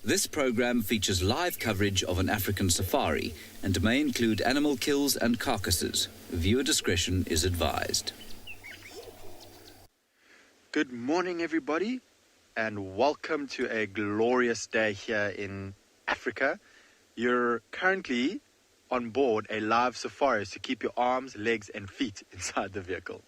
This program features live coverage of an African safari and may include animal kills and carcasses. Viewer discretion is advised. Good morning, everybody, and welcome to a glorious day here in Africa. You're currently on board a live safari to keep your arms, legs, and feet inside the vehicle.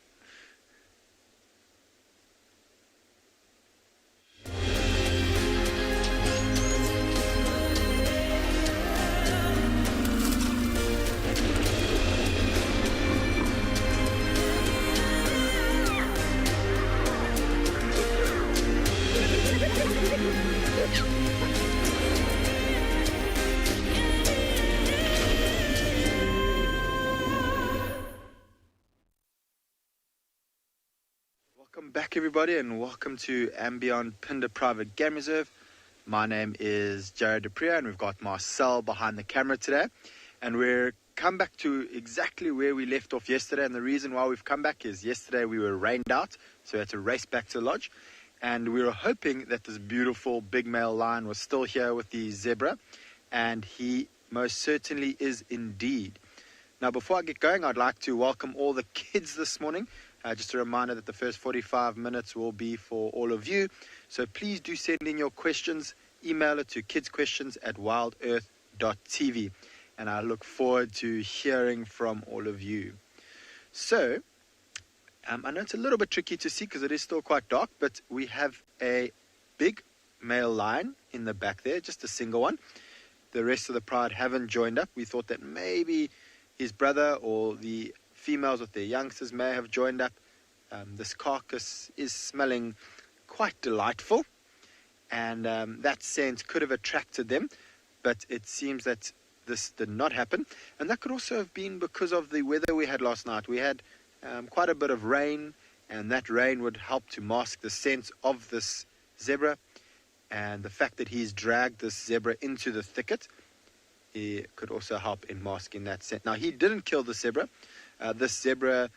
Welcome back, everybody, and welcome to Beyond Phinda Private Game Reserve. My name is Jared Dupria, and we've got Marcel behind the camera today. And we're come back to exactly where we left off yesterday. And the reason why we've come back is yesterday we were rained out, so we had to race back to the lodge. And we were hoping that this beautiful big male lion was still here with the zebra, and he most certainly is indeed. Now, before I get going, I'd like to welcome all the kids this morning. Just a reminder that the first 45 minutes will be for all of you. So please do send in your questions. Email it to kidssquestions@wildearth.tv. And I look forward to hearing from all of you. So, I know it's a little bit tricky to see because it is still quite dark, but we have a big male lion in the back there, just a single one. The rest of the pride haven't joined up. We thought that maybe his brother or the females with their youngsters may have joined up. This carcass is smelling quite delightful, and that scent could have attracted them, but it seems that this did not happen. And that could also have been because of the weather we had last night. We had quite a bit of rain, and that rain would help to mask the scent of this zebra, and the fact that he's dragged this zebra into the thicket, it could also help in masking that scent. Now, he didn't kill the zebra. This zebra,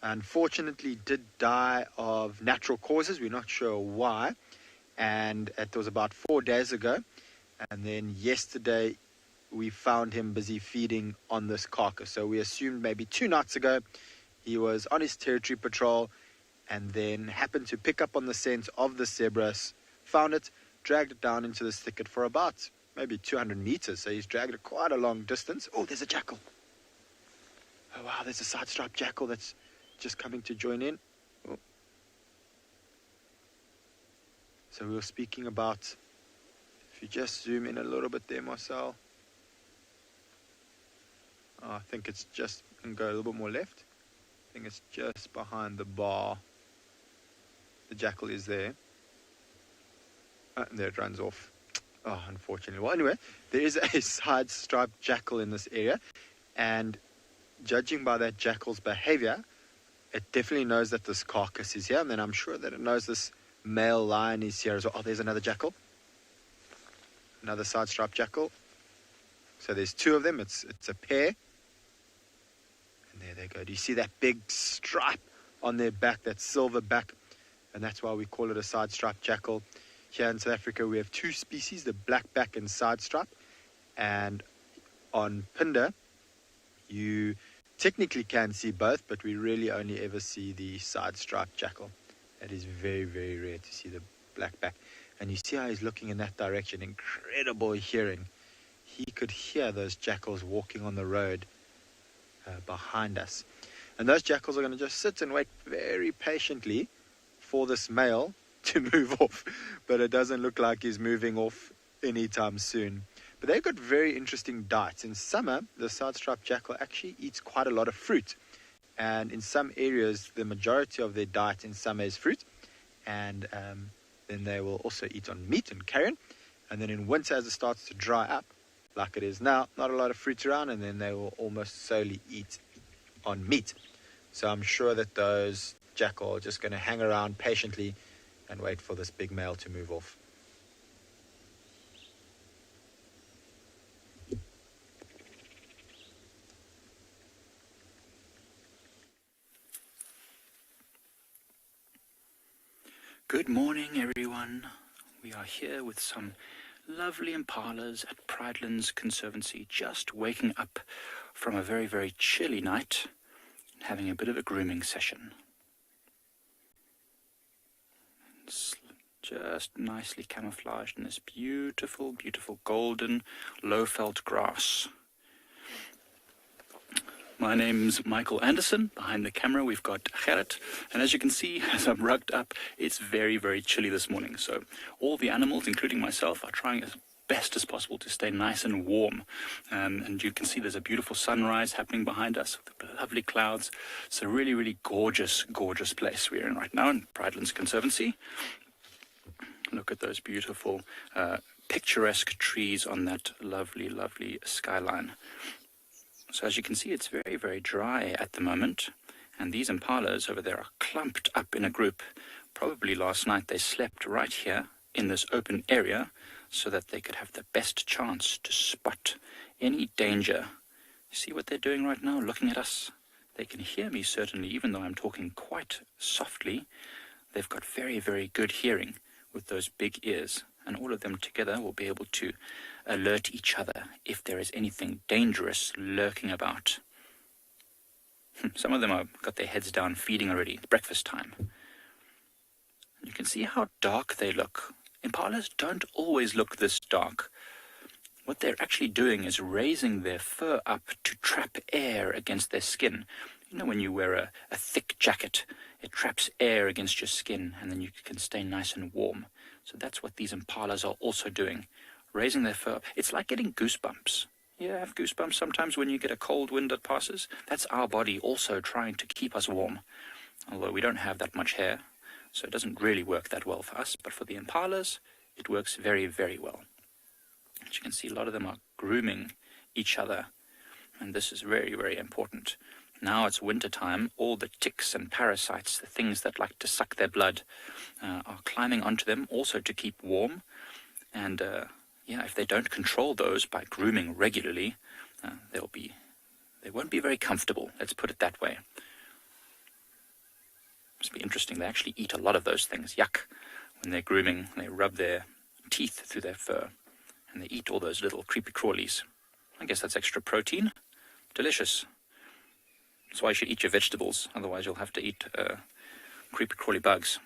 unfortunately, did die of natural causes. We're not sure why. And it was about 4 days ago. And then yesterday, we found him busy feeding on this carcass. So we assumed maybe 2 nights ago, he was on his territory patrol and then happened to pick up on the scent of the zebra, found it, dragged it down into this thicket for about maybe 200 meters. So he's dragged it quite a long distance. Oh, there's a jackal. Oh, wow, there's a side-striped jackal that's just coming to join in. Oh. So we were speaking about, if you just zoom in a little bit there, Marcel. Oh, I think it's just, and go a little bit more left. I think it's just behind the bar. The jackal is there. Oh, and there it runs off. Oh, unfortunately. Well, anyway, there is a side-striped jackal in this area, and judging by that jackal's behavior, it definitely knows that this carcass is here, and then I'm sure that it knows this male lion is here as well. Oh, there's another jackal. Another side-striped jackal. So there's 2 of them. It's a pair. And there they go. Do you see that big stripe on their back, that silver back? And that's why we call it a side-striped jackal. Here in South Africa, we have 2 species, the black back and side stripe. And on Phinda, you technically can see both, but we really only ever see the side-striped jackal. It is very, very rare to see the black back. And you see how he's looking in that direction. Incredible hearing. He could hear those jackals walking on the road behind us. And those jackals are going to just sit and wait very patiently for this male to move off. But it doesn't look like he's moving off anytime soon. But they've got very interesting diets. In summer, the side-striped jackal actually eats quite a lot of fruit. And in some areas, the majority of their diet in summer is fruit. And then they will also eat on meat and carrion. And then in winter, as it starts to dry up, like it is now, not a lot of fruit around, and then they will almost solely eat on meat. So I'm sure that those jackal are just going to hang around patiently and wait for this big male to move off. Good morning, everyone. We are here with some lovely impalas at Pridelands Conservancy, just waking up from a very, very chilly night and having a bit of a grooming session. It's just nicely camouflaged in this beautiful, beautiful golden low-felt grass. My name's Michael Anderson. Behind the camera we've got Gerrit, and as you can see, as I'm rugged up, it's very, very chilly this morning. So all the animals, including myself, are trying as best as possible to stay nice and warm. And you can see there's a beautiful sunrise happening behind us with the lovely clouds. It's a really, really gorgeous, gorgeous place we're in right now in Pridelands Conservancy. Look at those beautiful, picturesque trees on that lovely, lovely skyline. So as you can see, it's very, very dry at the moment, and these impalas over there are clumped up in a group. Probably last night they slept right here in this open area so that they could have the best chance to spot any danger. See what they're doing right now, looking at us? They can hear me certainly, even though I'm talking quite softly. They've got very, very good hearing with those big ears, and all of them together will be able to alert each other if there is anything dangerous lurking about. Some of them have got their heads down feeding already. It's breakfast time. You can see how dark they look. Impalas don't always look this dark. What they're actually doing is raising their fur up to trap air against their skin. You know, when you wear a thick jacket, it traps air against your skin, and then you can stay nice and warm. So that's what these impalas are also doing, raising their fur. It's like getting goosebumps. You have goosebumps sometimes when you get a cold wind that passes. That's our body also trying to keep us warm. Although we don't have that much hair, so it doesn't really work that well for us. But for the impalas, it works very, very well. As you can see, a lot of them are grooming each other, and this is very, very important. Now it's winter time, all the ticks and parasites, the things that like to suck their blood, are climbing onto them also to keep warm. And if they don't control those by grooming regularly, they won't be very comfortable, let's put it that way. Must be interesting, they actually eat a lot of those things. Yuck. When they're grooming, they rub their teeth through their fur, and they eat all those little creepy crawlies. I guess that's extra protein. Delicious. That's why you should eat your vegetables, otherwise you'll have to eat creepy crawly bugs.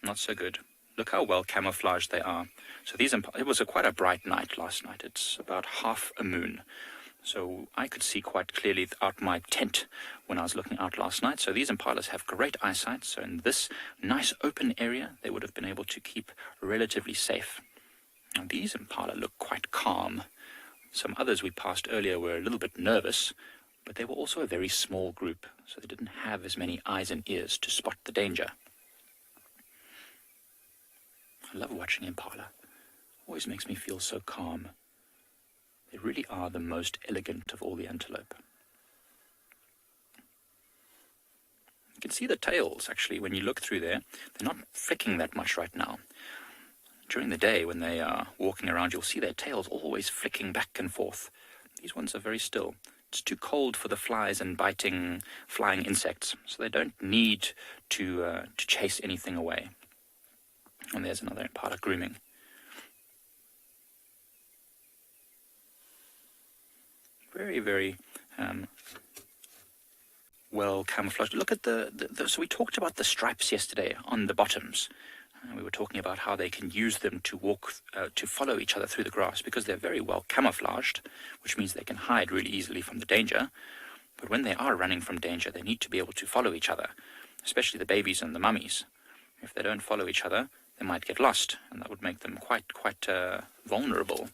Not so good. Look how well camouflaged they are. So it was quite a bright night last night. It's about half a moon. So I could see quite clearly out my tent when I was looking out last night. So these impalas have great eyesight. So in this nice open area, they would have been able to keep relatively safe. Now these impala look quite calm. Some others we passed earlier were a little bit nervous, but they were also a very small group, so they didn't have as many eyes and ears to spot the danger. I love watching impala. Always makes me feel so calm. They really are the most elegant of all the antelope. You can see the tails, actually, when you look through there. They're not flicking that much right now. During the day, when they are walking around, you'll see their tails always flicking back and forth. These ones are very still. It's too cold for the flies and biting, flying insects, so they don't need to chase anything away. And there's another impala grooming. Very, very well camouflaged. Look at so we talked about the stripes yesterday on the bottoms. We were talking about how they can use them to walk, to follow each other through the grass, because they're very well camouflaged, which means they can hide really easily from the danger. But when they are running from danger, they need to be able to follow each other, especially the babies and the mummies. If they don't follow each other, they might get lost, and that would make them quite vulnerable.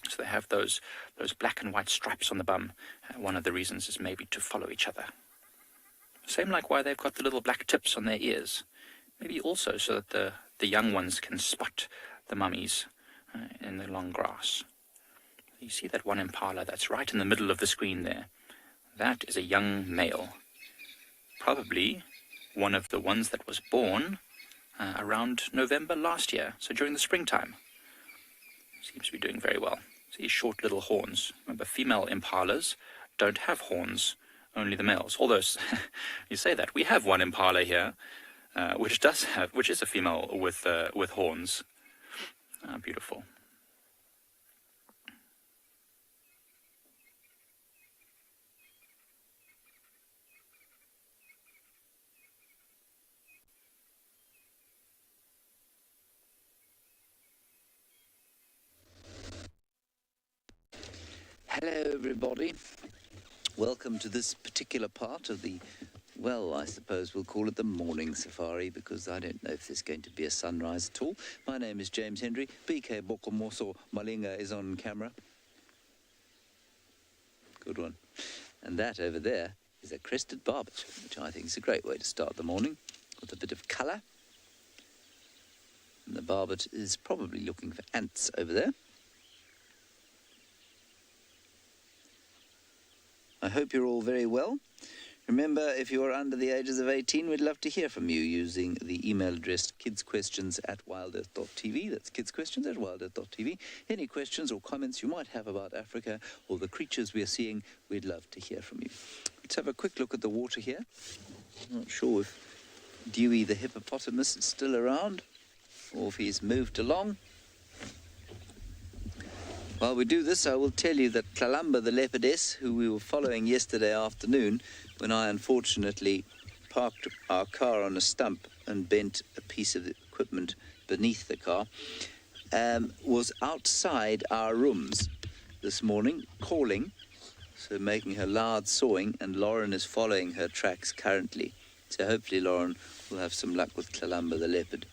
So they have those black and white stripes on the bum. One of the reasons is maybe to follow each other. Same like why they've got the little black tips on their ears. Maybe also so that the young ones can spot the mummies in the long grass. You see that one impala that's right in the middle of the screen there. That is a young male. Probably one of the ones that was born around November last year, so during the springtime. Seems to be doing very well. See, short little horns. Remember, female impalas don't have horns, only the males. Although, you say that, we have one impala here, which is a female with horns. Beautiful. Hello everybody. Welcome to this particular part of the, well, I suppose we'll call it the morning safari, because I don't know if there's going to be a sunrise at all. My name is James Hendry. BK Bokomoso Malinga is on camera. Good one. And that over there is a crested barbet, which I think is a great way to start the morning, with a bit of colour. And the barbet is probably looking for ants over there. I hope you're all very well. Remember, if you're under the ages of 18, we'd love to hear from you using the email address kidsquestions@wildearth.tv. That's kidsquestions@wildearth.tv. Any questions or comments you might have about Africa or the creatures we're seeing, we'd love to hear from you. Let's have a quick look at the water here. I'm not sure if Dewey the hippopotamus is still around or if he's moved along. While we do this, I will tell you that Kalamba the leopardess, who we were following yesterday afternoon, when I unfortunately parked our car on a stump and bent a piece of equipment beneath the car, was outside our rooms this morning, calling, so making her loud sawing, and Lauren is following her tracks currently. So hopefully Lauren will have some luck with Kalamba the leopard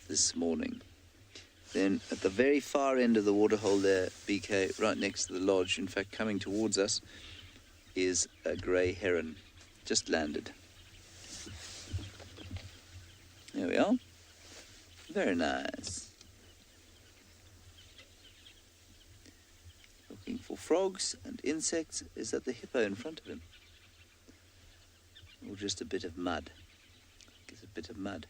this morning. Then at the very far end of the waterhole there, BK, right next to the lodge, in fact coming towards us, is a grey heron, just landed. There we are. Very nice. Looking for frogs and insects. Is that the hippo in front of him? Or just a bit of mud? I think it's a bit of mud.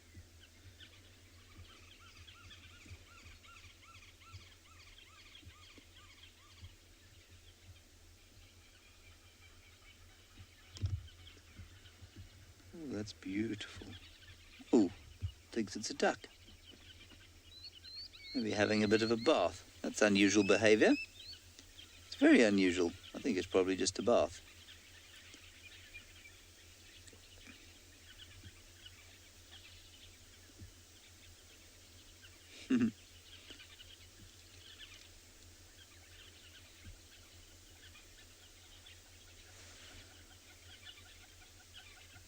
Oh, that's beautiful. Oh, thinks it's a duck. Maybe having a bit of a bath. That's unusual behaviour. It's very unusual. I think it's probably just a bath.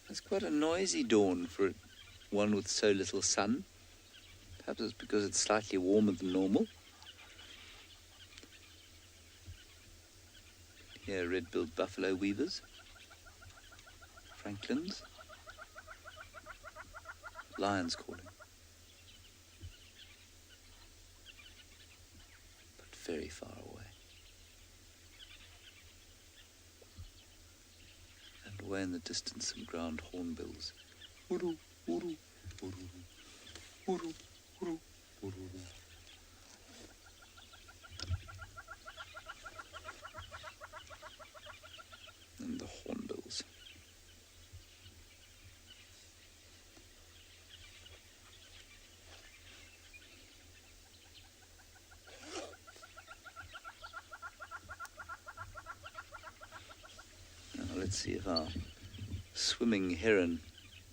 It's quite a noisy dawn for one with so little sun. Perhaps it's because it's slightly warmer than normal. Here, red-billed buffalo weavers, francolins, lions calling, but very far away. Away in the distance, some ground hornbills. Uru, uru, uru, uru, uru, uru. And the hornbills. Let's see if our swimming heron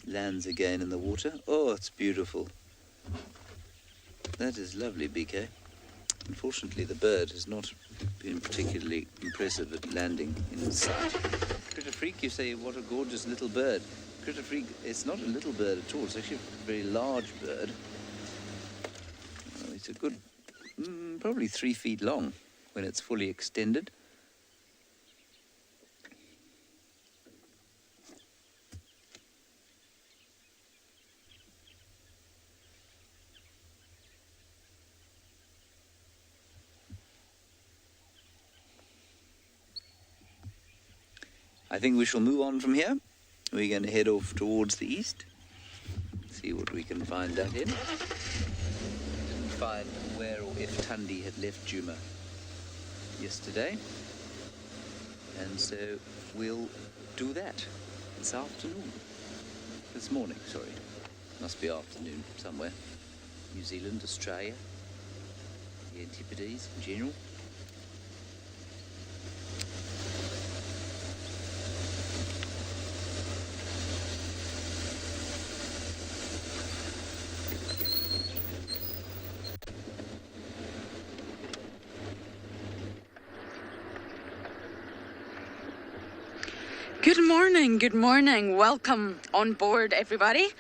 lands again in the water. Oh, it's beautiful. That is lovely, BK. Unfortunately, the bird has not been particularly impressive at landing in sight. Critter Freak, you say, what a gorgeous little bird. Critter Freak, it's not a little bird at all. It's actually a very large bird. It's a good, probably 3 feet long when it's fully extended. I think we shall move on from here. We're going to head off towards the east, see what we can find out in. Didn't find where or if Tundi had left Juma yesterday, and so we'll do that this morning, sorry. Must be afternoon somewhere. New Zealand, Australia, the Antipodes in general. Good morning. Welcome on board, everybody.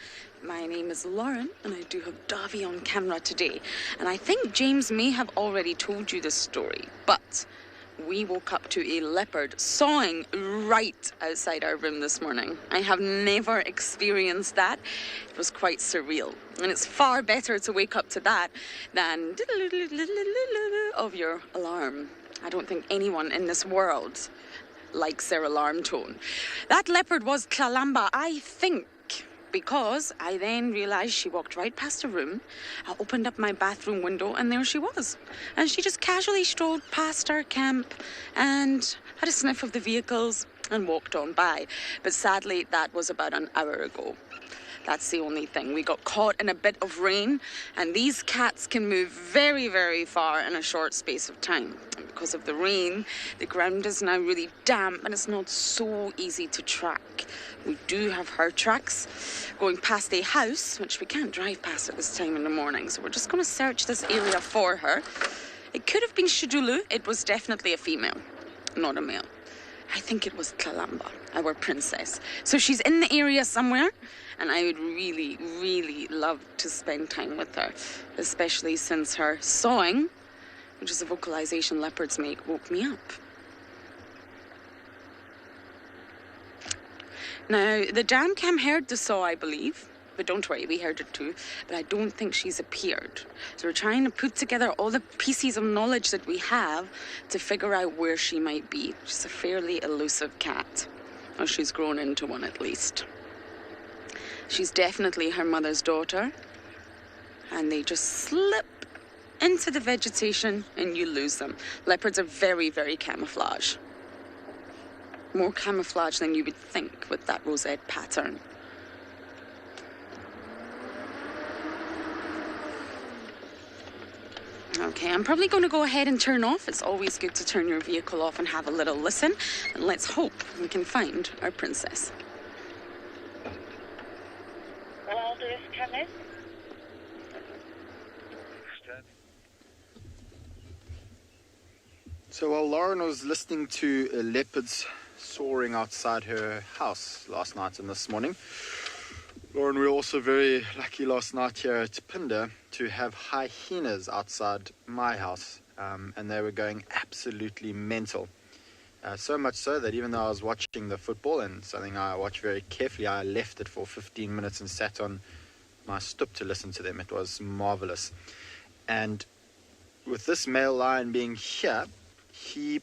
My name is Lauren, and I do have Davy on camera today. And I think James may have already told you this story, but we woke up to a leopard sawing right outside our room this morning. I have never experienced that. It was quite surreal. And it's far better to wake up to that than of your alarm. I don't think anyone in this world likes their alarm tone. That leopard was Kalahari, I think, because I then realised she walked right past the room. I opened up my bathroom window and there she was. And she just casually strolled past our camp and had a sniff of the vehicles and walked on by. But sadly, that was about an hour ago. That's the only thing. We got caught in a bit of rain, and these cats can move very, very far in a short space of time. And because of the rain, the ground is now really damp and it's not so easy to track. We do have her tracks going past a house, which we can't drive past at this time in the morning. So we're just going to search this area for her. It could have been Tswalu. It was definitely a female, not a male. I think it was Kalahari, our princess. So she's in the area somewhere, and I would really, really love to spend time with her, especially since her sawing, which is a vocalization leopards make, woke me up. Now, the dam cam heard the saw, I believe, but don't worry, we heard it too, but I don't think she's appeared. So we're trying to put together all the pieces of knowledge that we have to figure out where she might be. She's a fairly elusive cat, or she's grown into one at least. She's definitely her mother's daughter, and they just slip into the vegetation and you lose them. Leopards are very, very camouflage. More camouflage than you would think with that rosette pattern. Okay, I'm probably going to go ahead and turn off. It's always good to turn your vehicle off and have a little listen. And let's hope we can find our princess. All this come in. So while Lauren was listening to leopards soaring outside her house last night and this morning, Lauren, we were also very lucky last night here at Pinda to have hyenas outside my house, and they were going absolutely mental. So much so that even though I was watching the football, and something I watch very carefully, I left it for 15 minutes and sat on my stoep to listen to them. It was marvelous. And with this male lion being here, he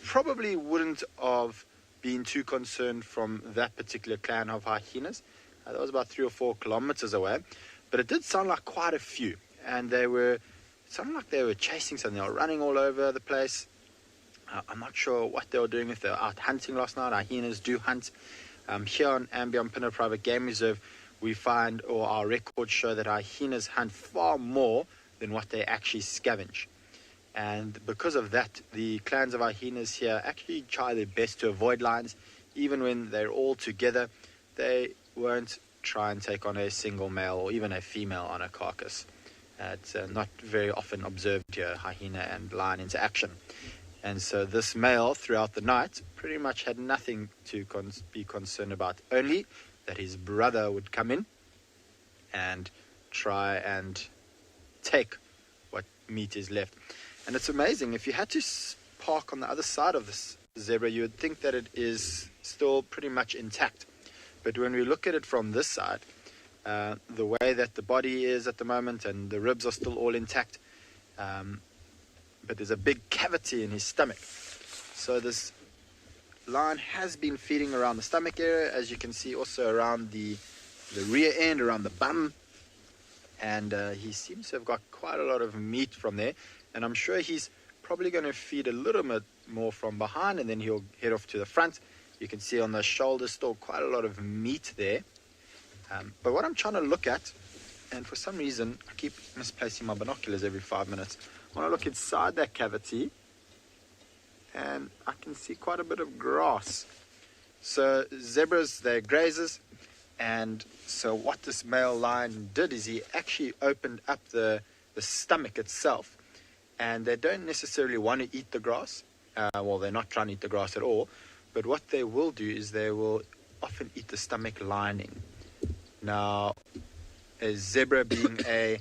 probably wouldn't have been too concerned from that particular clan of hyenas. That was about 3 or 4 kilometers away, but it did sound like quite a few, and they were sounded like they were chasing something. They were running all over the place. I'm not sure what they were doing, if they were out hunting last night. Hyenas do hunt. Here on Ambion Pinna Private Game Reserve, we find, or our records show, that hyenas hunt far more than what they actually scavenge. And because of that, the clans of hyenas here actually try their best to avoid lions. Even when they're all together, they won't try and take on a single male or even a female on a carcass. It's not very often observed here, hyena and lion interaction. And so this male throughout the night pretty much had nothing to be concerned about, only that his brother would come in and try and take what meat is left. And it's amazing, if you had to park on the other side of this zebra, you would think that it is still pretty much intact. But when we look at it from this side, the way that the body is at the moment, and the ribs are still all intact, but there's a big cavity in his stomach. So this lion has been feeding around the stomach area, as you can see, also around the rear end, around the bum, and he seems to have got quite a lot of meat from there, and I'm sure he's probably going to feed a little bit more from behind, and then he'll head off to the front. You can see on the shoulders still quite a lot of meat there. But what I'm trying to look at, and for some reason I keep misplacing my binoculars every 5 minutes, I want to look inside that cavity, and I can see quite a bit of grass. So zebras, they're grazers, and so what this male lion did is he actually opened up the stomach itself, and they don't necessarily want to eat the grass. Well, they're not trying to eat the grass at all, but what they will do is they will often eat the stomach lining. Now, a zebra being a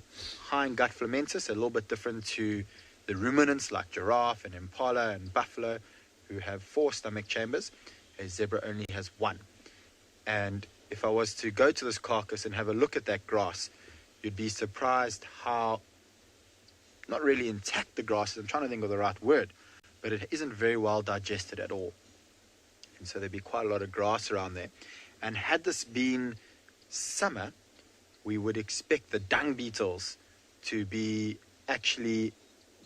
hind gut flamentis, a little bit different to the ruminants like giraffe and impala and buffalo, who have 4 stomach chambers. A zebra only has 1. And if I was to go to this carcass and have a look at that grass, you'd be surprised how, not really intact the grass is, I'm trying to think of the right word, but it isn't very well digested at all. And so there'd be quite a lot of grass around there. And had this been summer, we would expect the dung beetles to be actually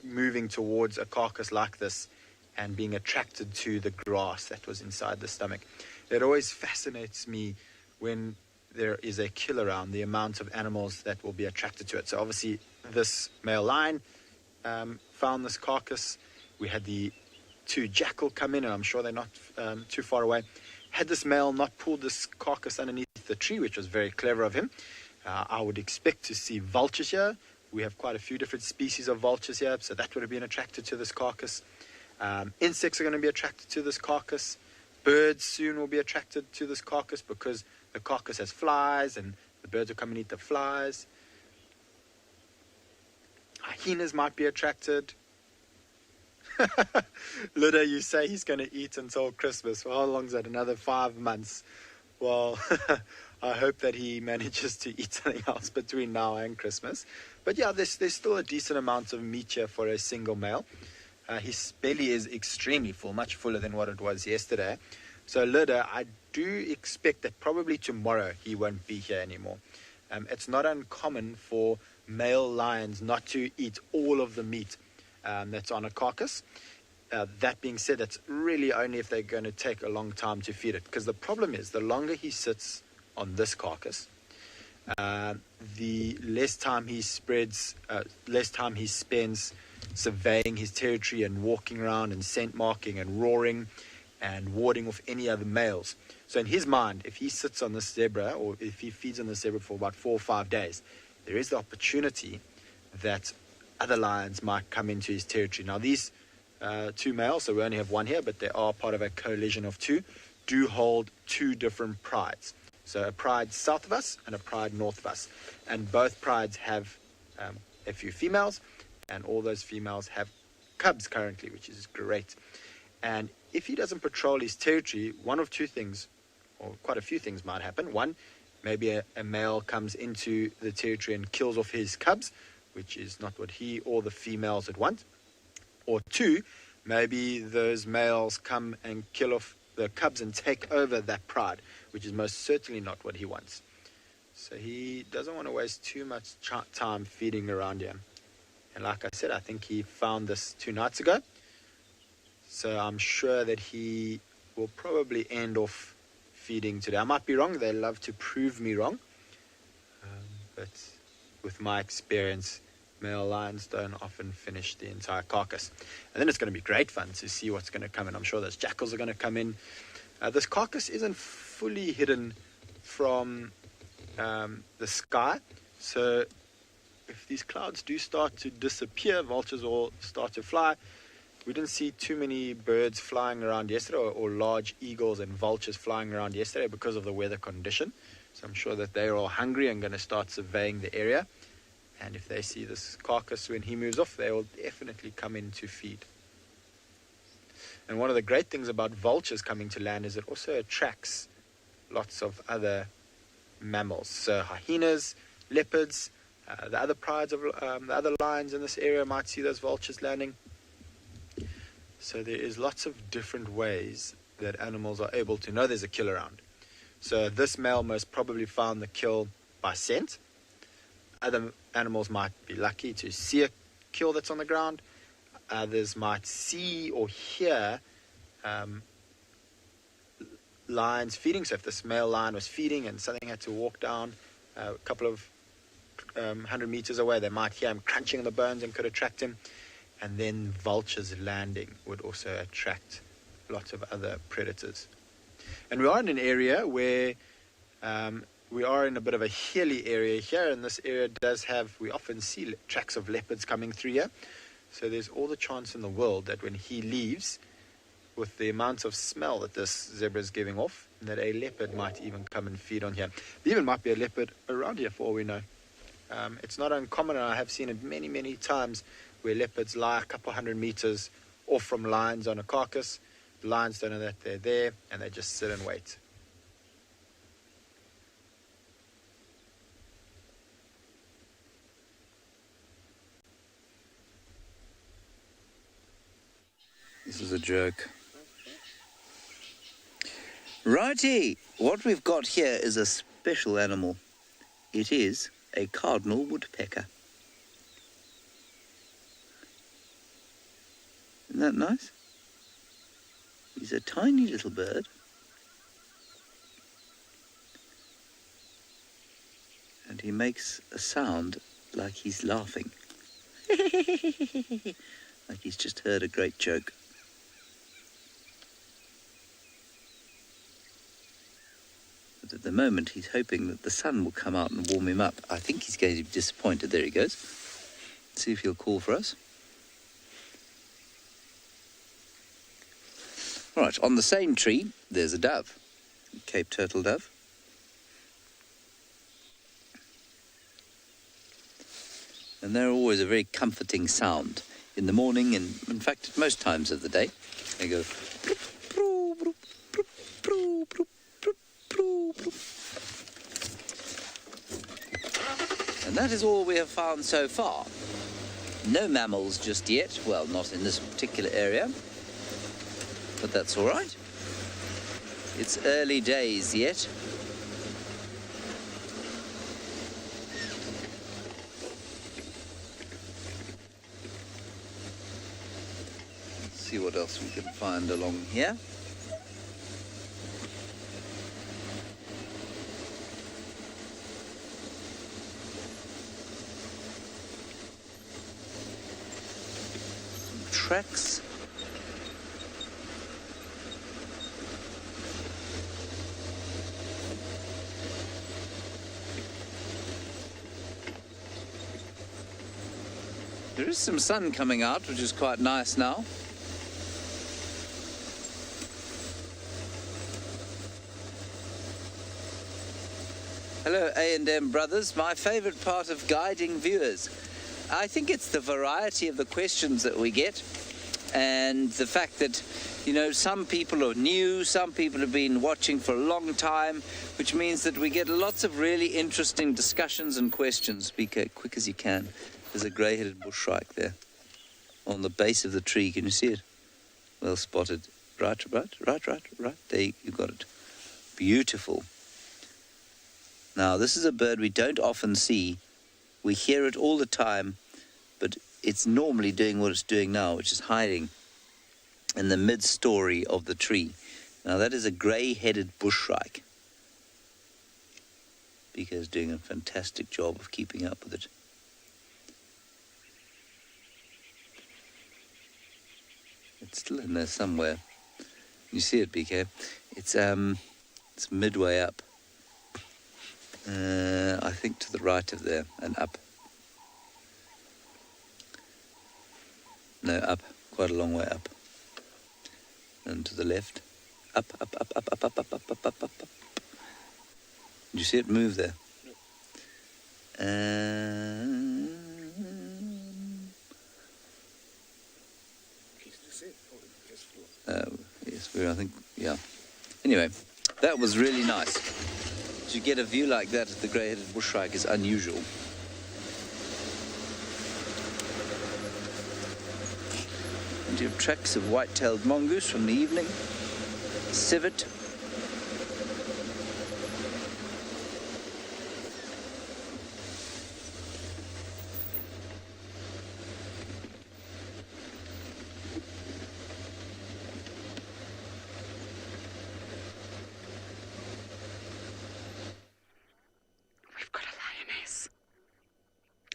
moving towards a carcass like this and being attracted to the grass that was inside the stomach. It always fascinates me when there is a kill around, the amount of animals that will be attracted to it. So obviously this male lion found this carcass. We had the 2 jackal come in, and I'm sure they're not too far away. Had this male not pulled this carcass underneath the tree, which was very clever of him, I would expect to see vultures here. We have quite a few different species of vultures here, so that would have been attracted to this carcass. Insects are going to be attracted to this carcass. Birds soon will be attracted to this carcass because the carcass has flies and the birds will come and eat the flies. Hyenas might be attracted. Luda, you say he's going to eat until Christmas. Well, how long is that? Another 5 months. Well, I hope that he manages to eat something else between now and Christmas. But yeah, there's still a decent amount of meat here for a single male. His belly is extremely full, much fuller than what it was yesterday. So Luda, I do expect that probably tomorrow he won't be here anymore. It's not uncommon for male lions not to eat all of the meat that's on a carcass. That being said, it's really only if they're going to take a long time to feed it. Because the problem is, the longer he sits on this carcass, the less time he spends surveying his territory and walking around and scent marking and roaring and warding off any other males. So in his mind, if he sits on this zebra, or if he feeds on this zebra for about 4 or 5 days, there is the opportunity that other lions might come into his territory. Now these 2 males, so we only have 1 here, but they are part of a coalition of 2, do hold 2 different prides. So a pride south of us and a pride north of us. And both prides have a few females, and all those females have cubs currently, which is great. And if he doesn't patrol his territory, one of 2 things, or quite a few things might happen. 1, maybe a male comes into the territory and kills off his cubs, which is not what he or the females would want. Or 2, maybe those males come and kill off the cubs and take over that pride, which is most certainly not what he wants. So he doesn't want to waste too much time feeding around here. And like I said, I think he found this 2 nights ago. So I'm sure that he will probably end off feeding today. I might be wrong. They love to prove me wrong. But with my experience, male lions don't often finish the entire carcass. And then it's going to be great fun to see what's going to come in. I'm sure those jackals are going to come in. This carcass isn't fully hidden from the sky. So if these clouds do start to disappear, vultures will start to fly. We didn't see too many birds flying around yesterday, or large eagles and vultures flying around yesterday because of the weather condition. So I'm sure that they're all hungry and going to start surveying the area. And if they see this carcass when he moves off, they will definitely come in to feed. And one of the great things about vultures coming to land is it also attracts lots of other mammals. So hyenas, leopards, the other prides of the other lions in this area might see those vultures landing. So there is lots of different ways that animals are able to know there's a kill around. So this male most probably found the kill by scent. Other animals might be lucky to see a kill that's on the ground. Others might see or hear lions feeding. So if this male lion was feeding and something had to walk down a couple of 100 meters away, they might hear him crunching on the bones and could attract him. And then vultures landing would also attract lots of other predators. And we are in an area where we are in a bit of a hilly area here, and this area does have, we often see tracks of leopards coming through here. So there's all the chance in the world that when he leaves, with the amount of smell that this zebra is giving off, that a leopard might even come and feed on here. There even might be a leopard around here for all we know. It's not uncommon, and I have seen it many, many times, where leopards lie a couple 100 meters off from lions on a carcass. The lions don't know that they're there, and they just sit and wait. This is a joke. Righty, what we've got here is a special animal. It is a cardinal woodpecker. Isn't that nice? He's a tiny little bird. And he makes a sound like he's laughing. Like he's just heard a great joke. But at the moment, he's hoping that the sun will come out and warm him up. I think he's going to be disappointed. There he goes. See if he'll call for us. All right, on the same tree, there's a dove, Cape turtle dove. And they're always a very comforting sound in the morning, and in fact, at most times of the day. They go... And that is all we have found so far. No mammals just yet. Well, not in this particular area. But that's all right. It's early days yet. Let's see what else we can find along here. Tracks. There is some sun coming out, which is quite nice now. Hello, A&M brothers. My favorite part of guiding viewers. I think it's the variety of the questions that we get, and the fact that, you know, some people are new, some people have been watching for a long time, which means that we get lots of really interesting discussions and questions. Speak as quick as you can. There's a grey-headed bushshrike there on the base of the tree. Can you see it? Well spotted. Right. There, you got it. Beautiful. Now, this is a bird we don't often see. We hear it all the time, but it's normally doing what it's doing now, which is hiding in the mid-story of the tree. Now, that is a grey-headed bushshrike. Bika is doing a fantastic job of keeping up with it. It's still in there somewhere. You see it, BK? It's midway up. I think to the right of there and up. No, up. Quite a long way up. And to the left. Up. Did you see it move there? Yes, I think, yeah. Anyway, that was really nice. To get a view like that of the grey-headed bushshrike is unusual. And you have tracks of white-tailed mongoose from the evening, civet.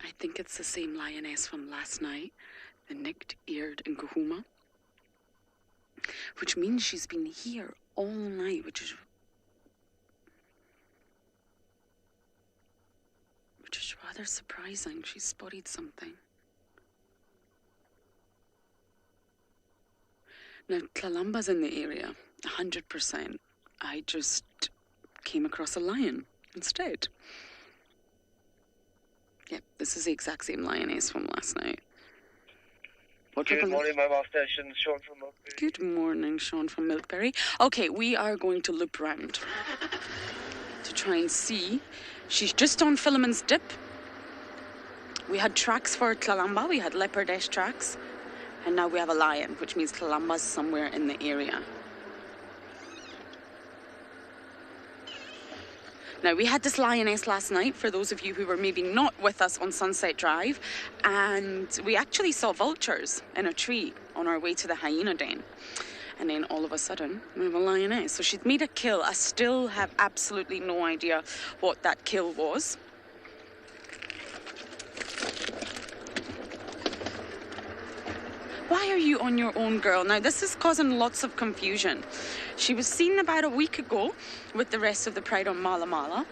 I think it's the same lioness from last night, the nicked-eared in Kahuma, which means she's been here all night, which is rather surprising. She spotted something. Now, Tlalamba's in the area, 100%. I just came across a lion instead. Yep, this is the exact same lioness from last night. Good morning, mobile station. Sean from Milkberry. Good morning, Sean from Milkberry. Okay, we are going to loop round to try and see. She's just on Philemon's Dip. We had tracks for Tlalamba, we had leopardess tracks, and now we have a lion, which means Tlalamba's somewhere in the area. Now, we had this lioness last night, for those of you who were maybe not with us on Sunset Drive, and we actually saw vultures in a tree on our way to the hyena den. And then all of a sudden, we have a lioness. So she'd made a kill. I still have absolutely no idea what that kill was. Why are you on your own, girl? Now, this is causing lots of confusion. She was seen about a week ago with the rest of the pride on Mala Mala.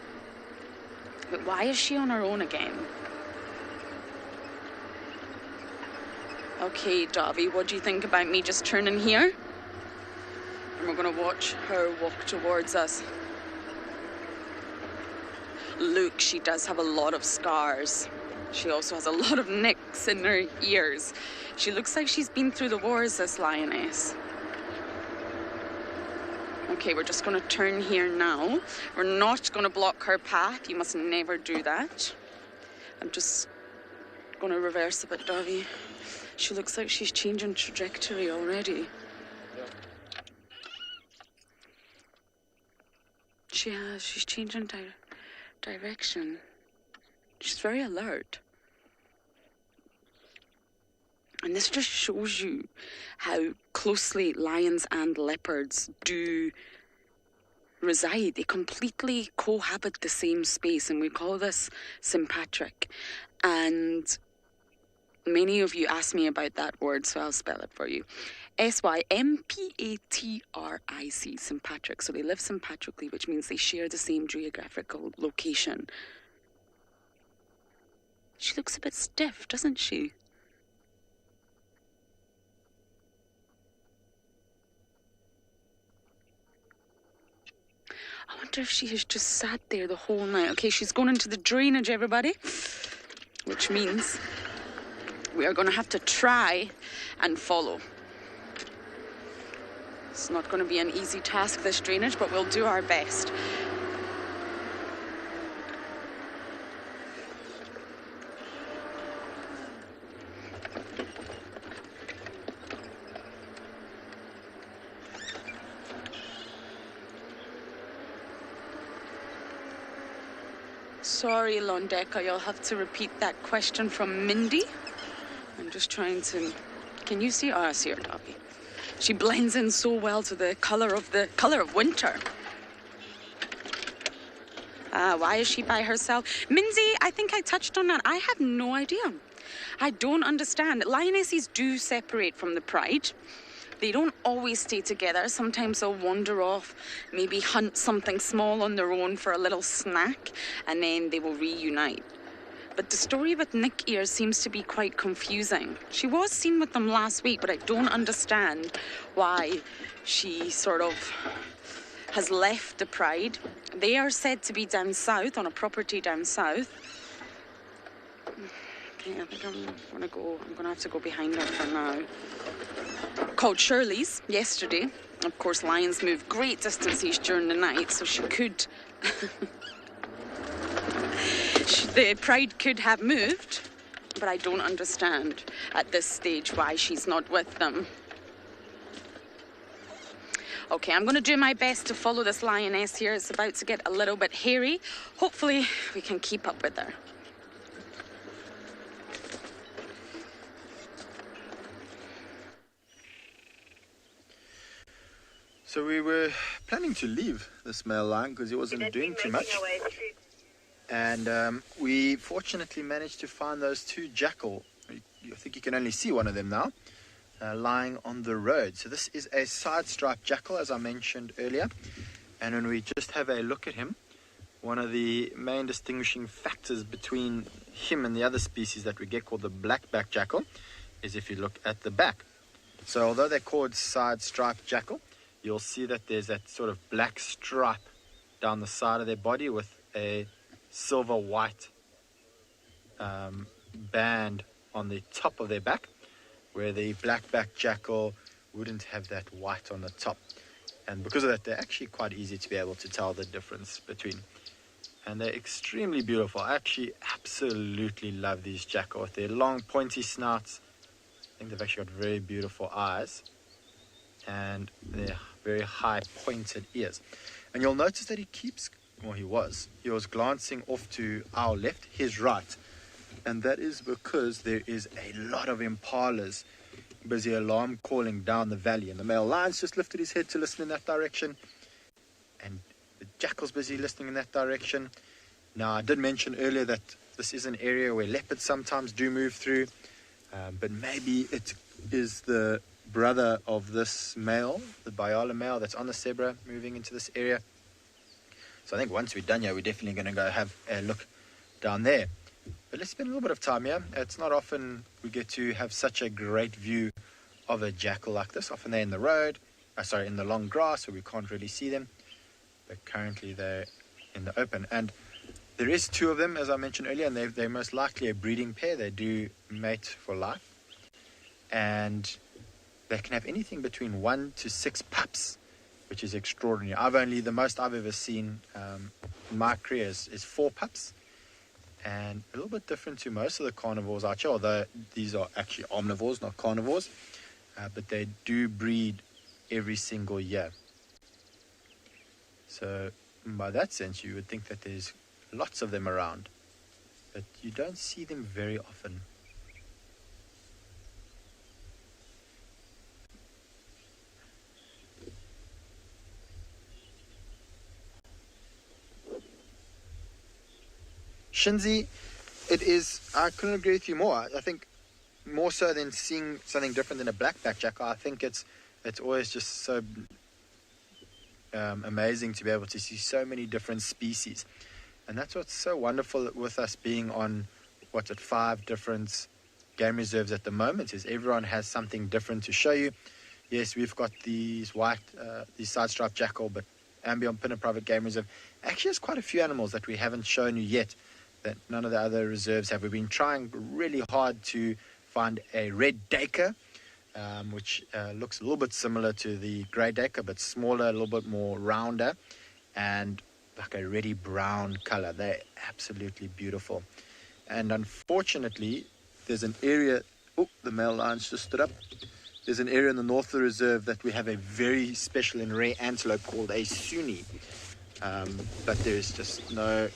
But why is she on her own again? Okay, Davi, what do you think about me just turning here? And we're going to watch her walk towards us. Look, she does have a lot of scars. She also has a lot of nicks in her ears. She looks like she's been through the wars, this lioness. Okay, we're just going to turn here now. We're not going to block her path. You must never do that. I'm just going to reverse a bit, Davi. She looks like she's changing trajectory already. She has. She's changing direction. She's very alert. And this just shows you how closely lions and leopards do reside. They completely cohabit the same space, and we call this sympatric. And many of you asked me about that word, so I'll spell it for you. Sympatric, sympatric. So they live sympatrically, which means they share the same geographical location. She looks a bit stiff, doesn't she? I wonder if she has just sat there the whole night. Okay, she's going into the drainage, everybody. Which means we are going to have to try and follow. It's not going to be an easy task, this drainage, but we'll do our best. Sorry, Londeka, you'll have to repeat that question from Mindy. I'm just trying to... Can you see? Oh, I see her, Dobby. She blends in so well to the colour of winter. Why is she by herself? Minzy, I think I touched on that. I have no idea. I don't understand. Lionesses do separate from the pride. They don't always stay together. Sometimes they'll wander off, maybe hunt something small on their own for a little snack, and then they will reunite. But the story with Nick Ears seems to be quite confusing. She was seen with them last week, but I don't understand why she sort of has left the pride. They are said to be down south, on a property down south. Okay, I think I'm gonna have to go behind her for now. Called Shirley's yesterday. Of course, lions move great distances during the night, so she could... the pride could have moved, but I don't understand at this stage why she's not with them. Okay, I'm going to do my best to follow this lioness here. It's about to get a little bit hairy. Hopefully, we can keep up with her. So we were planning to leave this male lion because he wasn't doing too much. And we fortunately managed to find those two jackal. I think you can only see one of them now, lying on the road. So this is a side-striped jackal, as I mentioned earlier. And when we just have a look at him, one of the main distinguishing factors between him and the other species that we get called the black-backed jackal is if you look at the back. So although they're called side-striped jackal, you'll see that there's that sort of black stripe down the side of their body with a silver-white band on the top of their back, where the black-backed jackal wouldn't have that white on the top. And because of that, they're actually quite easy to be able to tell the difference between. And they're extremely beautiful. I actually absolutely love these jackal with their long, pointy snouts. I think they've actually got very beautiful eyes and their very high pointed ears. And you'll notice that he was glancing off to our left, his right. And that is because there is a lot of impalas busy alarm calling down the valley. And the male lion's just lifted his head to listen in that direction. And the jackal's busy listening in that direction. Now, I did mention earlier that this is an area where leopards sometimes do move through. But maybe it is the brother of this male, the Bayala male that's on the zebra, moving into this area. So I think once we're done here, we're definitely going to go have a look down there. But let's spend a little bit of time here. It's not often we get to have such a great view of a jackal like this. Often they're in the road, in the long grass where we can't really see them. But currently they're in the open. And there is 2 of them, as I mentioned earlier, and they're most likely a breeding pair. They do mate for life. And they can have anything between 1 to 6 pups, which is extraordinary. The most I've ever seen in my career is 4 pups. And a little bit different to most of the carnivores out here, although these are actually omnivores, not carnivores. But they do breed every single year. So by that sense, you would think that there's lots of them around. But you don't see them very often. Shinzi, I couldn't agree with you more. I think more so than seeing something different than a black-backed jackal, I think it's always just so amazing to be able to see so many different species. And that's what's so wonderful with us being on, 5 different game reserves at the moment, is everyone has something different to show you. Yes, we've got these side-striped jackal, but Ambion Pinner Private Game Reserve actually has quite a few animals that we haven't shown you yet, that none of the other reserves have. We've been trying really hard to find a red daker, which looks a little bit similar to the grey daker, but smaller, a little bit more rounder, and like a reddy brown color. They're absolutely beautiful. And unfortunately, there's an area, the male lion's just stood up. There's an area in the north of the reserve that we have a very special and rare antelope called a Sunni. But there's just no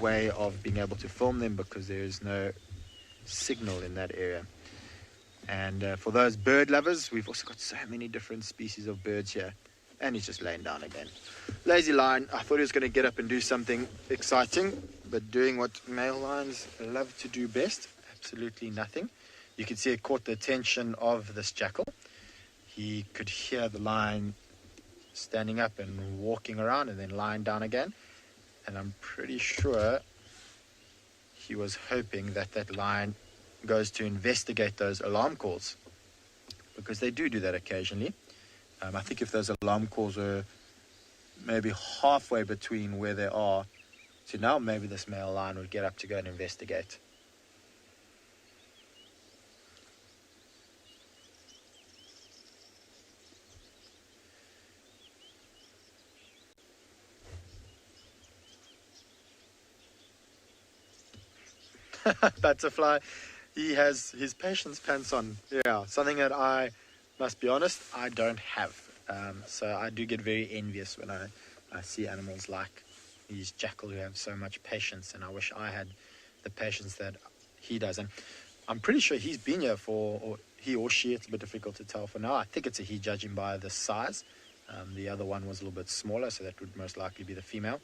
way of being able to film them because there is no signal in that area. And for those bird lovers, we've also got so many different species of birds here. And he's just laying down again. Lazy lion. I thought he was going to get up and do something exciting, but doing what male lions love to do best, absolutely nothing. You can see it caught the attention of this jackal. He could hear the lion standing up and walking around and then lying down again. And I'm pretty sure he was hoping that that lion goes to investigate those alarm calls, because they do that occasionally. I think if those alarm calls are maybe halfway between where they are to now, maybe this male lion would get up to go and investigate. Butterfly, he has his patience pants on. Yeah, something that I must be honest, I don't have. So I do get very envious when I see animals like these jackal who have so much patience, and I wish I had the patience that he does. And I'm pretty sure he's been here or he or she, it's a bit difficult to tell for now. I think it's a he, judging by the size. The other one was a little bit smaller, so that would most likely be the female.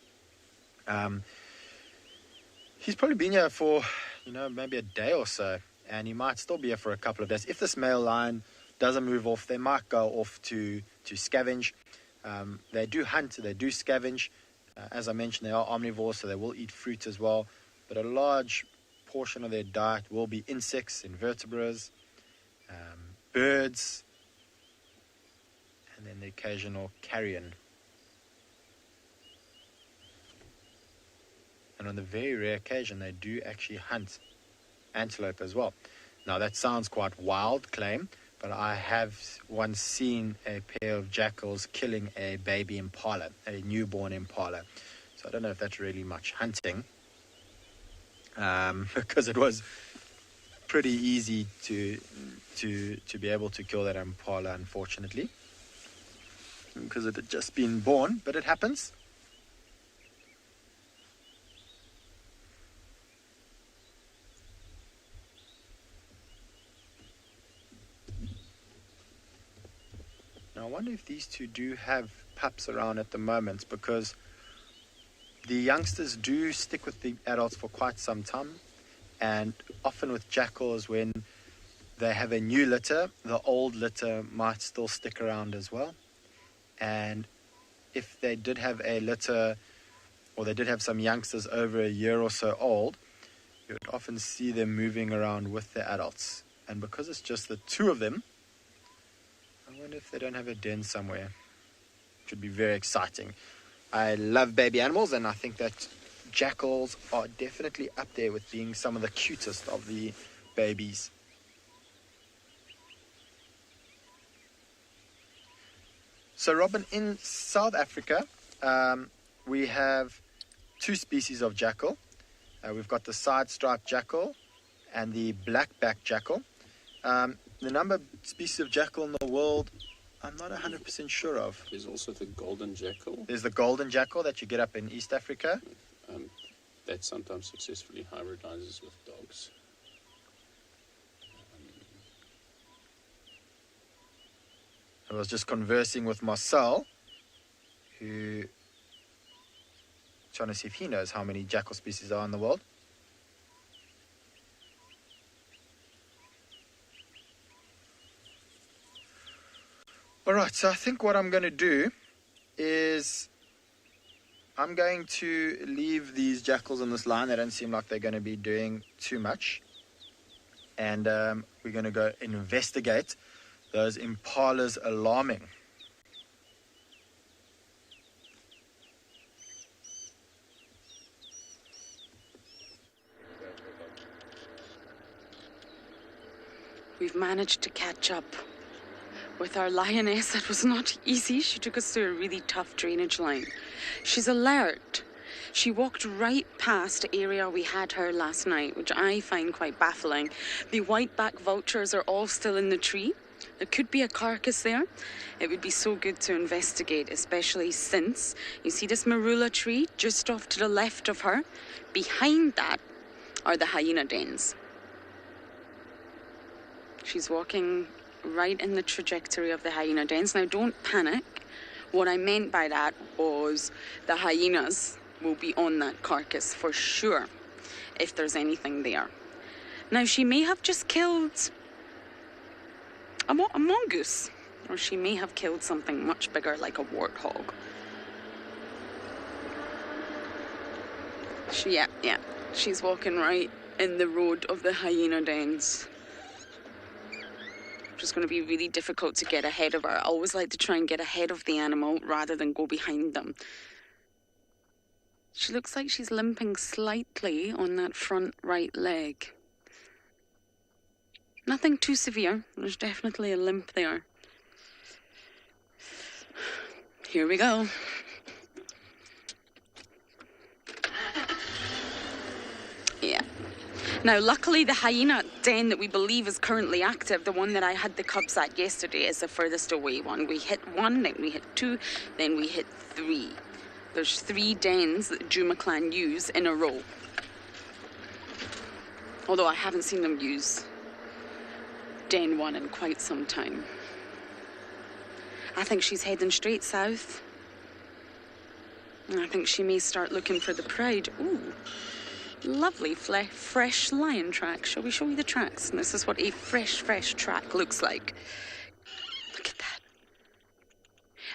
He's probably been here for, maybe a day or so, and he might still be here for a couple of days. If this male lion doesn't move off, they might go off to scavenge. They do hunt, they do scavenge. As I mentioned, they are omnivores, so they will eat fruit as well. But a large portion of their diet will be insects, invertebrates, birds, and then the occasional carrion. And on the very rare occasion, they do actually hunt antelope as well. Now, that sounds quite wild claim, but I have once seen a pair of jackals killing a baby impala, a newborn impala. So I don't know if that's really much hunting, because it was pretty easy to be able to kill that impala, unfortunately, because it had just been born, but it happens. Now, I wonder if these two do have pups around at the moment, because the youngsters do stick with the adults for quite some time, and often with jackals, when they have a new litter, the old litter might still stick around as well. And if they did have a litter, or they did have some youngsters over a year or so old, you would often see them moving around with the adults. And because it's just the two of them, I wonder if they don't have a den somewhere. It would be very exciting. I love baby animals, and I think that jackals are definitely up there with being some of the cutest of the babies. So, Robin, in South Africa, we have two species of jackal. We've got the side-striped jackal and the black-backed jackal. The number of species of jackal in the world, I'm not 100% sure of. There's also the golden jackal. There's the golden jackal that you get up in East Africa. That sometimes successfully hybridizes with dogs. I was just conversing with Marcel, who trying to see if he knows how many jackal species are in the world. All right, so I think what I'm going to do is I'm going to leave these jackals on this line. They don't seem like they're going to be doing too much. And we're going to go investigate those impalas alarming. We've managed to catch up with our lioness. It was not easy. She took us through a really tough drainage line. She's alert. She walked right past the area we had her last night, which I find quite baffling. The white-backed vultures are all still in the tree. There could be a carcass there. It would be so good to investigate, especially since you see this marula tree just off to the left of her. Behind that are the hyena dens. She's walking right in the trajectory of the hyena dens. Now, don't panic. What I meant by that was the hyenas will be on that carcass for sure, if there's anything there. Now, she may have just killed a mongoose, or she may have killed something much bigger like a warthog. Yeah, she's walking right in the road of the hyena dens. It's going to be really difficult to get ahead of her. I always like to try and get ahead of the animal rather than go behind them. She looks like she's limping slightly on that front right leg. Nothing too severe. There's definitely a limp there. Here we go. Yeah. Now, luckily, the hyena den that we believe is currently active, the one that I had the cubs at yesterday, is the furthest away one. We hit one, then we hit two, then we hit three. There's 3 dens that Juma clan use in a row. Although I haven't seen them use den 1 in quite some time. I think she's heading straight south. And I think she may start looking for the pride. Ooh. Lovely fresh lion track. Shall we show you the tracks? And this is what a fresh track looks like. Look at that.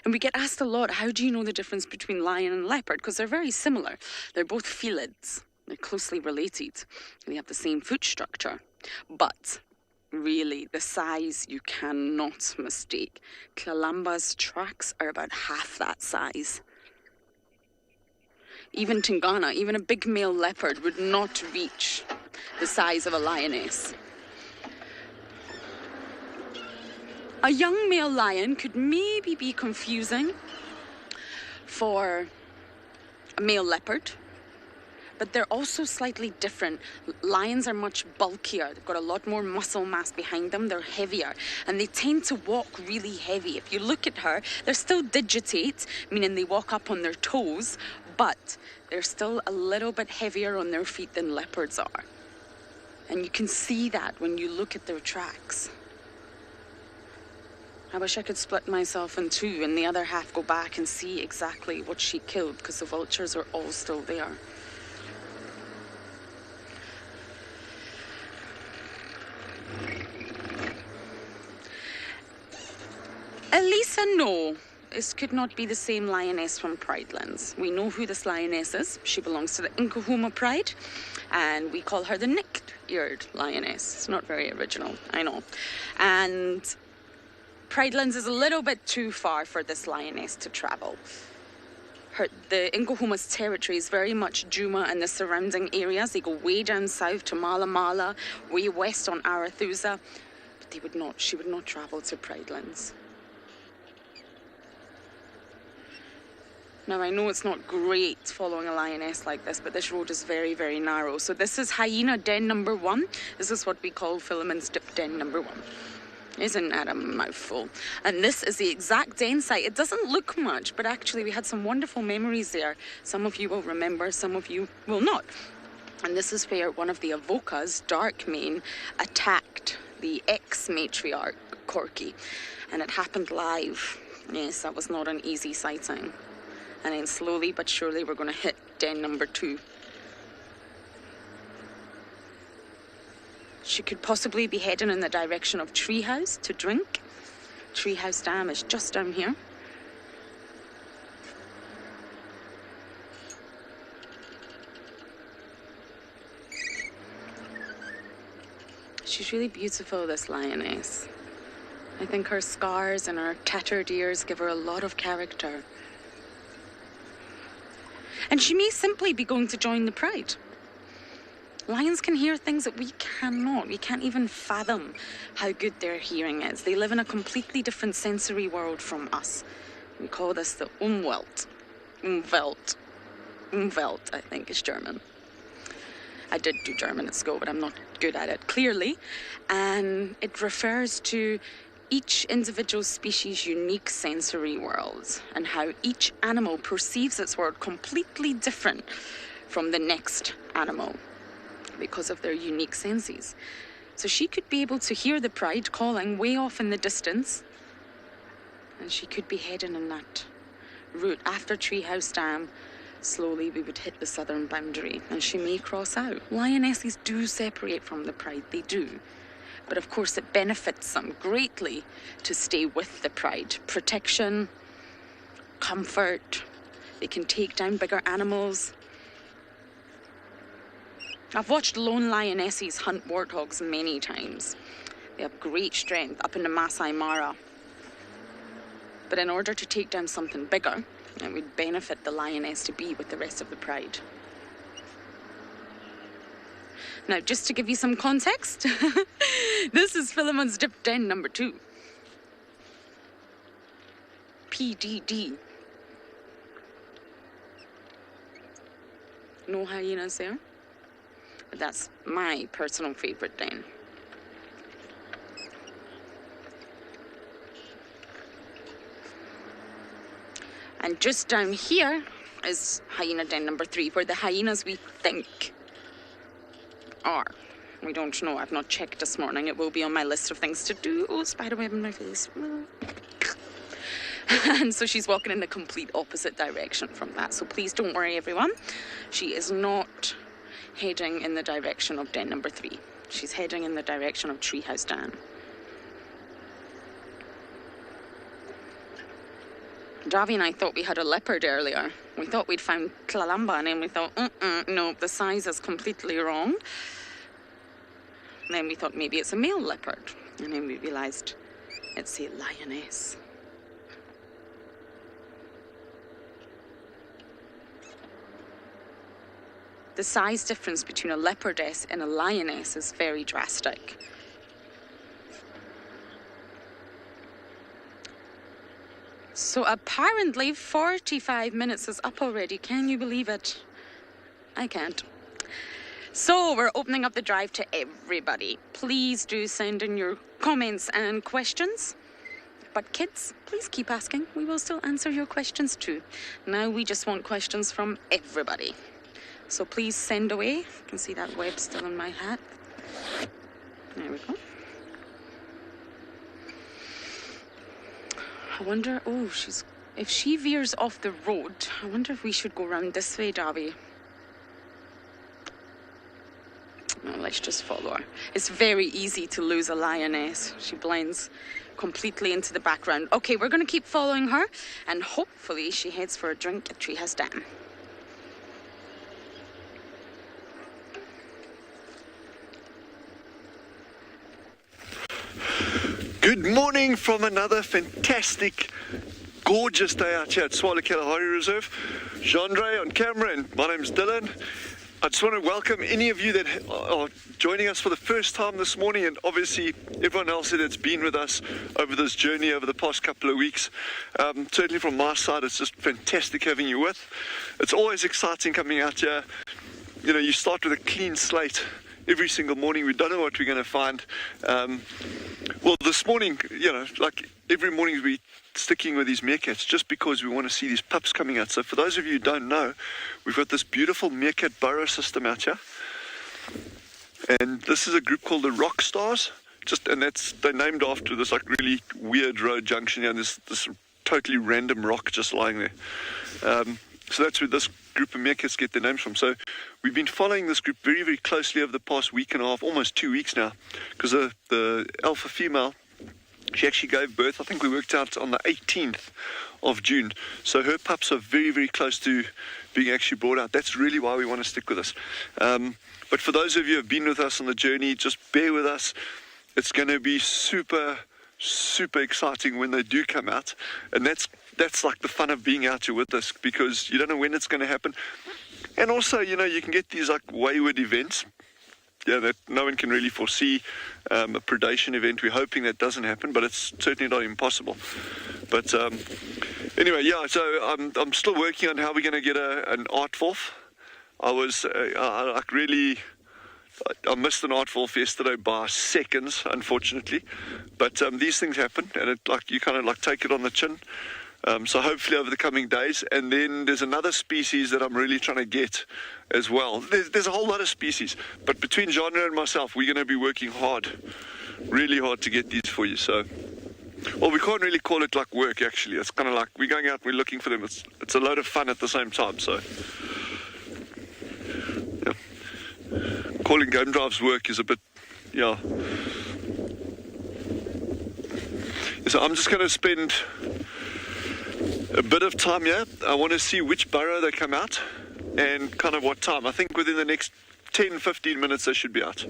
And we get asked a lot, how do you know the difference between lion and leopard? Because they're very similar. They're both felids. They're closely related. They have the same foot structure. But Really, the size you cannot mistake. Kalamba's tracks are about half that size. Even Tingana, even a big male leopard would not reach the size of a lioness. A young male lion could maybe be confusing for a male leopard, but they're also slightly different. Lions are much bulkier. They've got a lot more muscle mass behind them. They're heavier, and they tend to walk really heavy. If you look at her, they're still digitate, meaning they walk up on their toes, but they're still a little bit heavier on their feet than leopards are. And you can see that when you look at their tracks. I wish I could split myself in two and the other half go back and see exactly what she killed, because the vultures are all still there. Elisa, no. This could not be the same lioness from Pridelands. We know who this lioness is. She belongs to the Nkahuma Pride, and we call her the nicked-eared lioness. It's not very original, I know. And Pridelands is a little bit too far for this lioness to travel. The Nkahuma's territory is very much Juma and the surrounding areas. They go way down south to Mala Mala, way west on Arathusa, but she would not travel to Pridelands. Now, I know it's not great following a lioness like this, but this road is very, very narrow. So this is hyena den number 1. This is what we call Philemon's dip den number 1. Isn't that a mouthful? And this is the exact den site. It doesn't look much, but actually we had some wonderful memories there. Some of you will remember, some of you will not. And this is where one of the Avokas, Darkmane, attacked the ex-matriarch, Corky. And it happened live. Yes, that was not an easy sighting. And then slowly but surely we're going to hit den number 2. She could possibly be heading in the direction of Treehouse to drink. Treehouse Dam is just down here. She's really beautiful, this lioness. I think her scars and her tattered ears give her a lot of character. And she may simply be going to join the pride. Lions can hear things that we cannot. We can't even fathom how good their hearing is. They live in a completely different sensory world from us. We call this the Umwelt. Umwelt, I think, is German. I did do German at school, but I'm not good at it, clearly. And it refers to each individual species' unique sensory worlds and how each animal perceives its world completely different from the next animal because of their unique senses. So she could be able to hear the pride calling way off in the distance, and she could be heading in that route. After Treehouse Dam, slowly we would hit the southern boundary and she may cross out. Lionesses do separate from the pride, they do. But of course it benefits them greatly to stay with the pride. Protection, comfort, they can take down bigger animals. I've watched lone lionesses hunt warthogs many times. They have great strength up in the Masai Mara. But in order to take down something bigger, it would benefit the lioness to be with the rest of the pride. Now, just to give you some context, this is Philemon's dip den number 2. PDD. No hyenas there, but that's my personal favorite den. And just down here is hyena den number 3, where the hyenas we think are. We don't know. I've not checked this morning. It will be on my list of things to do. Oh, spiderweb in my face. And so she's walking in the complete opposite direction from that. So please don't worry, everyone. She is not heading in the direction of den number 3. She's heading in the direction of Treehouse Dam. Davi and I thought we had a leopard earlier. We thought we'd found Kalamba, and then we thought, no, the size is completely wrong. And then we thought maybe it's a male leopard. And then we realized it's a lioness. The size difference between a leopardess and a lioness is very drastic. So apparently 45 minutes is up already. Can you believe it? I can't. So we're opening up the drive to everybody. Please do send in your comments and questions. But kids, please keep asking. We will still answer your questions too. Now we just want questions from everybody. So please send away. You can see that web still in my hat. There we go. I wonder, if she veers off the road, I wonder if we should go round this way, Darby. No, let's just follow her. It's very easy to lose a lioness. She blends completely into the background. Okay, we're going to keep following her, and hopefully she heads for a drink at Treehouse Dam. Good morning from another fantastic, gorgeous day out here at Tswalu Kalahari Reserve. Jean-Andre on camera, and my name's Dylan. I just want to welcome any of you that are joining us for the first time this morning, and obviously everyone else that's been with us over this journey over the past couple of weeks. Certainly from my side, it's just fantastic having you with. It's always exciting coming out here. You know, you start with a clean slate every single morning. We don't know what we're going to find. Well, this morning, you know, like every morning we're sticking with these meerkats just because we want to see these pups coming out. So for those of you who don't know, we've got this beautiful meerkat burrow system out here. And this is a group called the Rock Stars. They're named after this like really weird road junction here, and this totally random rock just lying there. So that's where this group of meerkats get their names from. So we've been following this group very, very closely over the past week and a half, almost 2 weeks now, because the alpha female, she actually gave birth, I think we worked out on the 18th of June. So her pups are very, very close to being actually brought out. That's really why we want to stick with this. But for those of you who have been with us on the journey, just bear with us. It's going to be super, super exciting when they do come out. And that's like the fun of being out here with us, because you don't know when it's going to happen. And also, you know, you can get these like wayward events, that no one can really foresee. A predation event, we're hoping that doesn't happen, but it's certainly not impossible. But anyway, yeah, so I'm still working on how we're going to get an art wolf. I missed an art wolf yesterday by seconds, unfortunately. But these things happen, and you kind of like take it on the chin. So hopefully over the coming days. And then there's another species that I'm really trying to get as well. There's a whole lot of species, but between Genre and myself, we're going to be working hard, really hard to get these for you. So, well, we can't really call it like work, actually. It's kind of like we're going out, we're looking for them. It's a load of fun at the same time. So, yeah. Calling game drives work is a bit, yeah. So I'm just going to spend a bit of time here. I want to see which burrow they come out and kind of what time. I think within the next 10-15 minutes they should be out.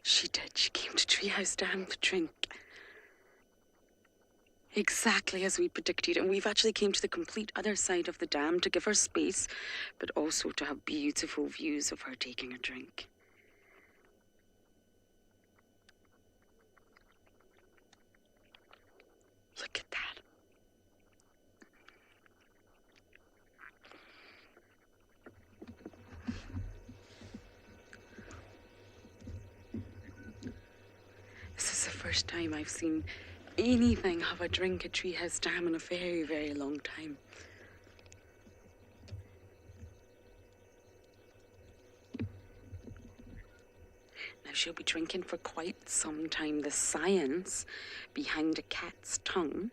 She did. She came to Treehouse Dam to drink. Exactly as we predicted, and we've actually came to the complete other side of the dam to give her space, but also to have beautiful views of her taking a drink. Look at that. This is the first time I've seen anything have a drink at Treehouse Dam in a very, very long time. Now she'll be drinking for quite some time. The science behind a cat's tongue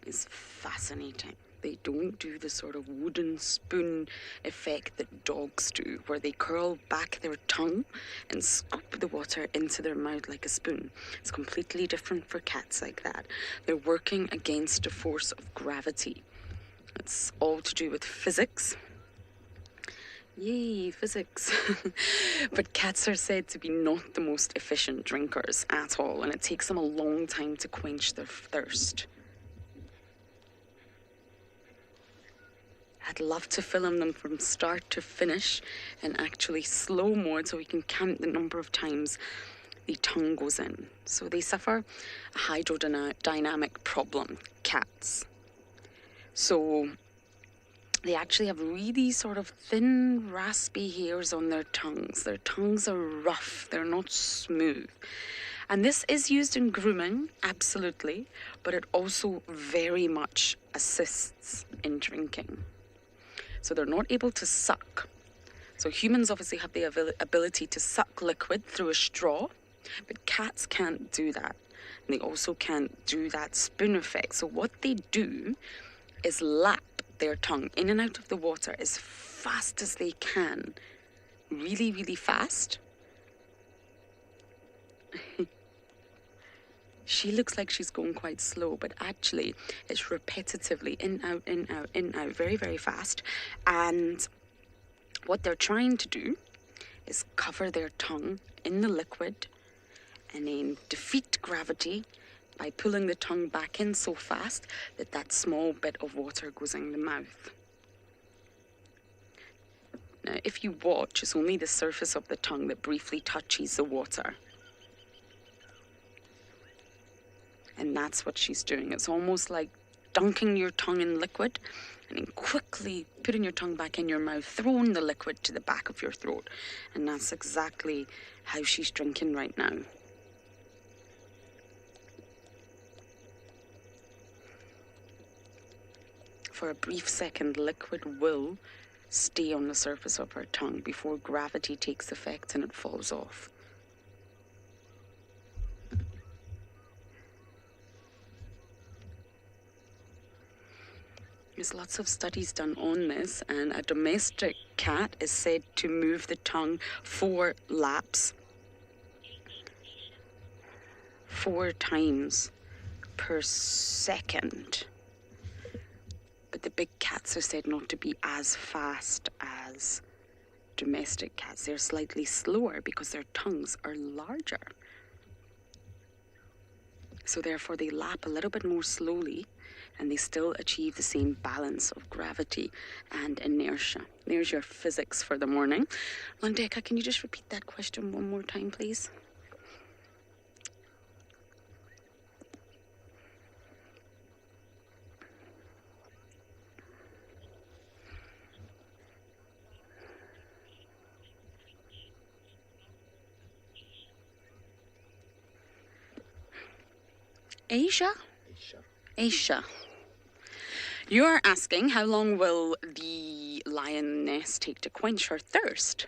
is fascinating. They don't do the sort of wooden spoon effect that dogs do, where they curl back their tongue and scoop the water into their mouth like a spoon. It's completely different for cats like that. They're working against the force of gravity. It's all to do with physics. Yay, physics. But cats are said to be not the most efficient drinkers at all, and it takes them a long time to quench their thirst. I'd love to film them from start to finish in actually slow mode so we can count the number of times the tongue goes in. So they suffer a hydrodynamic problem, cats. So they actually have really sort of thin, raspy hairs on their tongues. Their tongues are rough, they're not smooth. And this is used in grooming, absolutely, but it also very much assists in drinking. So they're not able to suck. So humans obviously have the ability to suck liquid through a straw, but cats can't do that. And they also can't do that spoon effect. So what they do is lap their tongue in and out of the water as fast as they can. Really, really fast. She looks like she's going quite slow, but actually it's repetitively in, out, in, out, in, out, very, very fast. And what they're trying to do is cover their tongue in the liquid and then defeat gravity by pulling the tongue back in so fast that that small bit of water goes in the mouth. Now, if you watch, it's only the surface of the tongue that briefly touches the water. And that's what she's doing. It's almost like dunking your tongue in liquid and then quickly putting your tongue back in your mouth, throwing the liquid to the back of your throat. And that's exactly how she's drinking right now. For a brief second, liquid will stay on the surface of her tongue before gravity takes effect and it falls off. There's lots of studies done on this, and a domestic cat is said to move the tongue 4 laps, 4 times per second. But the big cats are said not to be as fast as domestic cats. They're slightly slower because their tongues are larger. So therefore they lap a little bit more slowly, and they still achieve the same balance of gravity and inertia. There's your physics for the morning. Landeka, can you just repeat that question one more time, please? Aisha. You're asking how long will the lioness take to quench her thirst?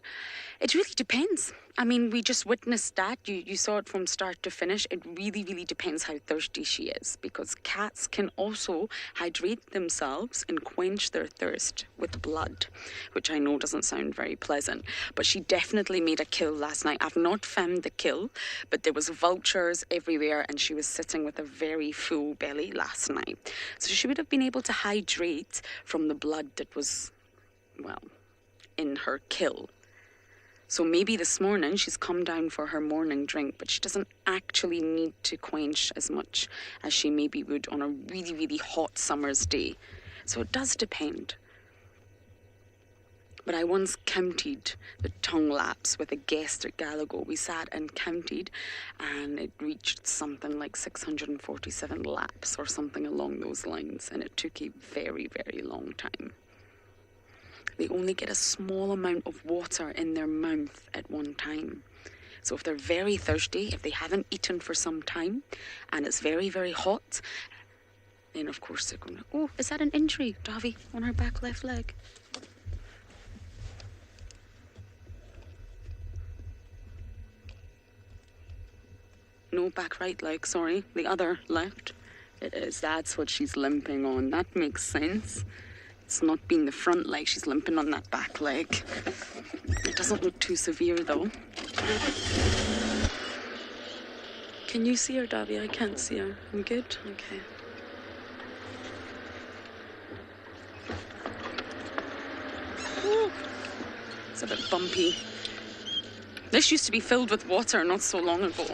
It really depends. I mean, we just witnessed that. You saw it from start to finish. It really, really depends how thirsty she is, because cats can also hydrate themselves and quench their thirst with blood, which I know doesn't sound very pleasant. But she definitely made a kill last night. I've not found the kill, but there was vultures everywhere, and she was sitting with a very full belly last night. So she would have been able to hydrate from the blood that was, well, in her kill. So maybe this morning she's come down for her morning drink, but she doesn't actually need to quench as much as she maybe would on a really, really hot summer's day. So it does depend. But I once counted the tongue laps with a guest at Gallagher. We sat and counted, and it reached something like 647 laps or something along those lines, and it took a very, very long time. They only get a small amount of water in their mouth at one time. So if they're very thirsty, if they haven't eaten for some time, and it's very, very hot, then of course they're going to, oh, is that an injury, Davi, on her back left leg? No, back right leg, sorry, the other left. It is. That's what she's limping on. That makes sense. It's not being the front leg. She's limping on that back leg. It doesn't look too severe, though. Can you see her, Davy? I can't see her. I'm good? Okay. Ooh. It's a bit bumpy. This used to be filled with water not so long ago.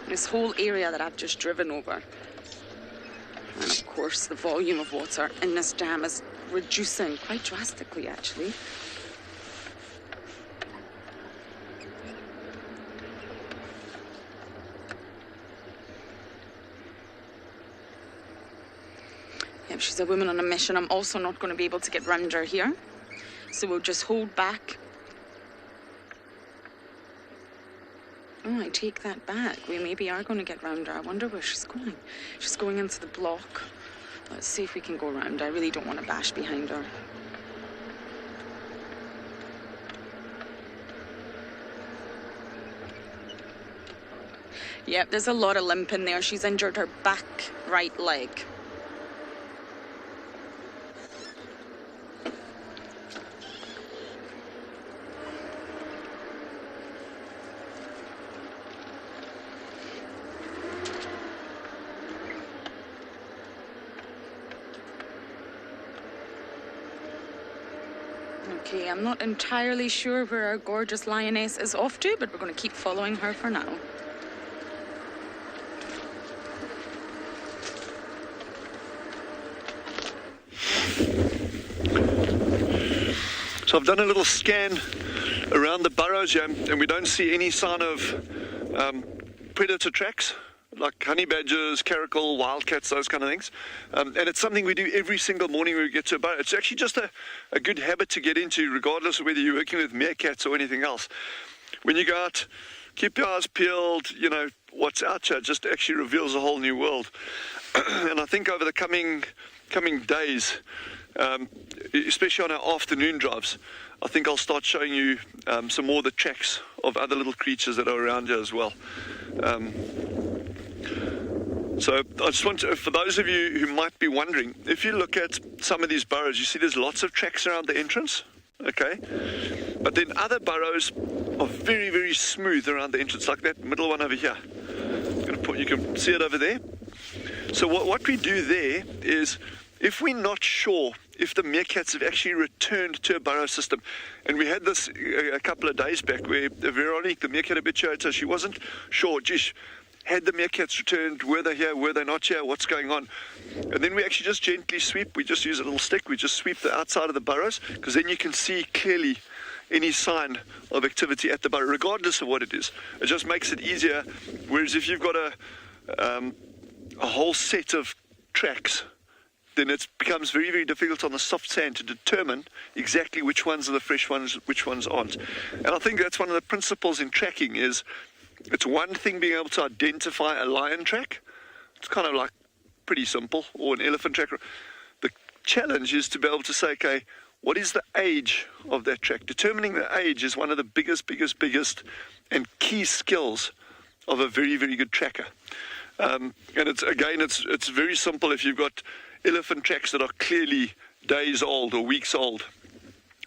This whole area that I've just driven over. And of course, the volume of water in this dam is reducing quite drastically, actually. Yep, she's a woman on a mission. I'm also not going to be able to get round her here. So we'll just hold back. Oh, I take that back. We maybe are going to get round her. I wonder where she's going. She's going into the block. Let's see if we can go round. I really don't want to bash behind her. Yep, there's a lot of limp in there. She's injured her back right leg. Okay, I'm not entirely sure where our gorgeous lioness is off to, but we're going to keep following her for now. So I've done a little scan around the burrows here, and we don't see any sign of predator tracks, like honey badgers, caracal, wildcats, those kind of things. And it's something we do every single morning when we get to a burrow. It's actually just a good habit to get into, regardless of whether you're working with meerkats or anything else. When you go out, keep your eyes peeled. You know, what's out here just actually reveals a whole new world. And I think over the coming days, especially on our afternoon drives, I think I'll start showing you some more of the tracks of other little creatures that are around here as well. So I just want to, for those of you who might be wondering, if you look at some of these burrows, you see there's lots of tracks around the entrance, okay? But then other burrows are very, very smooth around the entrance, like that middle one over here. You can see it over there. So what we do there is, if we're not sure if the meerkats have actually returned to a burrow system, and we had this a couple of days back where Veronique, the meerkat habituator, she wasn't sure, geez, had the meerkats returned, were they here, were they not here, what's going on? And then we actually just gently sweep, we just use a little stick, we just sweep the outside of the burrows, because then you can see clearly any sign of activity at the burrow, regardless of what it is. It just makes it easier, whereas if you've got a whole set of tracks, then it becomes very, very difficult on the soft sand to determine exactly which ones are the fresh ones, which ones aren't. And I think that's one of the principles in tracking is, it's one thing being able to identify a lion track. It's kind of like pretty simple, or an elephant track. The challenge is to be able to say, okay, what is the age of that track? Determining the age is one of the biggest and key skills of a very, very good tracker. And it's very simple if you've got elephant tracks that are clearly days old or weeks old,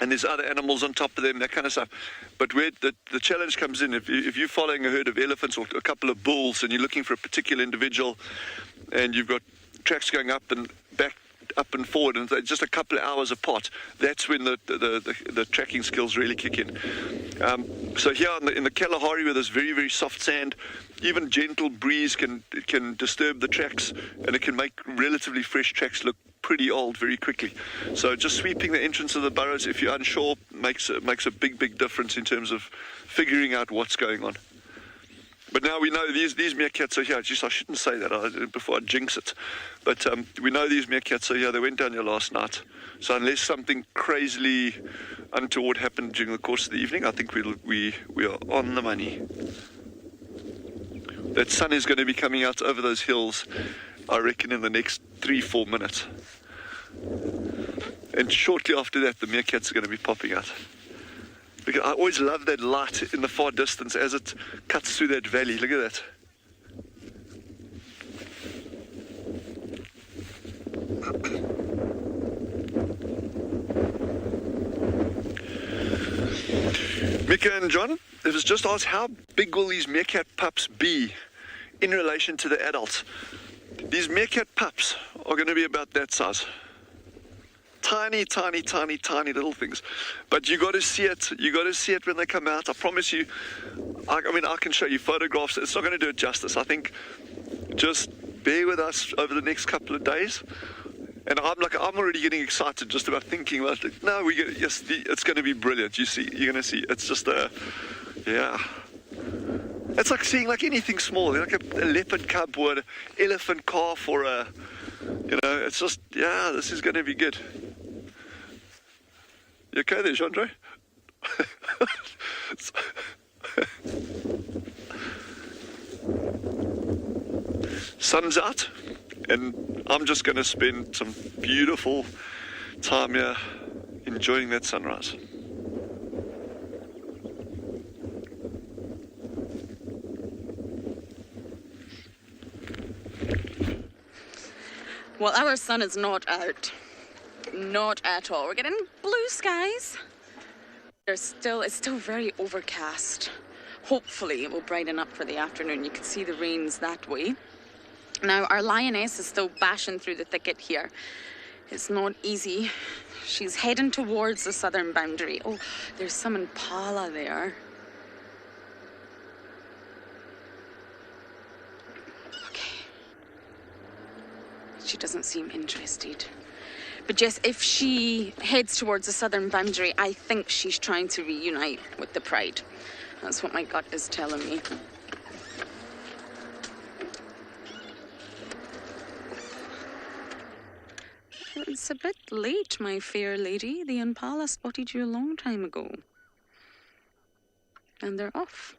and there's other animals on top of them, that kind of stuff. But where the challenge comes in, if you're following a herd of elephants or a couple of bulls and you're looking for a particular individual, and you've got tracks going up and back, up and forward, and they're just a couple of hours apart, that's when the tracking skills really kick in. So here in the Kalahari, where there's very, very soft sand, even gentle breeze can disturb the tracks, and it can make relatively fresh tracks look pretty old very quickly. So just sweeping the entrance of the burrows, if you're unsure, makes a big difference in terms of figuring out what's going on. But now we know these meerkats are here. Just I shouldn't say that before I jinx it. But we know these meerkats are here. They went down here last night. So unless something crazily untoward happened during the course of the evening, I think we are on the money. That sun is going to be coming out over those hills, I reckon, in the next 3-4 minutes. And shortly after that, the meerkats are going to be popping out. Look, I always love that light in the far distance as it cuts through that valley. Look at that. Mika and John, it was just asked, how big will these meerkat pups be in relation to the adults? These meerkat pups are going to be about that size. Tiny, tiny, tiny, tiny little things. But you got to see it. You got to see it when they come out. I promise you. I mean, I can show you photographs. It's not going to do it justice. I think just bear with us over the next couple of days. And I'm already getting excited just about thinking about it. No, it's going to be brilliant. You're going to see. It's just yeah. It's like seeing like anything small, like a leopard cub or an elephant calf or it's just, yeah, this is going to be good. You okay there, Jean-Andre? Sun's out, and I'm just going to spend some beautiful time here enjoying that sunrise. Well, our sun is not out. Not at all. We're getting blue skies. It's still very overcast. Hopefully it will brighten up for the afternoon. You can see the rains that way. Now, our lioness is still bashing through the thicket here. It's not easy. She's heading towards the southern boundary. Oh, there's some impala there. She doesn't seem interested. But yes, if she heads towards the southern boundary, I think she's trying to reunite with the pride. That's what my gut is telling me. It's a bit late, my fair lady. The impala spotted you a long time ago. And they're off.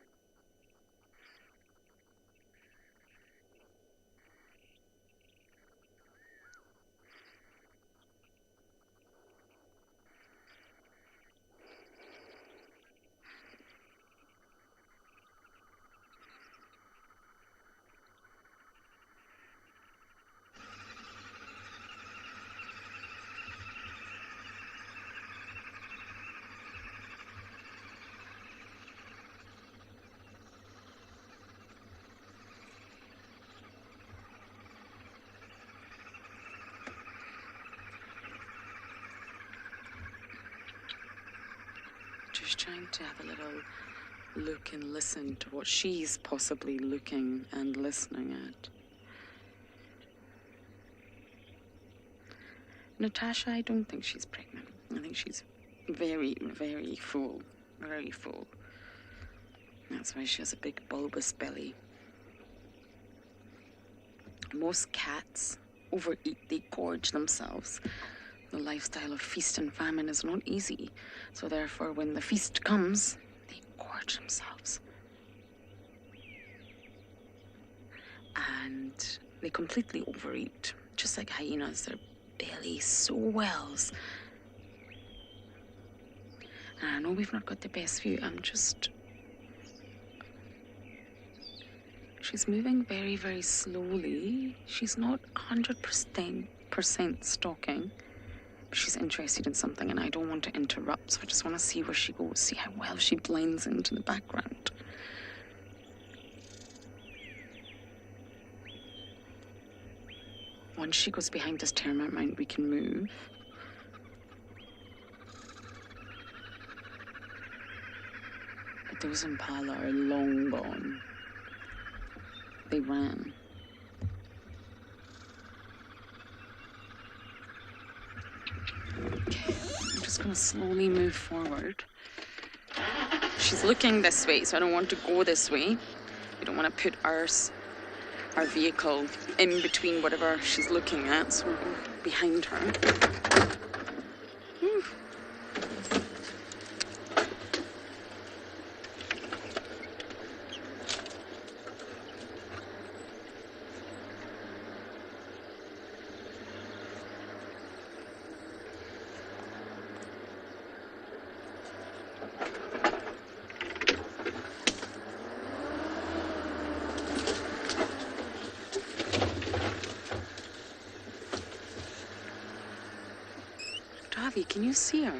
Just trying to have a little look and listen to what she's possibly looking and listening at. Natasha, I don't think she's pregnant. I think she's very, very full. Very full. That's why she has a big bulbous belly. Most cats overeat, they gorge themselves. The lifestyle of feast and famine is not easy. So therefore, when the feast comes, they gorge themselves. And they completely overeat. Just like hyenas, their belly swells. And I know we've not got the best view. She's moving very, very slowly. She's not 100% stalking. She's interested in something and I don't want to interrupt, so I just want to see where she goes, see how well she blends into the background. Once she goes behind this termite mound, we can move. But those impala are long gone. They ran. Okay, I'm just going to slowly move forward. She's looking this way, so I don't want to go this way. We don't want to put our vehicle in between whatever she's looking at, so we'll go behind her. Whew. Can you see her?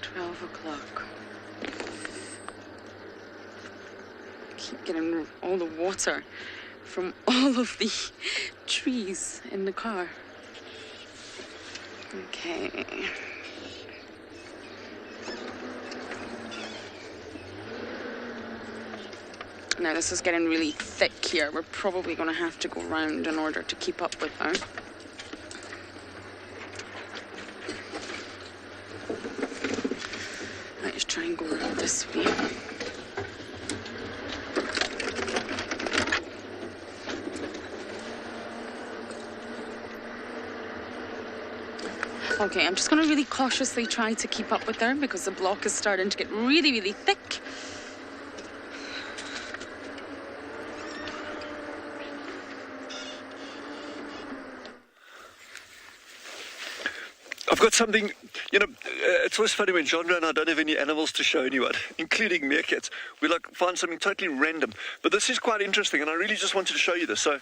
12 o'clock. keep getting all the water from all of the trees in the car. Okay. Now this is getting really thick here. We're probably going to have to go round in order to keep up with her. Let's try and go around this way. Okay, I'm just going to really cautiously try to keep up with her because the block is starting to get really, really thick. I've got something, it's always funny when Genre and I don't have any animals to show anyone, including meerkats. We find something totally random. But this is quite interesting, and I really just wanted to show you this. So,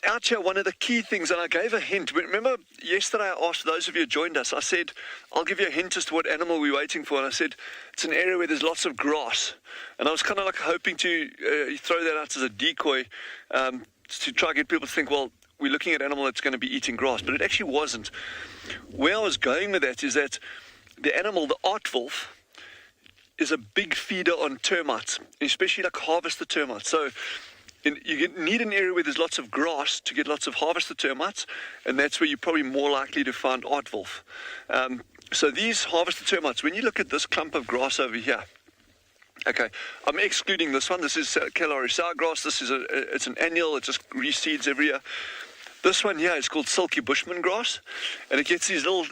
out here, one of the key things, and I gave a hint. Remember yesterday I asked those of you who joined us, I said, I'll give you a hint as to what animal we're waiting for. And I said, it's an area where there's lots of grass. And I was kind of hoping to throw that out as a decoy to try and get people to think, well, we're looking at an animal that's going to be eating grass, but it actually wasn't. Where I was going with that is that the animal, the aardwolf, is a big feeder on termites, especially harvester termites. So you need an area where there's lots of grass to get lots of harvester termites, and that's where you're probably more likely to find aardwolf. So these harvester termites, when you look at this clump of grass over here, okay, I'm excluding this one. This is Kalahari sourgrass. This is it's an annual. It just reseeds every year. This one here is called silky bushman grass, and it gets these little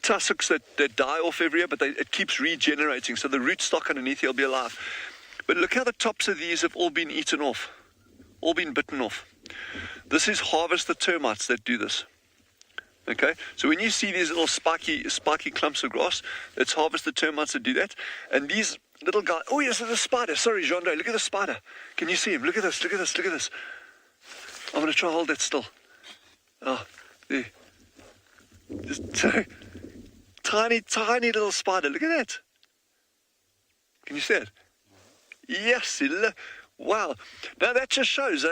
tussocks that die off every year, but it keeps regenerating, so the rootstock underneath here will be alive. But look how the tops of these have all been eaten off, all been bitten off. This is harvester termites that do this. Okay, so when you see these little spiky clumps of grass, that's harvester termites that do that. And these little guys, oh yes, there's a spider. Sorry, Genre, look at the spider. Can you see him? Look at this, look at this, look at this. I'm going to try and hold that still. Oh, there. Just so tiny little spider. Look at that. Can you see it? Yes. Wow. Now that just shows,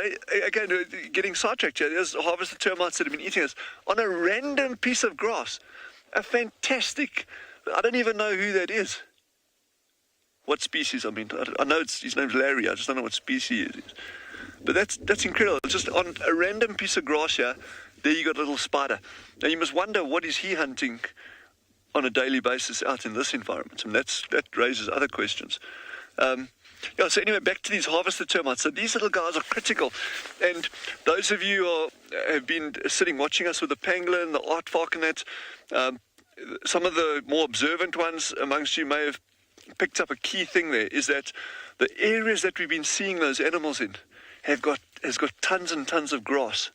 again, getting sidetracked here. There's harvester termites that have been eating us on a random piece of grass. A fantastic, I don't even know who that is. What species, I mean. I know his name's Larry. I just don't know what species it is. But that's incredible. Just on a random piece of grass here, there you got a little spider. Now you must wonder, what is he hunting on a daily basis out in this environment? And that raises other questions. So anyway, back to these harvester termites. So these little guys are critical. And those of you who have been sitting watching us with the pangolin, the aardvark and that, some of the more observant ones amongst you may have picked up a key thing there, is that the areas that we've been seeing those animals in has got tons and tons of grass.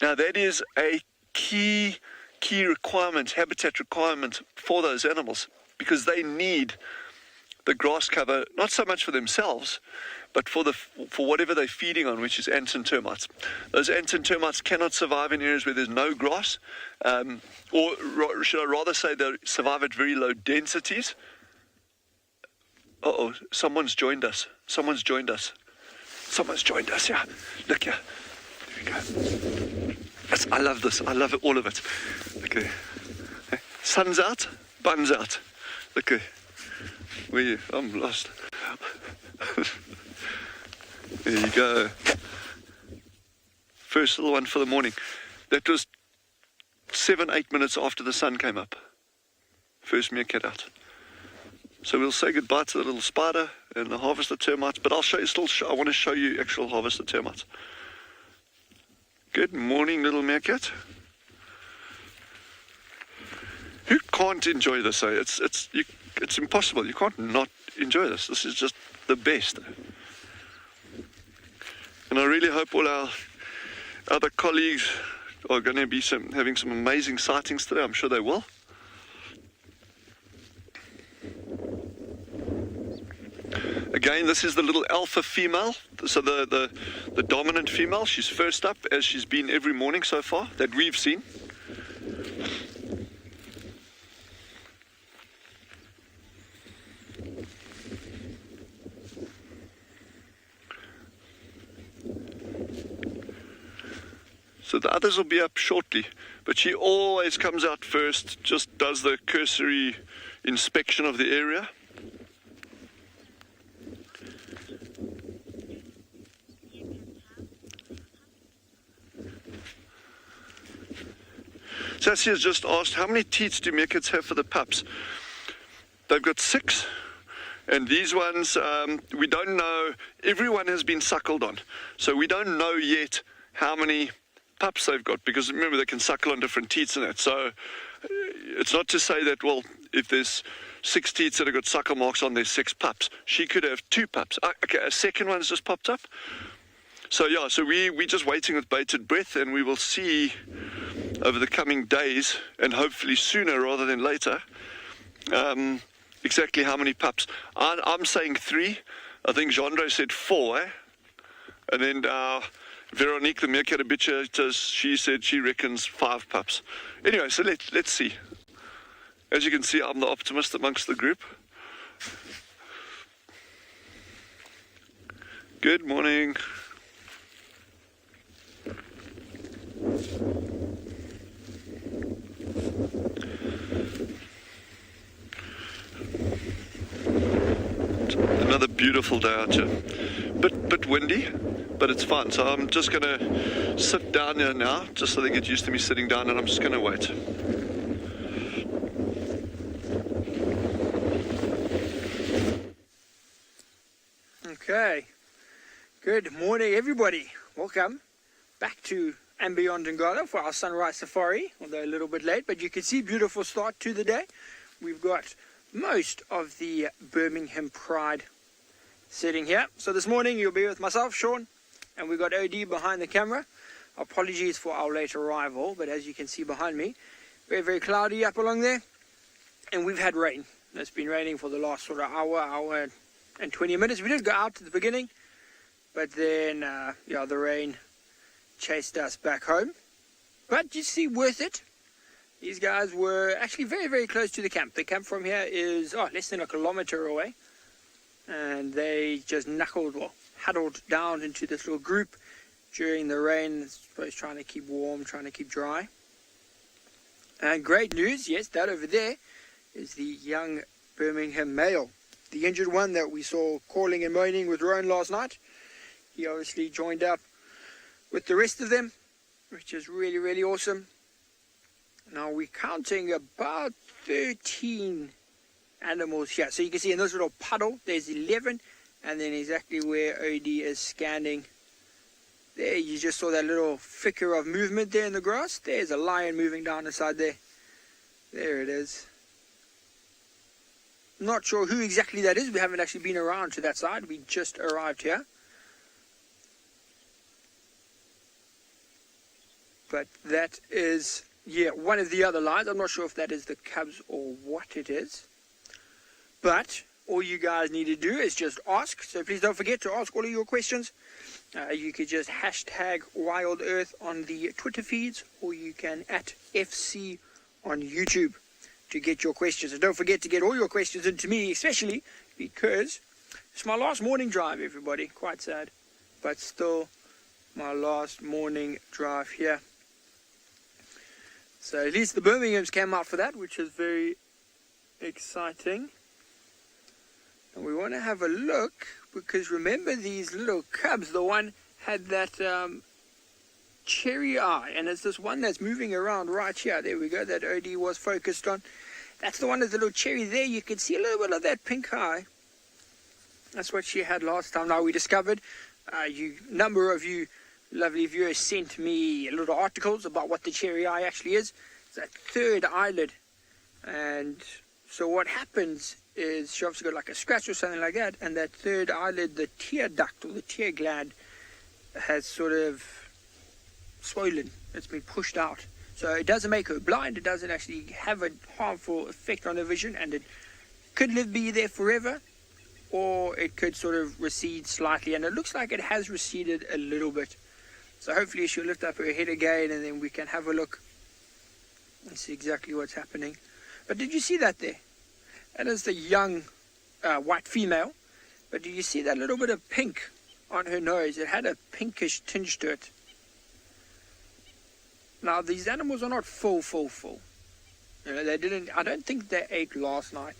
Now that is a key requirement, habitat requirement for those animals, because they need the grass cover, not so much for themselves, but for whatever they're feeding on, which is ants and termites. Those ants and termites cannot survive in areas where there's no grass, or should I rather say they survive at very low densities. Uh-oh, someone's joined us, yeah. Look here. There we go. I love this. I love it, all of it. Okay. Sun's out, bun's out. Okay. Where are you? I'm lost. There you go. First little one for the morning. That was 7-8 minutes after the sun came up. First meerkat out. So we'll say goodbye to the little spider and the harvester termites, but I'll show you I want to show you actual harvester termites. Good morning, little meerkat. Who can't enjoy this? It's impossible. You can't not enjoy this. This is just the best. And I really hope all our other colleagues are going to be having some amazing sightings today. I'm sure they will. Again, this is the little alpha female, so the dominant female. She's first up, as she's been every morning so far that we've seen. So the others will be up shortly. But she always comes out first, just does the cursory inspection of the area. Sassy has just asked, how many teats do meerkats have for the pups? They've got 6. And these ones, we don't know, everyone has been suckled on. So we don't know yet how many pups they've got, because remember, they can suckle on different teats and that. So it's not to say that, well, if there's 6 teats that have got suckle marks on, there's 6 pups. She could have 2 pups. Okay, a second one's just popped up. So yeah, so we're just waiting with bated breath, and we will see over the coming days, and hopefully sooner rather than later, exactly how many pups. I'm saying 3. I think Jandre said 4, eh? And then Veronique, the meerkat habituator, she said she reckons 5 pups. Anyway, so let's see. As you can see, I'm the optimist amongst the group. Good morning. Another beautiful day out here. Bit windy, but it's fun. So I'm just going to sit down here now, just so they get used to me sitting down, and I'm just going to wait. Okay. Good morning, everybody. Welcome back to and beyond Ngala for our sunrise safari, although a little bit late, but you can see beautiful start to the day. We've got most of the Birmingham Pride sitting here. So this morning you'll be with myself, Sean, and we've got OD behind the camera. Apologies for our late arrival, but as you can see behind me, very, very cloudy up along there, and we've had rain. It's been raining for the last sort of hour and 20 minutes. We did go out at the beginning, but then the rain chased us back home. But you see, worth it. These guys were actually very, very close to the camp. The camp from here is less than a kilometer away, and they just huddled down into this little group during the rain, I suppose trying to keep warm, trying to keep dry. And great news, yes, that over there is the young Birmingham male, the injured one that we saw calling and moaning with Rowan last night. He obviously joined up with the rest of them, which is really, really awesome. Now we're counting about 13 animals here. So you can see in this little puddle, there's 11, and then exactly where OD is standing, there you just saw that little flicker of movement there in the grass. There's a lion moving down inside there. There it is. Not sure who exactly that is. We haven't actually been around to that side. We just arrived here. But that is, one of the other lions. I'm not sure if that is the cubs or what it is. But all you guys need to do is just ask. So please don't forget to ask all of your questions. You could just hashtag Wild Earth on the Twitter feeds, or you can at FC on YouTube to get your questions. And don't forget to get all your questions into me, especially because it's my last morning drive, everybody. Quite sad, but still my last morning drive here. So at least the Birminghams came out for that, which is very exciting. And we want to have a look, because remember these little cubs, the one had that cherry eye, and it's this one that's moving around right here. There we go, that OD was focused on. That's the one with the little cherry there. You can see a little bit of that pink eye. That's what she had last time. Now we discovered, number of you lovely viewers sent me little articles about what the cherry eye actually is. It's that third eyelid. And so what happens is she obviously got like a scratch or something like that, and that third eyelid, the tear duct or the tear gland, has sort of swollen. It's been pushed out. So it doesn't make her blind. It doesn't actually have a harmful effect on her vision, and it could be there forever, or it could sort of recede slightly, and it looks like it has receded a little bit. So hopefully she'll lift up her head again, and then we can have a look and see exactly what's happening. But did you see that there? That is the young white female. But do you see that little bit of pink on her nose? It had a pinkish tinge to it. Now, these animals are not full. You know, I don't think they ate last night,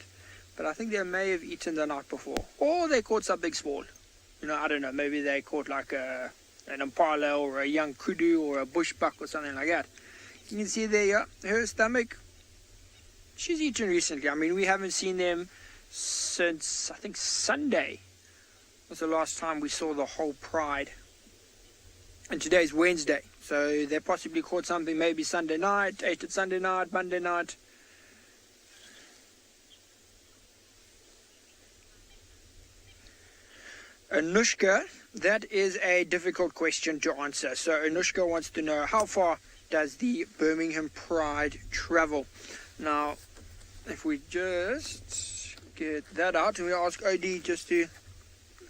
but I think they may have eaten the night before. Or they caught something small. You know, I don't know, maybe they caught like an impala or a young kudu or a bush buck or something like that. You can see there, yeah, her stomach, she's eaten recently. I mean, we haven't seen them since, I think, Sunday was the last time we saw the whole pride. And today's Wednesday, so they possibly caught something maybe Sunday night, ate it Sunday night, Monday night. Anushka, that is a difficult question to answer. So Anushka wants to know, how far does the Birmingham Pride travel? Now, if we just get that out, and we ask OD just to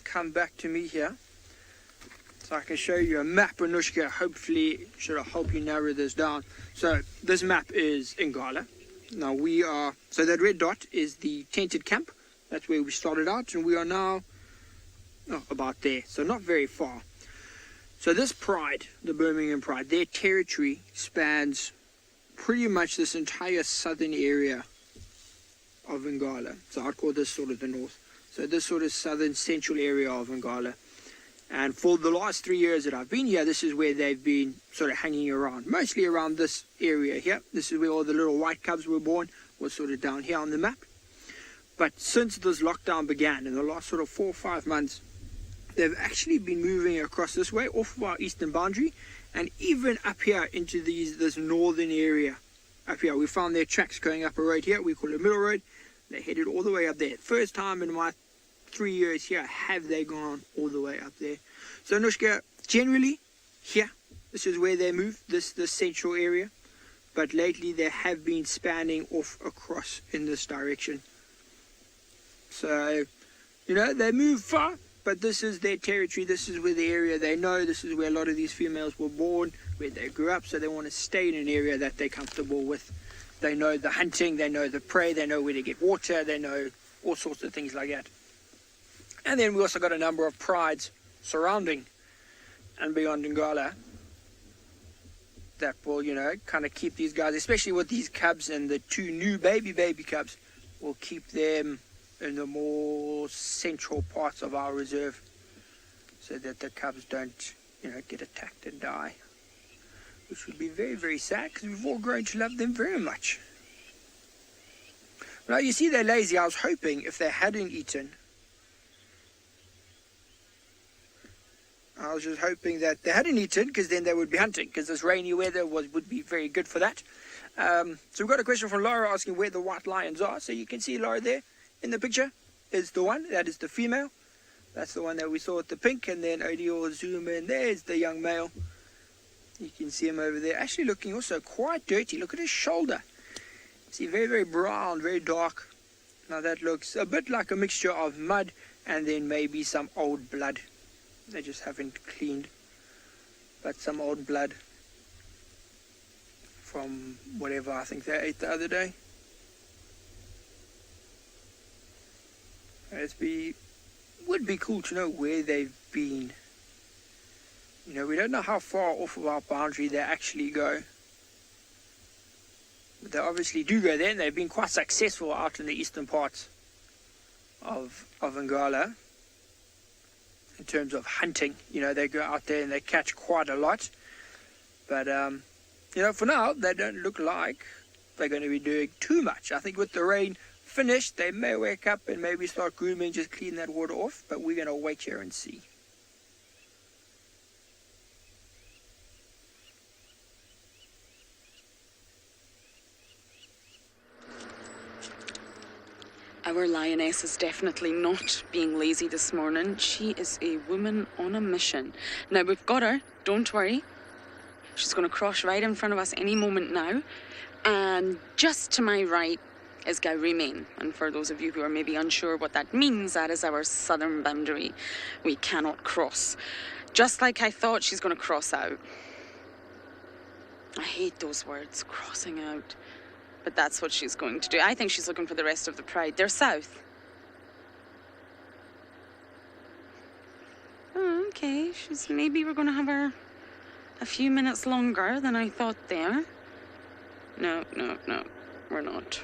come back to me here, so I can show you a map, Anushka. Hopefully, should help you narrow this down. So this map is Ngala. Now so that red dot is the tented camp. That's where we started out, and we are now about there. So not very far. So this pride, the Birmingham Pride, their territory spans pretty much this entire southern area of Ngala. So I'd call this sort of the north. So this sort of southern central area of Ngala. And for the last 3 years that I've been here, this is where they've been sort of hanging around. Mostly around this area here. This is where all the little white cubs were born, was sort of down here on the map. But since this lockdown began, in the last sort of 4 or 5 months, they've actually been moving across this way, off of our eastern boundary, and even up here into this northern area. Up here, we found their tracks going up a road here, we call it Middle Road. They headed all the way up there. First time in my 3 years here have they gone all the way up there. So Anushka, generally here, this is where they move, this central area, but lately they have been spanning off across in this direction. So, you know, they move far, but this is their territory, this is where the area they know, this is where a lot of these females were born, where they grew up, so they want to stay in an area that they're comfortable with. They know the hunting, they know the prey, they know where to get water, they know all sorts of things like that. And then we also got a number of prides surrounding and beyond Ngala that will, you know, kind of keep these guys, especially with these cubs and the 2 new baby cubs, will keep them in the more central parts of our reserve so that the cubs don't, you know, get attacked and die. Which would be very, very sad because we've all grown to love them very much. Now, you see they're lazy. I was hoping if they hadn't eaten, I was just hoping that they hadn't eaten because then they would be hunting because this rainy weather would be very good for that. So we've got a question from Laura asking where the white lions are. So you can see Laura there in the picture is the one. That is the female. That's the one that we saw with the pink. And then Odie will zoom in. There's the young male. You can see him over there. Actually looking also quite dirty. Look at his shoulder. See, very, very brown, very dark. Now that looks a bit like a mixture of mud and then maybe some old blood. They just haven't cleaned, but some old blood from whatever I think they ate the other day. Would be cool to know where they've been. You know, we don't know how far off of our boundary they actually go. But they obviously do go there, and they've been quite successful out in the eastern parts of Ngala. In terms of hunting, you know, they go out there and they catch quite a lot. But, you know, for now, they don't look like they're going to be doing too much. I think with the rain finished, they may wake up and maybe start grooming, just clean that water off. But we're going to wait here and see. Our lioness is definitely not being lazy this morning. She is a woman on a mission. Now, we've got her, don't worry. She's going to cross right in front of us any moment now. And just to my right is Gowrie. And for those of you who are maybe unsure what that means, that is our southern boundary. We cannot cross. Just like I thought, she's going to cross out. I hate those words, crossing out. But that's what she's going to do. I think she's looking for the rest of the pride. They're south. Oh, okay. Maybe we're going to have our a few minutes longer than I thought there. No, we're not.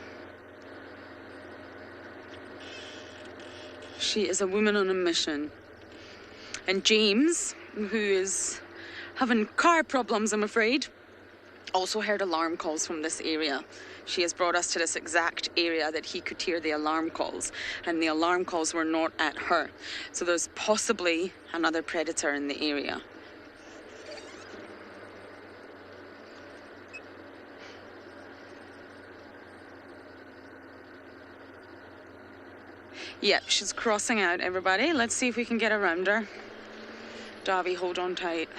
She is a woman on a mission. And James, who is having car problems, I'm afraid, also heard alarm calls from this area. She has brought us to this exact area that he could hear the alarm calls, and the alarm calls were not at her. So there's possibly another predator in the area. Yep, she's crossing out, everybody. Let's see if we can get around her. Davy, hold on tight.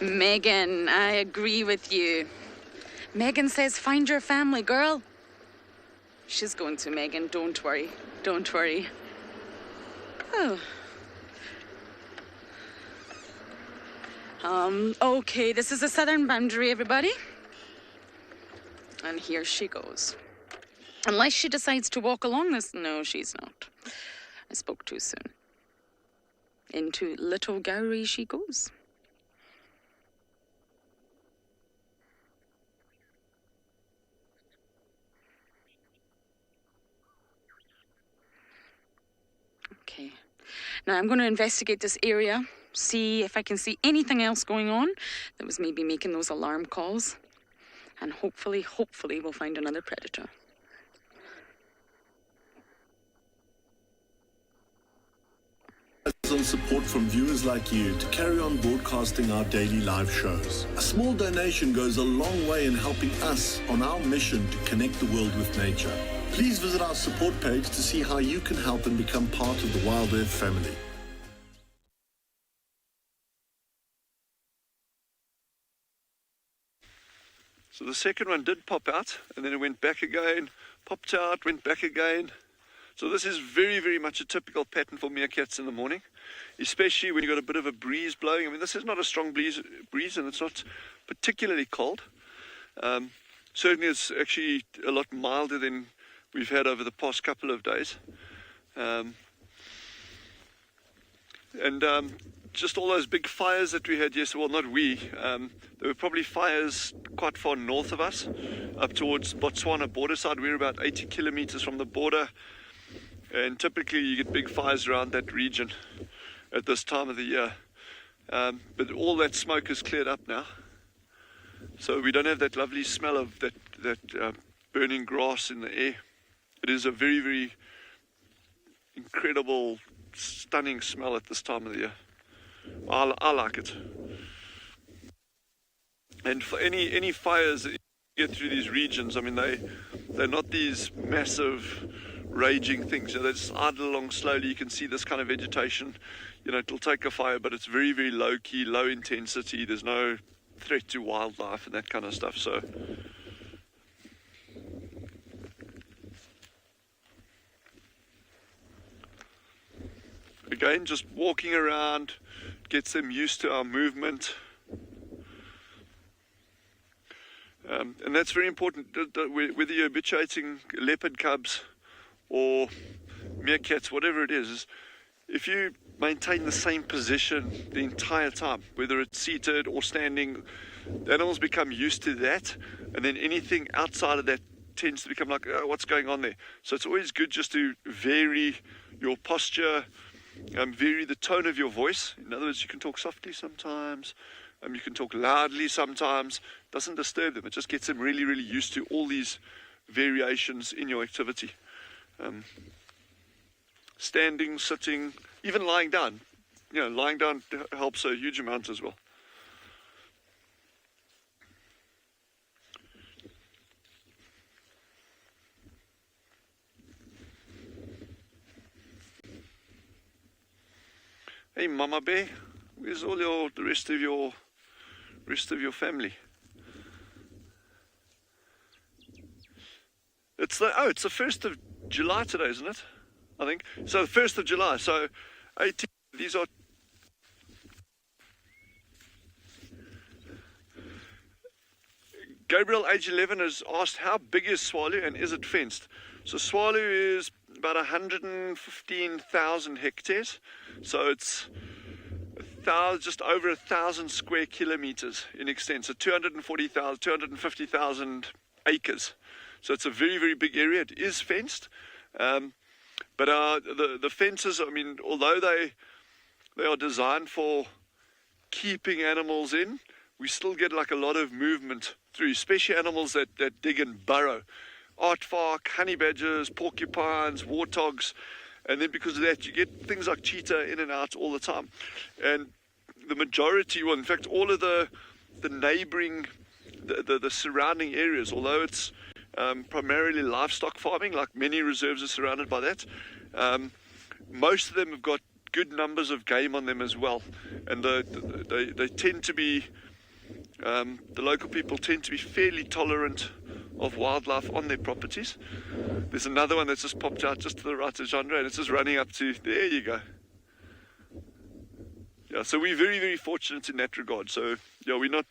Megan, I agree with you. Megan says, find your family, girl. She's going to, Megan. Don't worry. Don't worry. Oh. Okay, this is the southern boundary, everybody. And here she goes. Unless she decides to walk along this. No, she's not. I spoke too soon. Into Little Gowrie she goes. Okay. Now I'm going to investigate this area, see if I can see anything else going on that was maybe making those alarm calls. And hopefully we'll find another predator. On support from viewers like you to carry on broadcasting our daily live shows. A small donation goes a long way in helping us on our mission to connect the world with nature. Please visit our support page to see how you can help and become part of the Wild Earth family. So the second one did pop out, and then it went back again, popped out, went back again. So this is very, very much a typical pattern for meerkats in the morning, especially when you've got a bit of a breeze blowing. I mean, this is not a strong breeze and it's not particularly cold. Certainly it's actually a lot milder than we've had over the past couple of days. Just all those big fires that we had yesterday, well, not we, there were probably fires quite far north of us, up towards Botswana border side. We're about 80 kilometers from the border, and typically you get big fires around that region at this time of the year. But all that smoke is cleared up now, so we don't have that lovely smell of that burning grass in the air. It is a very, very incredible, stunning smell at this time of the year. I like it. And for any fires that you get through these regions, I mean, they're not these massive raging things. You know, they just idle along slowly. You can see this kind of vegetation. You know, it'll take a fire, but it's very, very low key, low intensity. There's no threat to wildlife and that kind of stuff. So again, just walking around gets them used to our movement. And that's very important, whether you're habituating leopard cubs or meerkats, whatever it is, if you maintain the same position the entire time, whether it's seated or standing, the animals become used to that, and then anything outside of that tends to become like, oh, what's going on there? So it's always good just to vary your posture, vary the tone of your voice. In other words, you can talk softly sometimes, you can talk loudly sometimes. Doesn't disturb them. It just gets them really, really used to all these variations in your activity. Standing, sitting, even lying down. You know, lying down helps a huge amount as well. Hey, Mama Bear, where's all the rest of your family? It's the 1st of July today, isn't it? I think so. The 1st of July. So 18. These are. Gabriel, age 11, has asked how big is Tswalu and is it fenced? So Tswalu is about 115,000 hectares. So it's just over 1,000 square kilometers in extent. So 250,000 acres. So it's a very, very big area. It is fenced. But the fences, I mean, although they are designed for keeping animals in, we still get like a lot of movement through, especially animals that dig and burrow. Aardvark, honey badgers, porcupines, warthogs, and then because of that you get things like cheetah in and out all the time. And the majority, well in fact all of the neighboring, the surrounding areas, although it's primarily livestock farming, like many reserves are surrounded by that, most of them have got good numbers of game on them as well, and they tend to be, the local people tend to be fairly tolerant of wildlife on their properties. There's another one that's just popped out just to the right of Jean-Ray, and it's just running up to, there you go. Yeah, so we're very, very fortunate in that regard. So yeah, we don't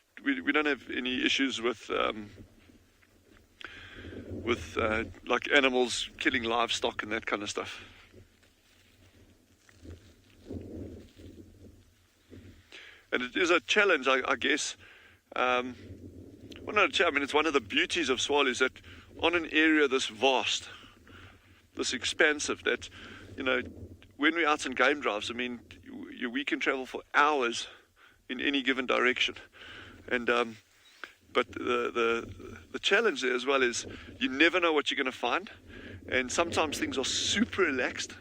have any issues with like animals killing livestock and that kind of stuff. And it is a challenge, I guess. Well, not a challenge, I mean, it's one of the beauties of Tswalu is that on an area this vast, this expansive, that, you know, when we're out on game drives, I mean, we can travel for hours in any given direction. And but the challenge there as well is you never know what you're going to find, and sometimes things are super relaxed,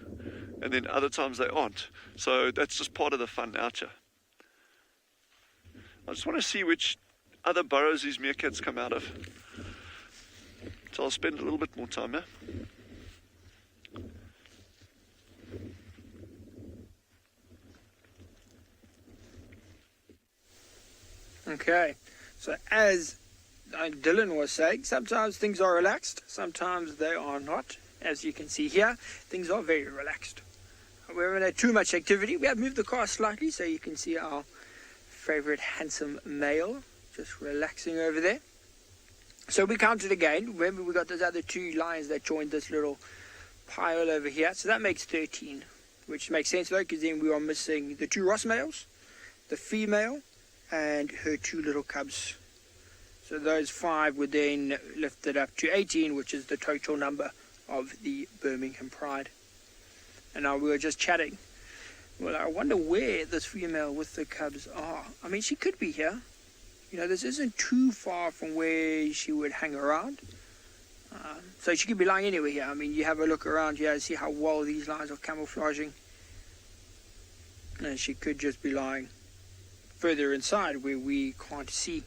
and then other times they aren't. So that's just part of the fun out here. I just want to see which other burrows these meerkats come out of. So I'll spend a little bit more time here. Okay, so as Dylan was saying, sometimes things are relaxed, sometimes they are not. As you can see here, things are very relaxed. We haven't had too much activity. We have moved the car slightly so you can see our favorite handsome male just relaxing over there. So we counted again. Remember, we got those other two lions that joined this little pile over here. So that makes 13, which makes sense though, because then we are missing the two Ross males, the female, and her two little cubs. So those 5 would then lift it up to 18, which is the total number of the Birmingham Pride. And now we were just chatting. Well, I wonder where this female with the cubs are. I mean, she could be here. You know, this isn't too far from where she would hang around. So she could be lying anywhere here. I mean, you have a look around here and see how well these lines are camouflaging. And she could just be lying further inside where we can't see.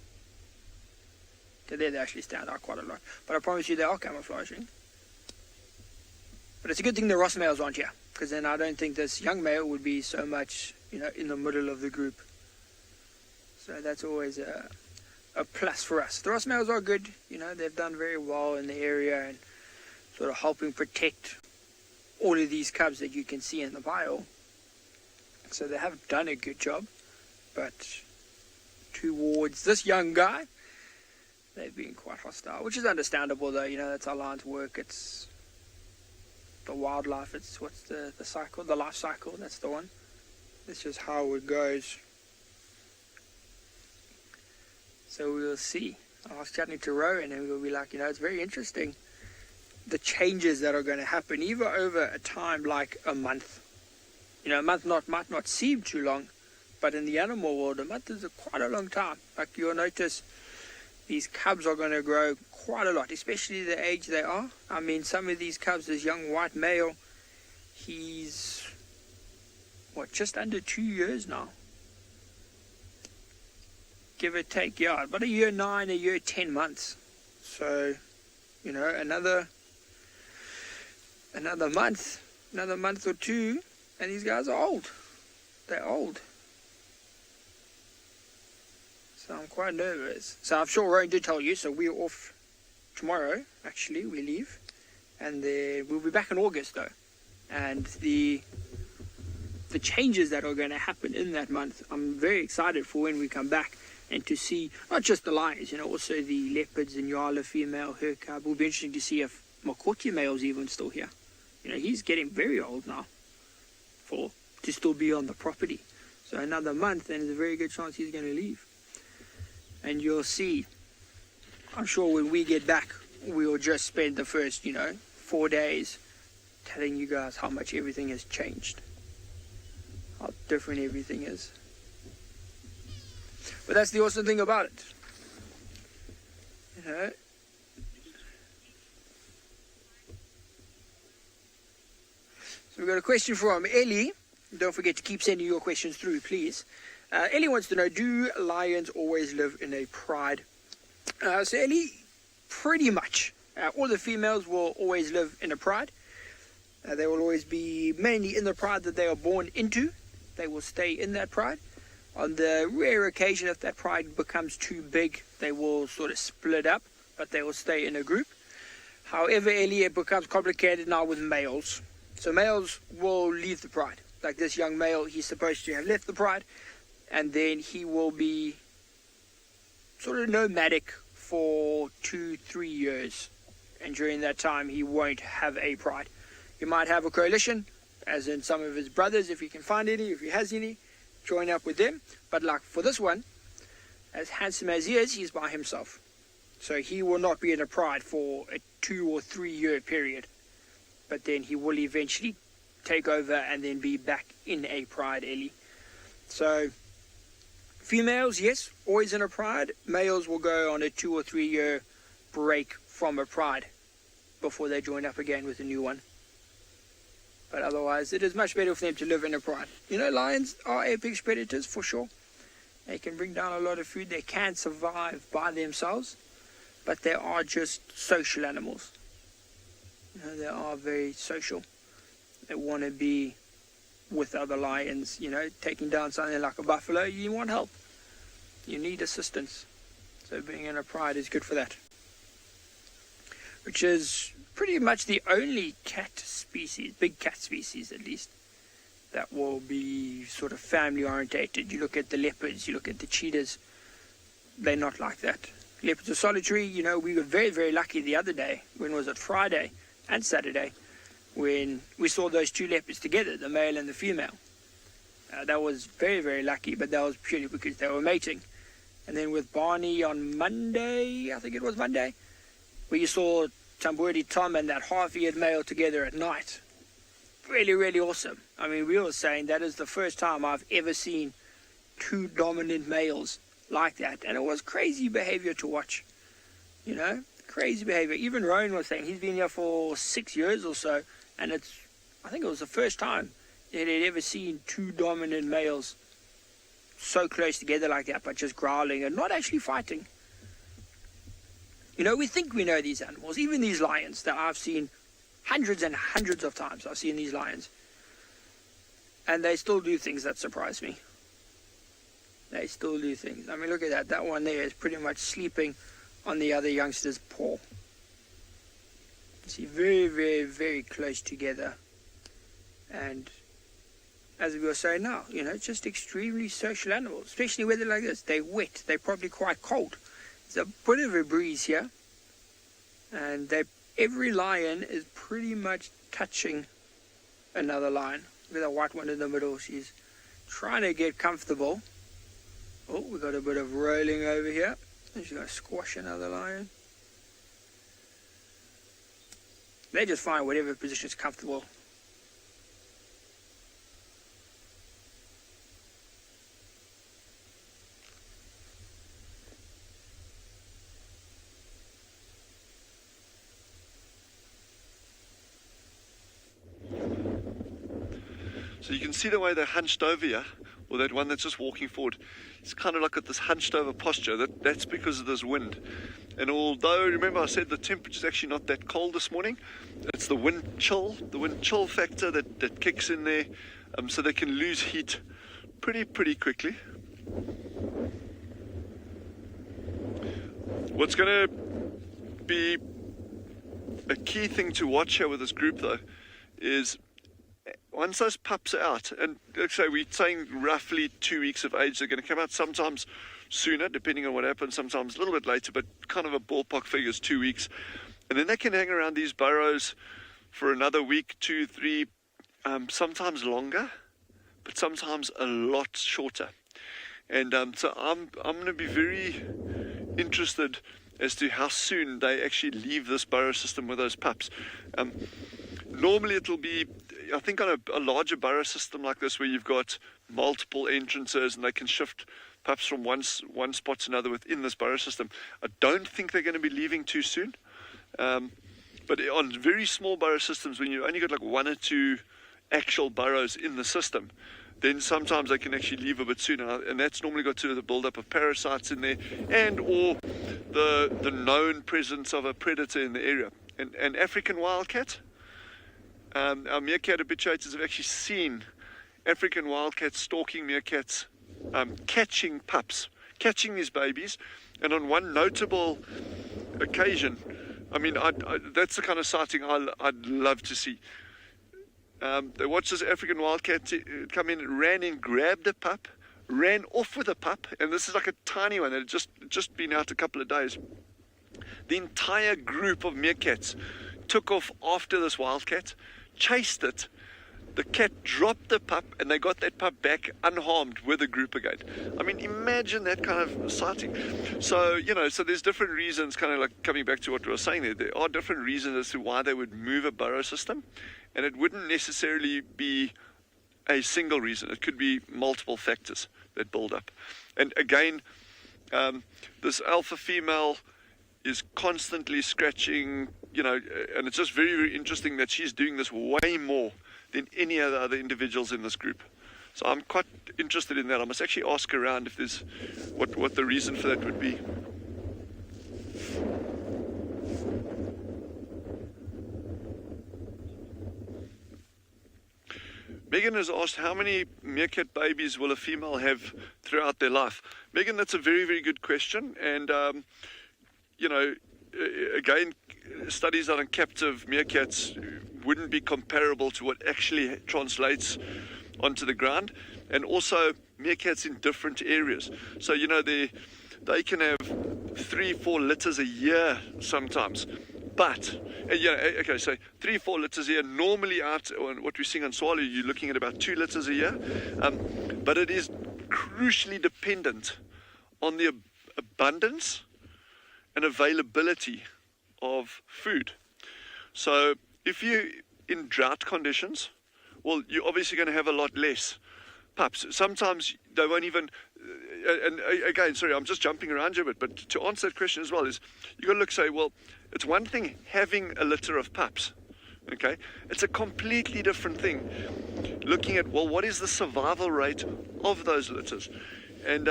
So there they actually stand out quite a lot. But I promise you they are camouflaging. But it's a good thing the Ross males aren't here, because then I don't think this young male would be so much, you know, in the middle of the group. So that's always a plus for us. The Ross males are good, you know, they've done very well in the area and sort of helping protect all of these cubs that you can see in the pile. So they have done a good job, but towards this young guy, they've been quite hostile, which is understandable though, you know, that's how lions work. It's the wildlife, it's what's the cycle, the life cycle, that's the one. That's just how it goes. So we'll see. I was chatting to Rowan and we'll be like, you know, it's very interesting the changes that are going to happen even over a time like a month. You know, a month might not seem too long, but in the animal world a month is quite a long time. Like you'll notice these cubs are going to grow quite a lot, especially the age they are. I mean, some of these cubs, this young white male, he's, just under 2 years now. Give or take, yeah, about a year 9, a year 10 months. So, you know, another month or two, and these guys are old. They're old. So I'm quite nervous. So I'm sure Rowan did tell you, so we're off tomorrow, actually, we leave. And then we'll be back in August, though. And the changes that are going to happen in that month, I'm very excited for when we come back and to see, not just the lions, you know, also the leopards and Yala female, her cub. It will be interesting to see if Makoti male's even still here. You know, he's getting very old now to still be on the property. So another month, and there's a very good chance he's going to leave. And you'll see, I'm sure when we get back, we'll just spend the first, 4 days telling you guys how much everything has changed, how different everything is. But that's the awesome thing about it. So we've got a question from Ellie. Don't forget to keep sending your questions through, please. Ellie wants to know, do lions always live in a pride? So Ellie, pretty much. All the females will always live in a pride. They will always be mainly in the pride that they are born into. They will stay in that pride. On the rare occasion, if that pride becomes too big, they will sort of split up, but they will stay in a group. However, Ellie, it becomes complicated now with males. So males will leave the pride. Like this young male, he's supposed to have left the pride, and then he will be sort of nomadic for 2-3 years. And during that time, he won't have a pride. He might have a coalition, as in some of his brothers, if he can find any, if he has any, join up with them. But like for this one, as handsome as he is, he's by himself. So he will not be in a pride for a 2 or 3 year period. But then he will eventually take over and then be back in a pride, Ellie. So females, yes, always in a pride. Males will go on a 2 or 3 year break from a pride before they join up again with a new one. But otherwise, it is much better for them to live in a pride. You know, lions are apex predators for sure. They can bring down a lot of food. They can survive by themselves, but they are just social animals. You know, they are very social. They want to be with other lions. You know, taking down something like a buffalo, you want help. You need assistance. So being in a pride is good for that. Which is pretty much the only cat species, big cat species at least, that will be sort of family orientated. You look at the leopards, you look at the cheetahs, they're not like that. Leopards are solitary. You know, we were very, very lucky the other day, when was it, Friday and Saturday, when we saw those two leopards together, the male and the female. That was very, very lucky, but that was purely because they were mating. And then with Barney on Monday, I think it was Monday, where you saw Tambourdi Tom and that half-eared male together at night. Really, really awesome. I mean, we were saying that is the first time I've ever seen two dominant males like that. And it was crazy behavior to watch. You know, crazy behavior. Even Rowan was saying he's been here for 6 years or so, and I think it was the first time that he'd ever seen two dominant males so close together like that, but just growling and not actually fighting. You know, we think we know these animals, even these lions that I've seen hundreds and hundreds of times. I've seen these lions. And they still do things that surprise me. They still do things. I mean, look at that. That one there is pretty much sleeping on the other youngster's paw. You see, very, very, very close together. And as we were saying now, you know, just extremely social animals, especially weather like this. They're wet. They're probably quite cold. There's a bit of a breeze here, and every lion is pretty much touching another lion. Look at that white one in the middle. She's trying to get comfortable. Oh, we got a bit of rolling over here. And she's going to squash another lion. They just find whatever position is comfortable. So you can see the way they're hunched over here, or that one that's just walking forward. It's kind of like at this hunched over posture. That's because of this wind. And although, remember I said the temperature's actually not that cold this morning, it's the wind chill factor that kicks in there, so they can lose heat pretty quickly. What's going to be a key thing to watch here with this group though is once those pups are out, and let's say we're saying roughly 2 weeks of age, they're going to come out sometimes sooner, depending on what happens, sometimes a little bit later, but kind of a ballpark figure is 2 weeks. And then they can hang around these burrows for another week, 2, 3, sometimes longer, but sometimes a lot shorter. And so I'm going to be very interested as to how soon they actually leave this burrow system with those pups. Normally it'll be, I think, on a larger burrow system like this, where you've got multiple entrances and they can shift pups from one spot to another within this burrow system. I don't think they're going to be leaving too soon. But on very small burrow systems, when you only got like 1 or 2 actual burrows in the system, then sometimes they can actually leave a bit sooner, and that's normally got to do with the build-up of parasites in there, and or the known presence of a predator in the area. And African wildcat, our meerkat habituators have actually seen African wildcats stalking meerkats, catching pups, catching these babies, and on one notable occasion, I mean, that's the kind of sighting I'd love to see. They watched this African wildcat come in, ran in, grabbed a pup, ran off with a pup, and this is like a tiny one that had just been out a couple of days. The entire group of meerkats took off after this wildcat, chased it. The cat dropped the pup, and they got that pup back unharmed with the group again. I mean, imagine that kind of sighting. So, so there's different reasons, kind of like coming back to what we were saying there. There are different reasons as to why they would move a burrow system, and it wouldn't necessarily be a single reason. It could be multiple factors that build up. And again, this alpha female is constantly scratching, and it's just very, very interesting that she's doing this way more than any of the other individuals in this group. So I'm quite interested in that. I must actually ask around if there's what the reason for that would be. Megan has asked, how many meerkat babies will a female have throughout their life? Megan, that's a very, very good question. And, again, studies on captive meerkats wouldn't be comparable to what actually translates onto the ground. And also meerkats in different areas. So, they can have 3-4 litters a year sometimes. But, okay, so 3-4 litters a year. Normally out, what we're seeing on Tswalu, you're looking at about 2 litters a year. But it is crucially dependent on the abundance and availability of food. So if you're in drought conditions, well, you're obviously going to have a lot less pups. Sometimes they won't even, and again, sorry, I'm just jumping around you a bit, but to answer that question as well is, you've got to say, well, it's one thing having a litter of pups, okay? It's a completely different thing looking at, well, what is the survival rate of those litters? And,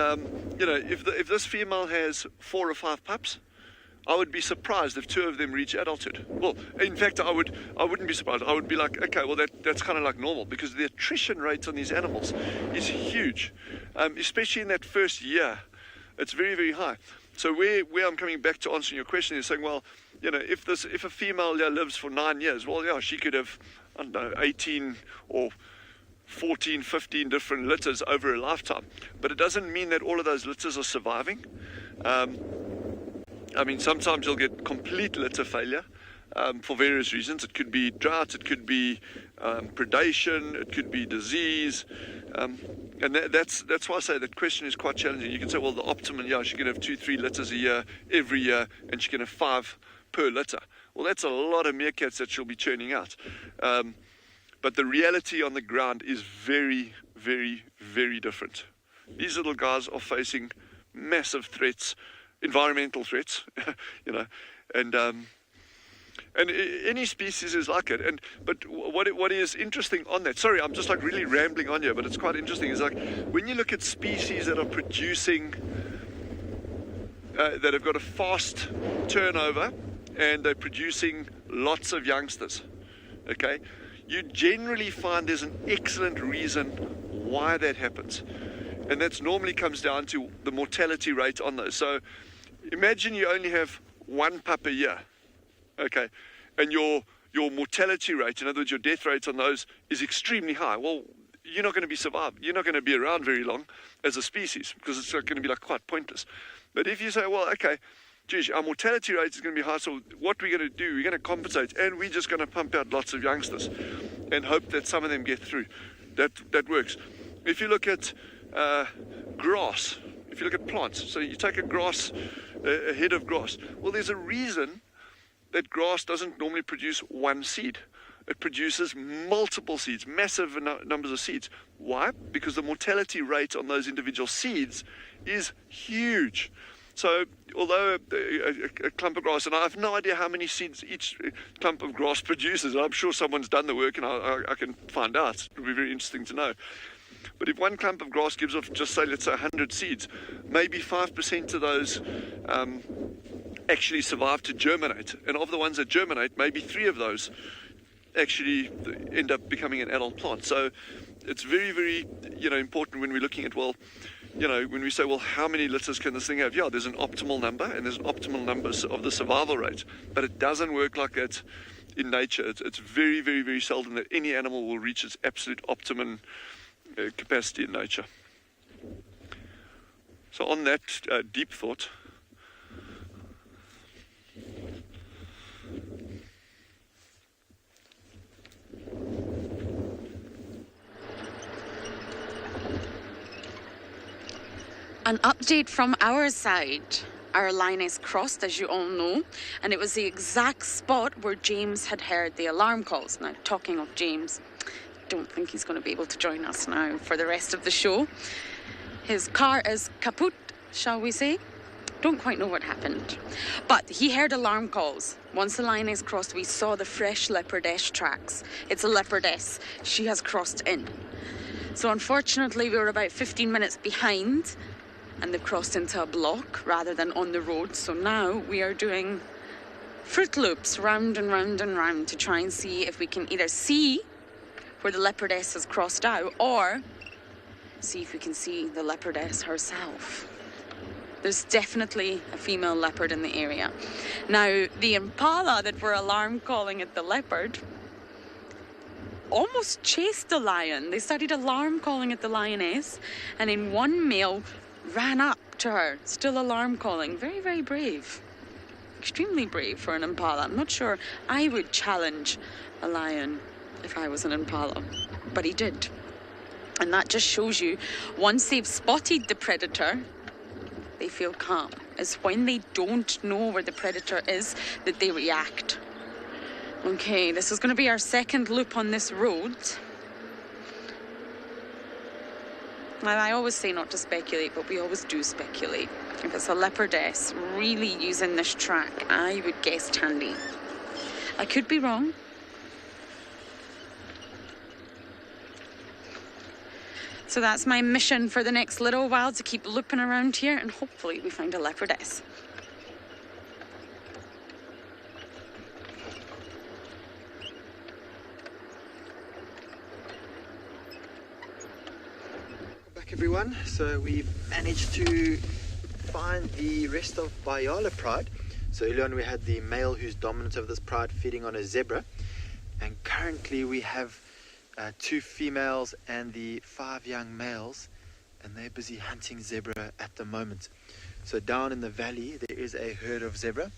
if this female has 4 or 5 pups, I would be surprised if 2 of them reach adulthood. Well, in fact, I wouldn't be surprised. I would be like, okay, well, that's kind of like normal, because the attrition rate on these animals is huge, especially in that first year. It's very, very high. So where I'm coming back to answering your question is saying, well, if a female lives for 9 years, well, yeah, she could have, I don't know, 18 or 14, 15 different litters over a lifetime. But it doesn't mean that all of those litters are surviving. I mean, sometimes you'll get complete litter failure for various reasons. It could be drought, it could be predation, it could be disease. And that's why I say that question is quite challenging. You can say, well, the optimum, she can have 2-3 litters a year, every year, and she can have 5 per litter. Well, that's a lot of meerkats that she'll be churning out. But the reality on the ground is very, very, very different. These little guys are facing massive threats, environmental threats, and any species is like it. But what is interesting on that, sorry, I'm just like really rambling on here, but it's quite interesting, is like when you look at species that are producing, that have got a fast turnover and they're producing lots of youngsters, okay, you generally find there's an excellent reason why that happens. And that normally comes down to the mortality rate on those. So imagine you only have 1 pup a year, okay, and your mortality rate, in other words, your death rate on those is extremely high. Well, you're not going to be survived. You're not going to be around very long as a species, because it's going to be like quite pointless. But if you say, well, okay, geez, our mortality rate is going to be high, so what we're going to do, we're going to compensate, and we're just going to pump out lots of youngsters and hope that some of them get through. That works. If you look at grass, if you look at plants, so you take a head of grass, well, there's a reason that grass doesn't normally produce one seed. It produces multiple seeds, massive numbers of seeds. Why? Because the mortality rate on those individual seeds is huge. So although a clump of grass, and I have no idea how many seeds each clump of grass produces, and I'm sure someone's done the work and I can find out. It would be very interesting to know. But if one clump of grass gives off, just say, let's say 100 seeds, maybe 5% of those actually survive to germinate. And of the ones that germinate, maybe 3 of those actually end up becoming an adult plant. So it's very, very, important when we're looking at, well, when we say, well, how many litters can this thing have? Yeah, there's an optimal number, and there's an optimal number of the survival rate. But it doesn't work like that in nature. It's very, very, very seldom that any animal will reach its absolute optimum capacity in nature. So on that deep thought, an update from our side. Our lioness crossed, as you all know, and it was the exact spot where James had heard the alarm calls. Now, talking of James, don't think he's going to be able to join us now for the rest of the show. His car is kaput, shall we say. Don't quite know what happened. But he heard alarm calls. Once the lioness crossed, we saw the fresh leopardess tracks. It's a leopardess. She has crossed in. So unfortunately, we were about 15 minutes behind, and they've crossed into a block rather than on the road. So now we are doing fruit loops round and round and round to try and see if we can either see where the leopardess has crossed out, or see if we can see the leopardess herself. There's definitely a female leopard in the area. Now, the impala that were alarm calling at the leopard almost chased the lion. They started alarm calling at the lioness, and then one male ran up to her, still alarm calling. Very, very brave. Extremely brave for an impala. I'm not sure I would challenge a lion if I was an impala, but he did. And that just shows you, once they've spotted the predator, they feel calm. It's when they don't know where the predator is that they react. Okay, this is going to be our second loop on this road. Now, I always say not to speculate, but we always do speculate. If it's a leopardess really using this track, I would guess Tandy. I could be wrong. So that's my mission for the next little while, to keep looping around here, and hopefully we find a leopardess. Welcome back, everyone. So we've managed to find the rest of Bayala pride. So earlier on we had the male who's dominant of this pride feeding on a zebra, and currently we have 2 females and the 5 young males, and they're busy hunting zebra at the moment. So down in the valley there is a herd of zebra.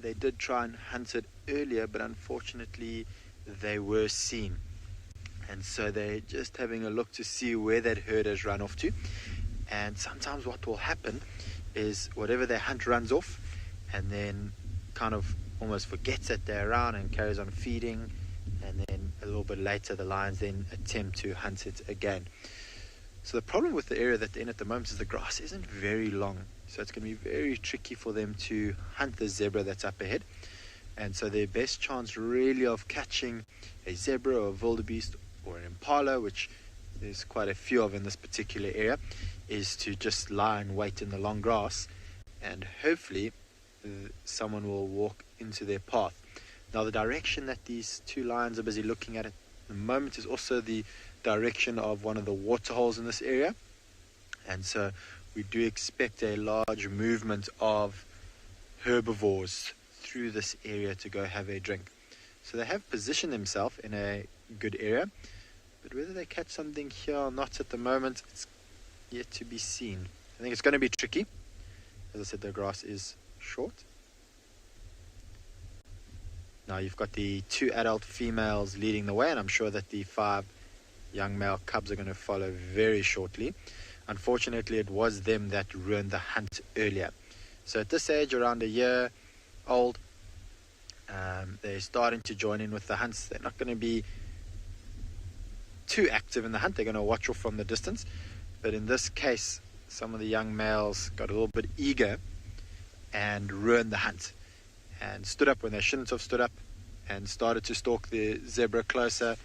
They did try and hunt it earlier, but unfortunately they were seen, and so they're just having a look to see where that herd has run off to. And sometimes what will happen is whatever they hunt runs off, and then kind of almost forgets that they're around and carries on feeding, and then a little bit later the lions then attempt to hunt it again. So the problem with the area that they're in at the moment is the grass isn't very long, so it's going to be very tricky for them to hunt the zebra that's up ahead. And so their best chance really of catching a zebra or a wildebeest or an impala, which there's quite a few of in this particular area, is to just lie and wait in the long grass, and hopefully someone will walk into their path. Now, the direction that these 2 lions are busy looking at the moment is also the direction of one of the water holes in this area, and so we do expect a large movement of herbivores through this area to go have a drink. So they have positioned themselves in a good area, but whether they catch something here or not at the moment, it's yet to be seen. I think it's going to be tricky. As I said, the grass is short. Now you've got the 2 adult females leading the way, and I'm sure that the 5 young male cubs are going to follow very shortly. Unfortunately, it was them that ruined the hunt earlier. So at this age, around a year old, they're starting to join in with the hunts. They're not going to be too active in the hunt. They're going to watch off from the distance. But in this case, some of the young males got a little bit eager and ruined the hunt and stood up when they shouldn't have stood up and started to stalk the zebra closer.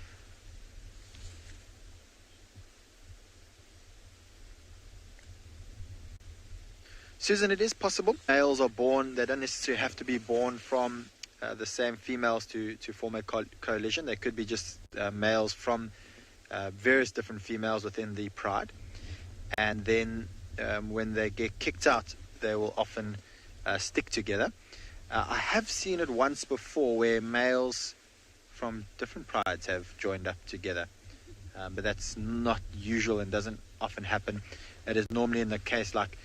Susan, it is possible. Males are born, they don't necessarily have to be born from the same females to form a coalition. They could be just males from various different females within the pride. And then when they get kicked out, they will often stick together. I have seen it once before where males from different prides have joined up together. But that's not usual and doesn't often happen. It is normally in the case like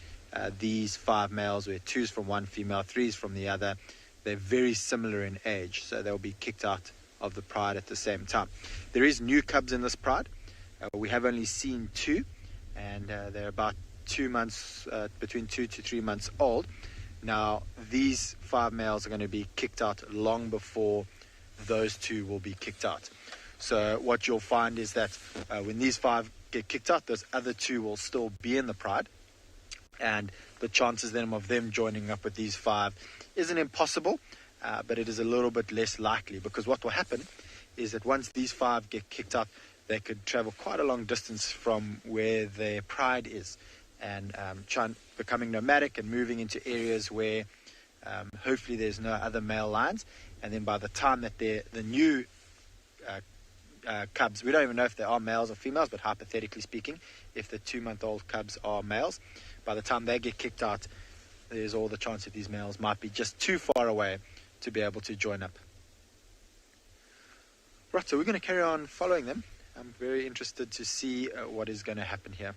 these 5 males where 2's from one female, 3's from the other. They're very similar in age, so they'll be kicked out of the pride at the same time. There is new cubs in this pride. We have only seen 2, and they're about 2 months, between 2 to 3 months old. Now, these 5 males are going to be kicked out long before those 2 will be kicked out. So what you'll find is that when these 5 get kicked out, those other 2 will still be in the pride. And the chances then of them joining up with these 5 isn't impossible, but it is a little bit less likely, because what will happen is that once these 5 get kicked out, they could travel quite a long distance from where their pride is and becoming nomadic and moving into areas where hopefully there's no other male lions. And then by the time that the new cubs, we don't even know if they are males or females, but hypothetically speaking, if the 2-month-old cubs are males, by the time they get kicked out, there's all the chance that these males might be just too far away to be able to join up. Right, so we're going to carry on following them. I'm very interested to see what is going to happen here.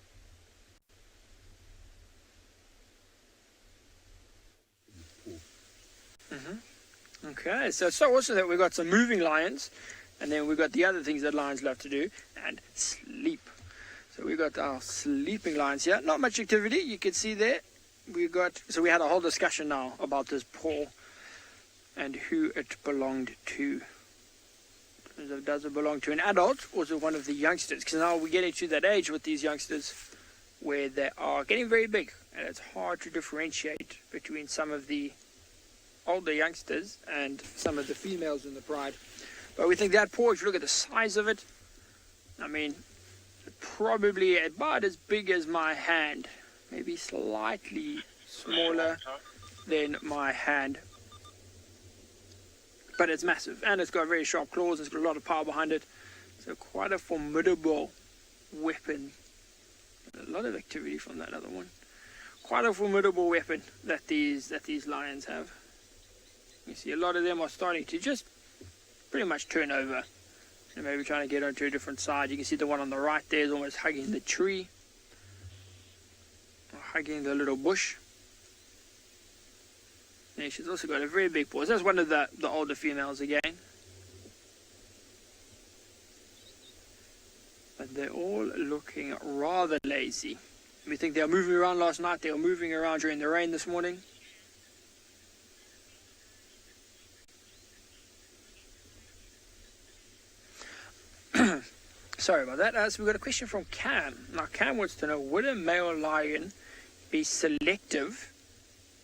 Okay, so it's so awesome that we've got some moving lions, and then we've got the other things that lions love to do, and sleep. So we've got our sleeping lions here. Not much activity, you can see there. We had a whole discussion now about this paw and who it belonged to. Does it belong to an adult or to one of the youngsters? Because now we're getting to that age with these youngsters where they are getting very big, and it's hard to differentiate between some of the older youngsters and some of the females in the pride. But we think that paw, if you look at the size of it, I mean, probably about as big as my hand, maybe slightly smaller than my hand. But it's massive, and it's got very sharp claws, it's got a lot of power behind it. So quite a formidable weapon. A lot of activity from that other one. Quite a formidable weapon that these lions have. You see a lot of them are starting to just pretty much turn over. And maybe trying to get onto a different side. You can see the one on the right there is almost hugging the tree. Or hugging the little bush. And she's also got a very big paw. So that's one of the older females again. But they're all looking rather lazy. We think they were moving around last night. They were moving around during the rain this morning. Sorry about that. So we've got a question from Cam. Now Cam wants to know, would a male lion be selective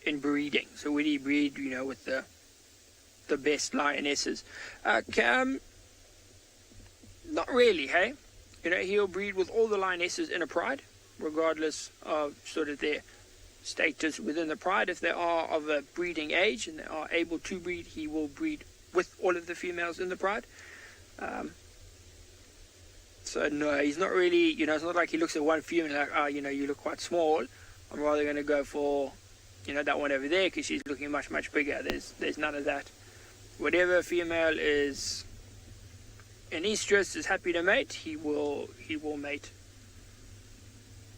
in breeding? So would he breed, with the best lionesses? Cam, not really, hey? He'll breed with all the lionesses in a pride, regardless of sort of their status within the pride. If they are of a breeding age and they are able to breed, he will breed with all of the females in the pride. So no, he's not really, it's not like he looks at one female like, oh, you look quite small. I'm rather going to go for, that one over there because she's looking much, much bigger. There's none of that. Whatever female is in estrus is happy to mate, he will mate.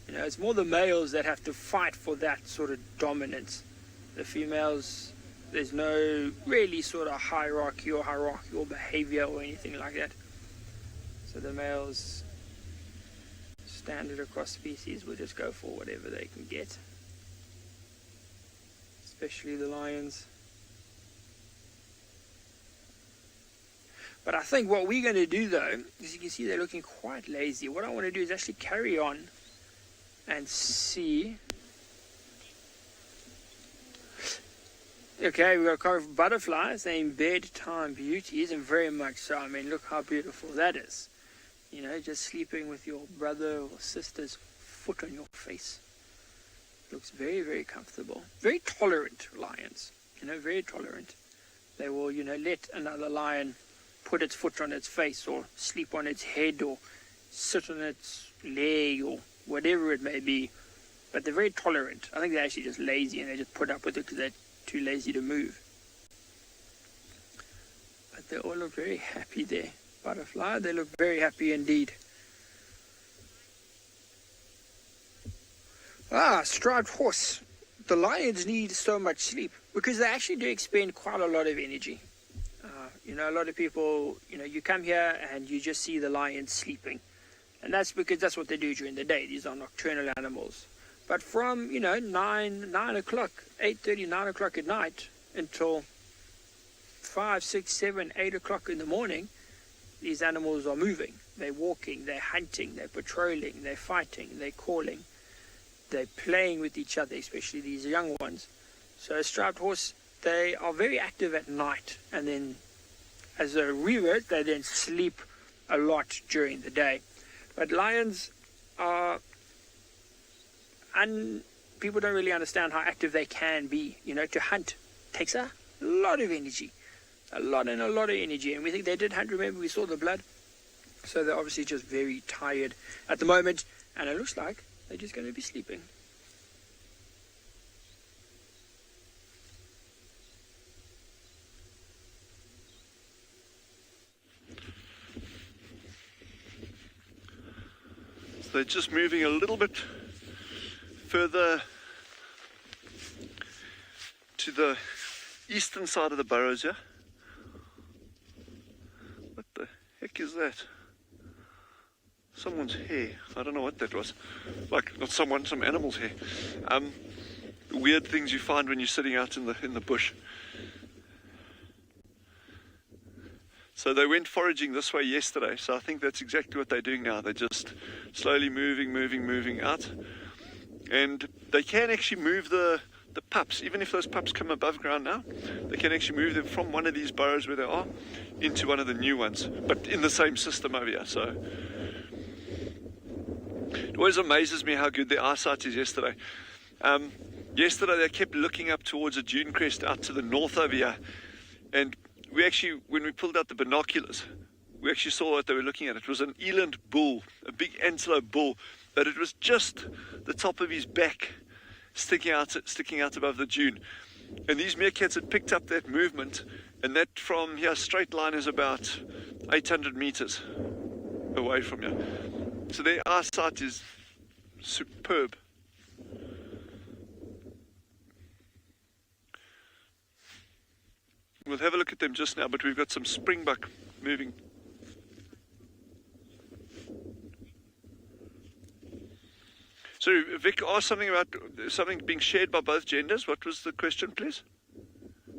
It's more the males that have to fight for that sort of dominance. The females, there's no really sort of hierarchical behavior or anything like that. So the males, standard across species, will just go for whatever they can get, especially the lions. But I think what we're going to do though, as you can see, they're looking quite lazy. What I want to do is actually carry on and see. Okay, we've got a couple of butterflies named bedtime beauties, and very much so. I mean, look how beautiful that is. You know, just sleeping with your brother or sister's foot on your face. Looks very, very comfortable. Very tolerant lions, you know, very tolerant. They will, you know, let another lion put its foot on its face or sleep on its head or sit on its leg or whatever it may be. But they're very tolerant. I think they're actually just lazy and they just put up with it because they're too lazy to move. But they all look very happy there. Butterfly, they look very happy indeed. Striped horse. The lions need so much sleep because they actually do expend quite a lot of energy. You know, a lot of people, you know, you come here and you just see the lions sleeping. And that's because that's what they do during the day. These are nocturnal animals. But from, you know, 9 o'clock, 8:30, 9 o'clock at night until 5, 6, 7, 8 o'clock in the morning, these animals are moving. They're walking, they're hunting, they're patrolling, they're fighting, they're calling. They're playing with each other, especially these young ones. So a striped horse, they are very active at night. And then as a revert, they then sleep a lot during the day. But lions are... And people don't really understand how active they can be. You know, to hunt takes a lot of energy. A lot of energy. And we think they did hunt, remember, we saw the blood. So they're obviously just very tired at the moment. And it looks like they're just going to be sleeping. So they're just moving a little bit further to the eastern side of the burrows here. What the heck is that? Someone's hair. I don't know what that was. Like, not someone, some animal's hair. Weird things you find when you're sitting out in the bush. So they went foraging this way yesterday, so I think that's exactly what they're doing now. They're just slowly moving out. And they can actually move the pups, even if those pups come above ground now, they can actually move them from one of these burrows where they are into one of the new ones, but in the same system over here. So it always amazes me how good their eyesight is yesterday. Yesterday they kept looking up towards a dune crest out to the north over here, and we actually, when we pulled out the binoculars, we actually saw what they were looking at. It was an eland bull, a big antelope bull, but it was just the top of his back sticking out above the dune. And these meerkats had picked up that movement, and that from here straight line is about 800 meters away from here. So their eyesight is superb. We'll have a look at them just now, but we've got some springbuck moving. So Vic asked something about something being shared by both genders. What was the question, please?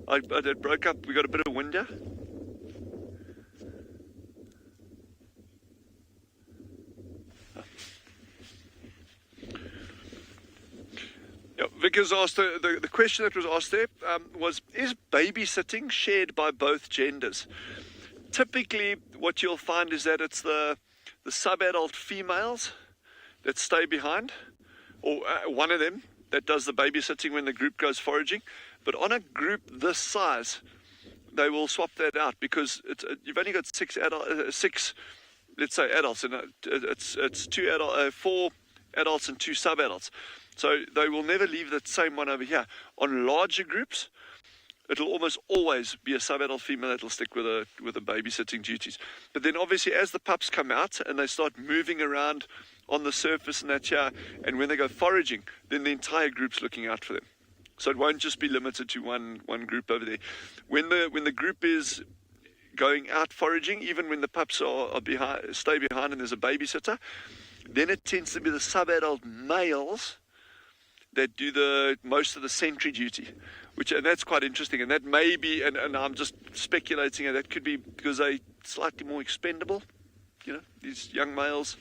That broke up. We got a bit of wind here. Yeah, Vic has asked, the question that was asked there was, is babysitting shared by both genders? Typically, what you'll find is that it's the sub-adult females that stay behind, or one of them that does the babysitting when the group goes foraging. But on a group this size, they will swap that out because you've only got six, let's say, adults, and it's 4 adults and 2 sub-adults. So they will never leave that same one over here. On larger groups, it'll almost always be a sub-adult female that'll stick with the babysitting duties. But then obviously as the pups come out and they start moving around on the surface and that here, and when they go foraging, then the entire group's looking out for them. So it won't just be limited to one group over there. When the group is going out foraging, even when the pups are stay behind and there's a babysitter, then it tends to be the sub-adult males that do most of the sentry duty, and that's quite interesting. And that may be, and I'm just speculating, and that could be because they're slightly more expendable, these young males.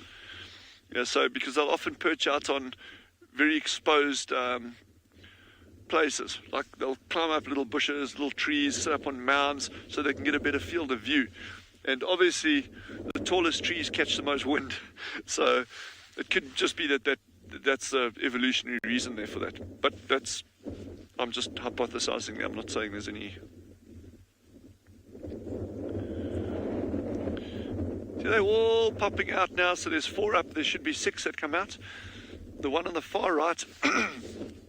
So because they'll often perch out on very exposed places, like they'll climb up little bushes, little trees, sit up on mounds so they can get a better field of view. And obviously the tallest trees catch the most wind, so it could just be that's the evolutionary reason there for that. But I'm just hypothesizing. I'm not saying there's any. So they're all popping out now, so there's 4 up, there should be 6 that come out. The one on the far right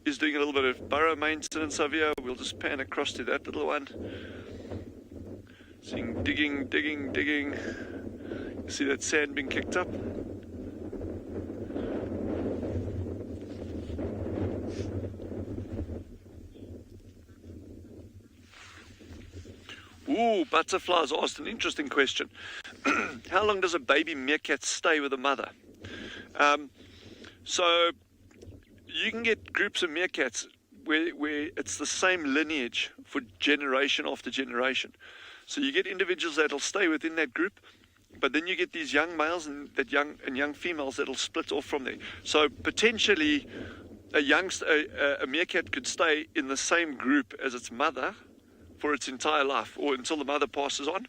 is doing a little bit of burrow maintenance over here. We'll just pan across to that little one. Seeing digging. You see that sand being kicked up? Ooh, Butterflies asked an interesting question. How long does a baby meerkat stay with a mother? So you can get groups of meerkats where it's the same lineage for generation after generation. So you get individuals that'll stay within that group, but then you get these young males and young females that'll split off from there. So potentially a meerkat could stay in the same group as its mother for its entire life, or until the mother passes on,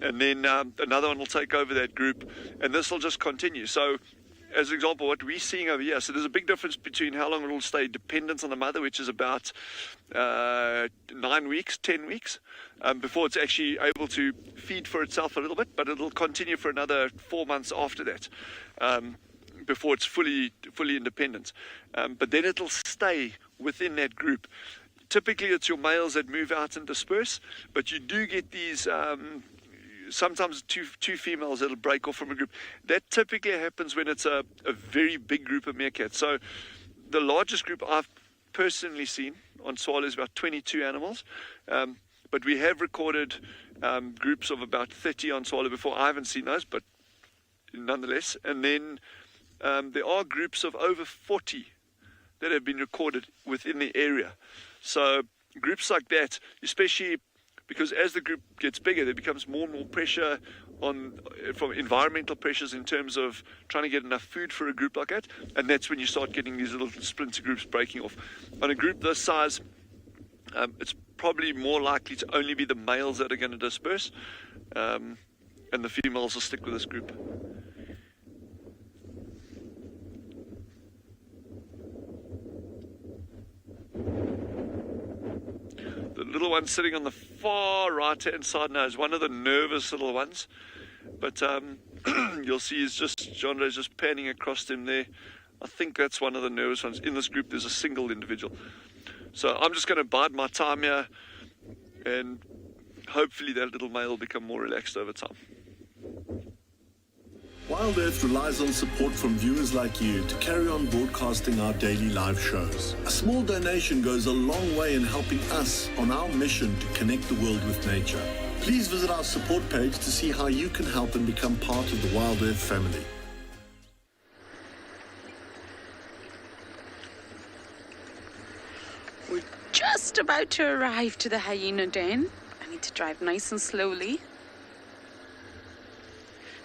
and then another one will take over that group, and this will just continue. So as an example, what we're seeing over here, so there's a big difference between how long it will stay dependent on the mother, which is about 9 weeks, 10 weeks, before it's actually able to feed for itself a little bit, but it'll continue for another 4 months after that, before it's fully independent. But then it'll stay within that group. Typically it's your males that move out and disperse, but you do get these sometimes two females that'll break off from a group. That typically happens when it's a very big group of meerkats. So the largest group I've personally seen on Tswalu is about 22 animals, but we have recorded groups of about 30 on Tswalu before. I haven't seen those, but nonetheless. And then there are groups of over 40 that have been recorded within the area. So groups like that, especially because as the group gets bigger, there becomes more and more pressure from environmental pressures in terms of trying to get enough food for a group like that, and that's when you start getting these little splinter groups breaking off. On a group this size, it's probably more likely to only be the males that are going to disperse, and the females will stick with this group. The little one sitting on the far right-hand side now is one of the nervous little ones. But you'll see Jean-Ray's just panning across them there. I think that's one of the nervous ones. In this group, there's a single individual. So I'm just going to bide my time here, and hopefully that little male will become more relaxed over time. Wild Earth relies on support from viewers like you to carry on broadcasting our daily live shows. A small donation goes a long way in helping us on our mission to connect the world with nature. Please visit our support page to see how you can help and become part of the Wild Earth family. We're just about to arrive to the hyena den. I need to drive nice and slowly.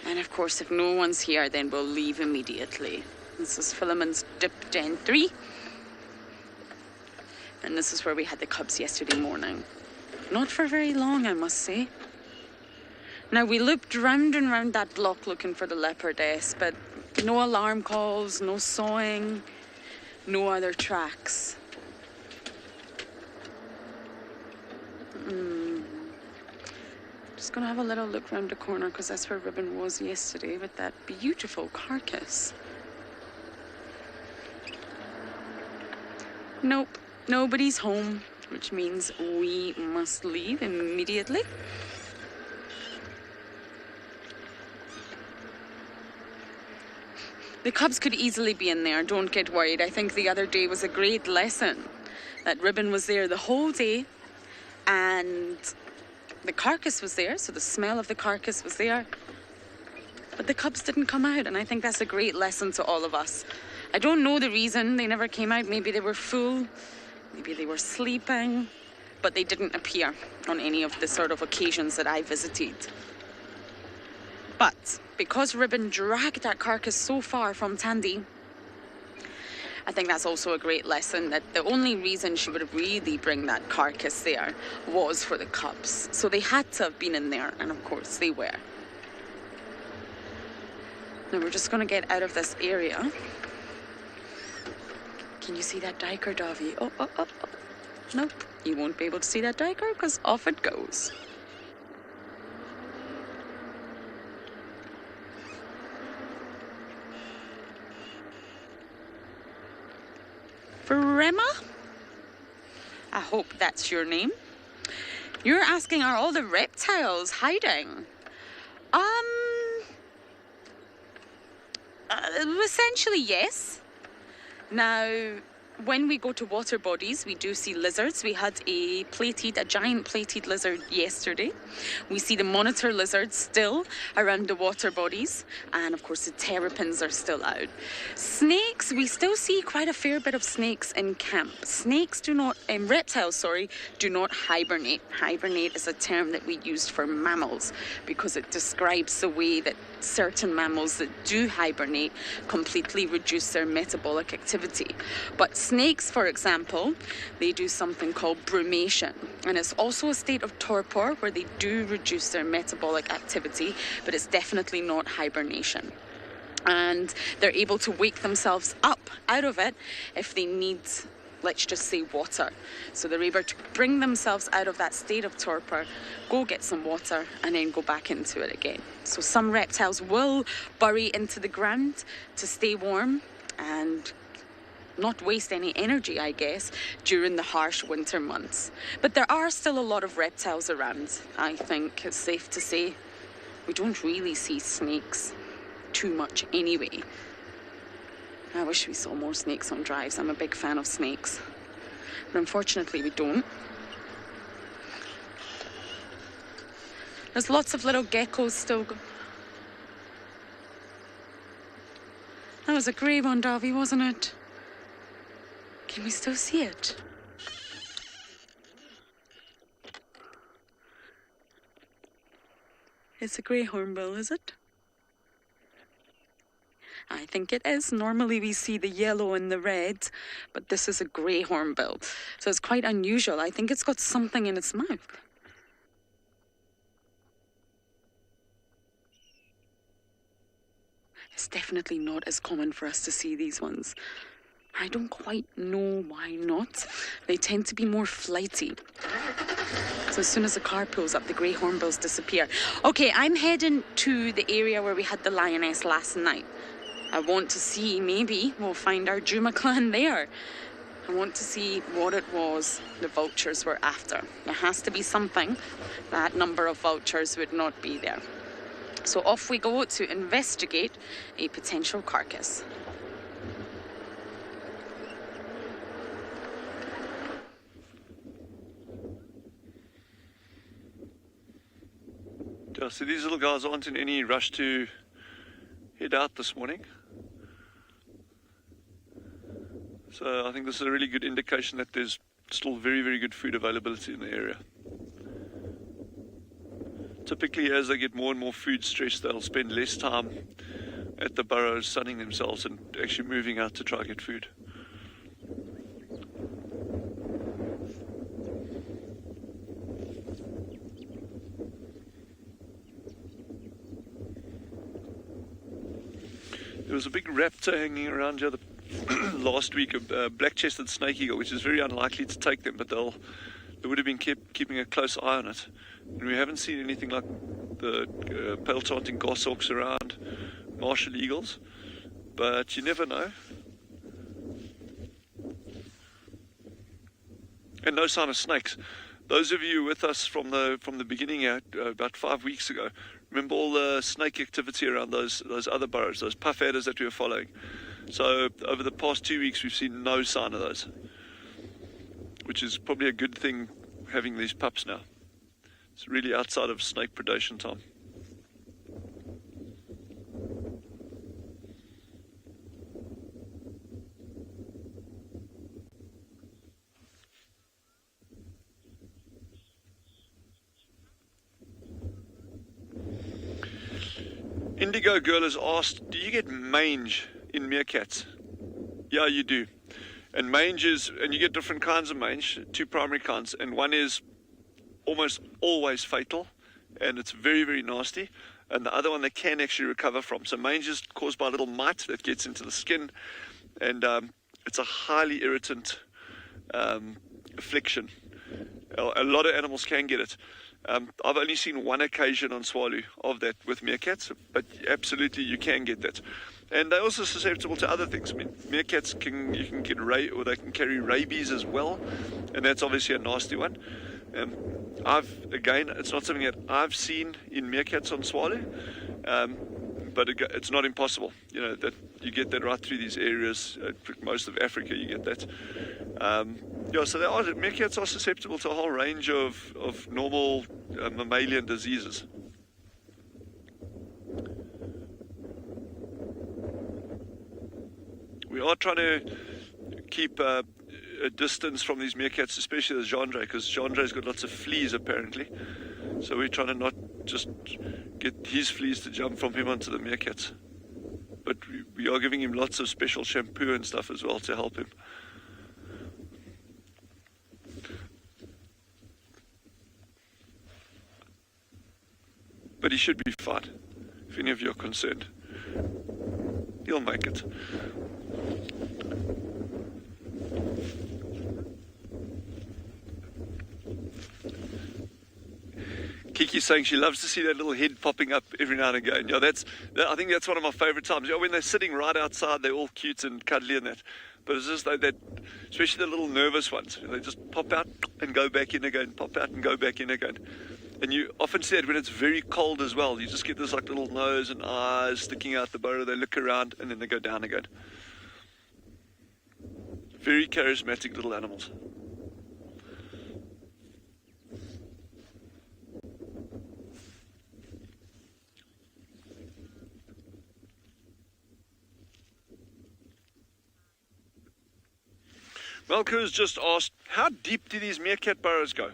And of course, if no one's here, then we'll leave immediately. This is Philemon's Dip Den 3. And this is where we had the cubs yesterday morning. Not for very long, I must say. Now, we looped round and round that block looking for the leopardess, but no alarm calls, no sawing, no other tracks. Just gonna have a little look round the corner because that's where Ribbon was yesterday with that beautiful carcass. Nope, nobody's home, which means we must leave immediately. The cubs could easily be in there, don't get worried. I think the other day was a great lesson that ribbon was there the whole day, and the carcass was there, so the smell of the carcass was there, but the cubs didn't come out, and I think that's a great lesson to all of us. I don't know the reason they never came out. Maybe they were full, maybe they were sleeping, but they didn't appear on any of the sort of occasions that I visited. But because Ribbon dragged that carcass so far from Tandy, I think that's also a great lesson, that the only reason she would really bring that carcass there was for the cubs. So they had to have been in there, and of course they were. Now we're just going to get out of this area. Can you see that duiker, Davy? Oh. Nope, you won't be able to see that duiker because off it goes. Vrema? I hope that's your name. You're asking, are all the reptiles hiding? Essentially, yes. Now, when we go to water bodies, we do see lizards. We had a giant plated lizard yesterday. We see the monitor lizards still around the water bodies. And of course, the terrapins are still out. Snakes, we still see quite a fair bit of snakes in camp. Reptiles, do not hibernate. Hibernate is a term that we used for mammals because it describes the way that certain mammals that do hibernate completely reduce their metabolic activity. But snakes, for example, they do something called brumation, and it's also a state of torpor where they do reduce their metabolic activity, but it's definitely not hibernation. And they're able to wake themselves up out of it if they need, let's just say, water. So they're able to bring themselves out of that state of torpor, go get some water, and then go back into it again. So some reptiles will bury into the ground to stay warm and not waste any energy, I guess, during the harsh winter months. But there are still a lot of reptiles around. I think it's safe to say we don't really see snakes too much anyway. I wish we saw more snakes on drives. I'm a big fan of snakes. But unfortunately, we don't. There's lots of little geckos still. That was a grey one, Davy, wasn't it? Can we still see it? It's a grey hornbill, is it? I think it is. Normally we see the yellow and the red, but this is a grey hornbill. So it's quite unusual. I think it's got something in its mouth. It's definitely not as common for us to see these ones. I don't quite know why not. They tend to be more flighty. So as soon as the car pulls up, the grey hornbills disappear. Okay, I'm heading to the area where we had the lioness last night. I want to see, maybe we'll find our Juma clan there. I want to see what it was the vultures were after. There has to be something. That number of vultures would not be there. So off we go to investigate a potential carcass. Yeah, so these little guys aren't in any rush to head out this morning. So I think this is a really good indication that there's still very, very good food availability in the area. Typically, as they get more and more food stress, they'll spend less time at the burrows sunning themselves and actually moving out to try and get food. There was a big raptor hanging around here last week, a black-chested snake eagle, which is very unlikely to take them, but they would have been keeping a close eye on it. And we haven't seen anything like the pale-chanting goshawks around, martial eagles, but you never know. And no sign of snakes. Those of you with us from the beginning, about 5 weeks ago, remember all the snake activity around those other burrows, those puff adders that we were following. So over the past 2 weeks, we've seen no sign of those. which is probably a good thing having these pups now. It's really outside of snake predation time. Indigo Girl has asked, do you get mange in meerkats? Yeah, you do. And mange is, and you get different kinds of mange, two primary kinds, and one is almost always fatal, and it's very, very nasty, and the other one they can actually recover from. So mange is caused by a little mite that gets into the skin, and it's a highly irritant affliction. A lot of animals can get it. I've only seen one occasion on Tswalu of that with meerkats, but absolutely you can get that. And they're also susceptible to other things. I mean, meerkats they can carry rabies as well, and that's obviously a nasty one. It's not something that I've seen in meerkats on Tswalu, but it's not impossible. You know, that you get that right through these areas. Most of Africa, you get that. So meerkats are susceptible to a whole range of normal mammalian diseases. We are trying to keep a distance from these meerkats, especially the gendre, because gendre's got lots of fleas apparently. So we're trying to not just get his fleas to jump from him onto the meerkats. But we are giving him lots of special shampoo and stuff as well to help him. But he should be fine, if any of you are concerned. He'll make it. Kiki's saying she loves to see that little head popping up every now and again. Yeah, I think that's one of my favorite times. When they're sitting right outside, they're all cute and cuddly and that. But it's just like that, especially the little nervous ones. They just pop out and go back in again, pop out and go back in again. And you often see it when it's very cold as well. You just get this like little nose and eyes sticking out the burrow. They look around and then they go down again. Very charismatic little animals. Malco has just asked, how deep do these meerkat burrows go?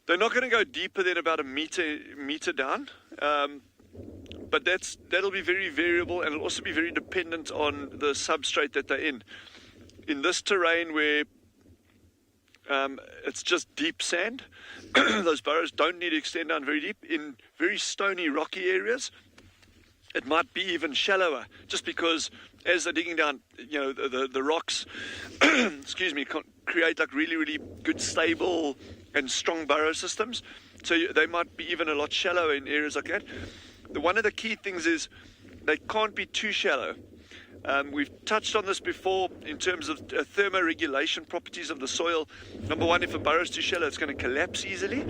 They're not going to go deeper than about a meter down, but that'll be very variable, and it'll also be very dependent on the substrate that they're in. In this terrain where it's just deep sand, those burrows don't need to extend down very deep. In very stony, rocky areas, it might be even shallower, just because as they're digging down, the rocks, create like really, really good, stable and strong burrow systems. So they might be even a lot shallower in areas like that. One of the key things is they can't be too shallow. We've touched on this before in terms of thermoregulation properties of the soil. Number one, if a burrow is too shallow, it's going to collapse easily.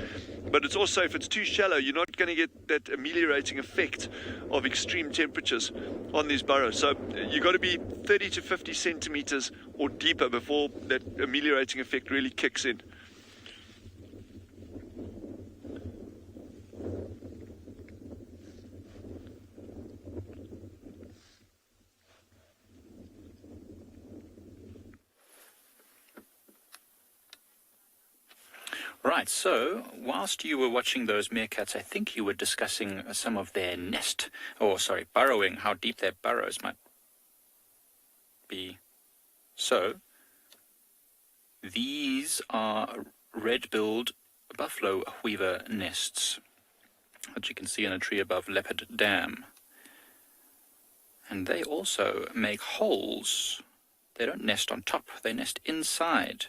But it's also, if it's too shallow, you're not going to get that ameliorating effect of extreme temperatures on these burrows. So you've got to be 30 to 50 centimeters or deeper before that ameliorating effect really kicks in. Right, so whilst you were watching those meerkats, I think you were discussing some of their burrowing, how deep their burrows might be. So, these are red-billed buffalo weaver nests that you can see in a tree above Leopard Dam. And they also make holes. They don't nest on top, they nest inside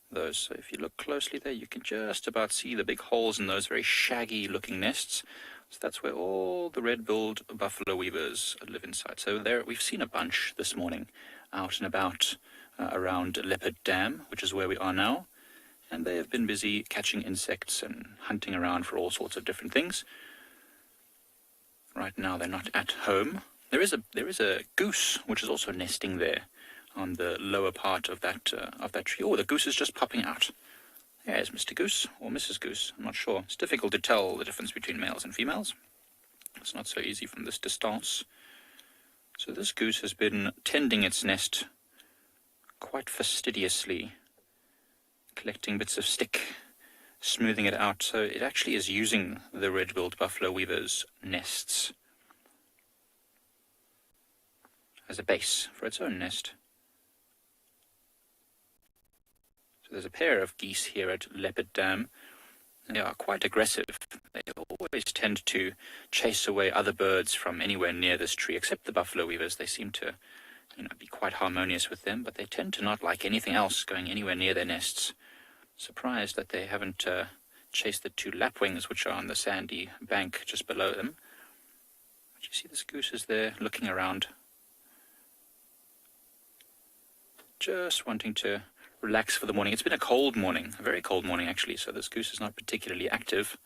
those. So if you look closely there, you can just about see the big holes in those very shaggy looking nests. So that's where all the red-billed buffalo weavers live inside. So there we've seen a bunch this morning out and about around Leopard Dam, which is where we are now, and they have been busy catching insects and hunting around for all sorts of different things. Right now they're not at home. There is a goose which is also nesting there on the lower part of that tree. Oh, the goose is just popping out. There's Mr. Goose, or Mrs. Goose, I'm not sure. It's difficult to tell the difference between males and females. It's not so easy from this distance. So this goose has been tending its nest quite fastidiously, collecting bits of stick, smoothing it out. So it actually is using the red-billed buffalo weaver's nests as a base for its own nest. So there's a pair of geese here at Leopard Dam. They are quite aggressive. They always tend to chase away other birds from anywhere near this tree, except the buffalo weavers. They seem to, be quite harmonious with them, but they tend to not like anything else going anywhere near their nests. Surprised that they haven't chased the two lapwings, which are on the sandy bank just below them. But you see this goose is there looking around, just wanting to relax for the morning. It's been a cold morning, a very cold morning actually, so this goose is not particularly active,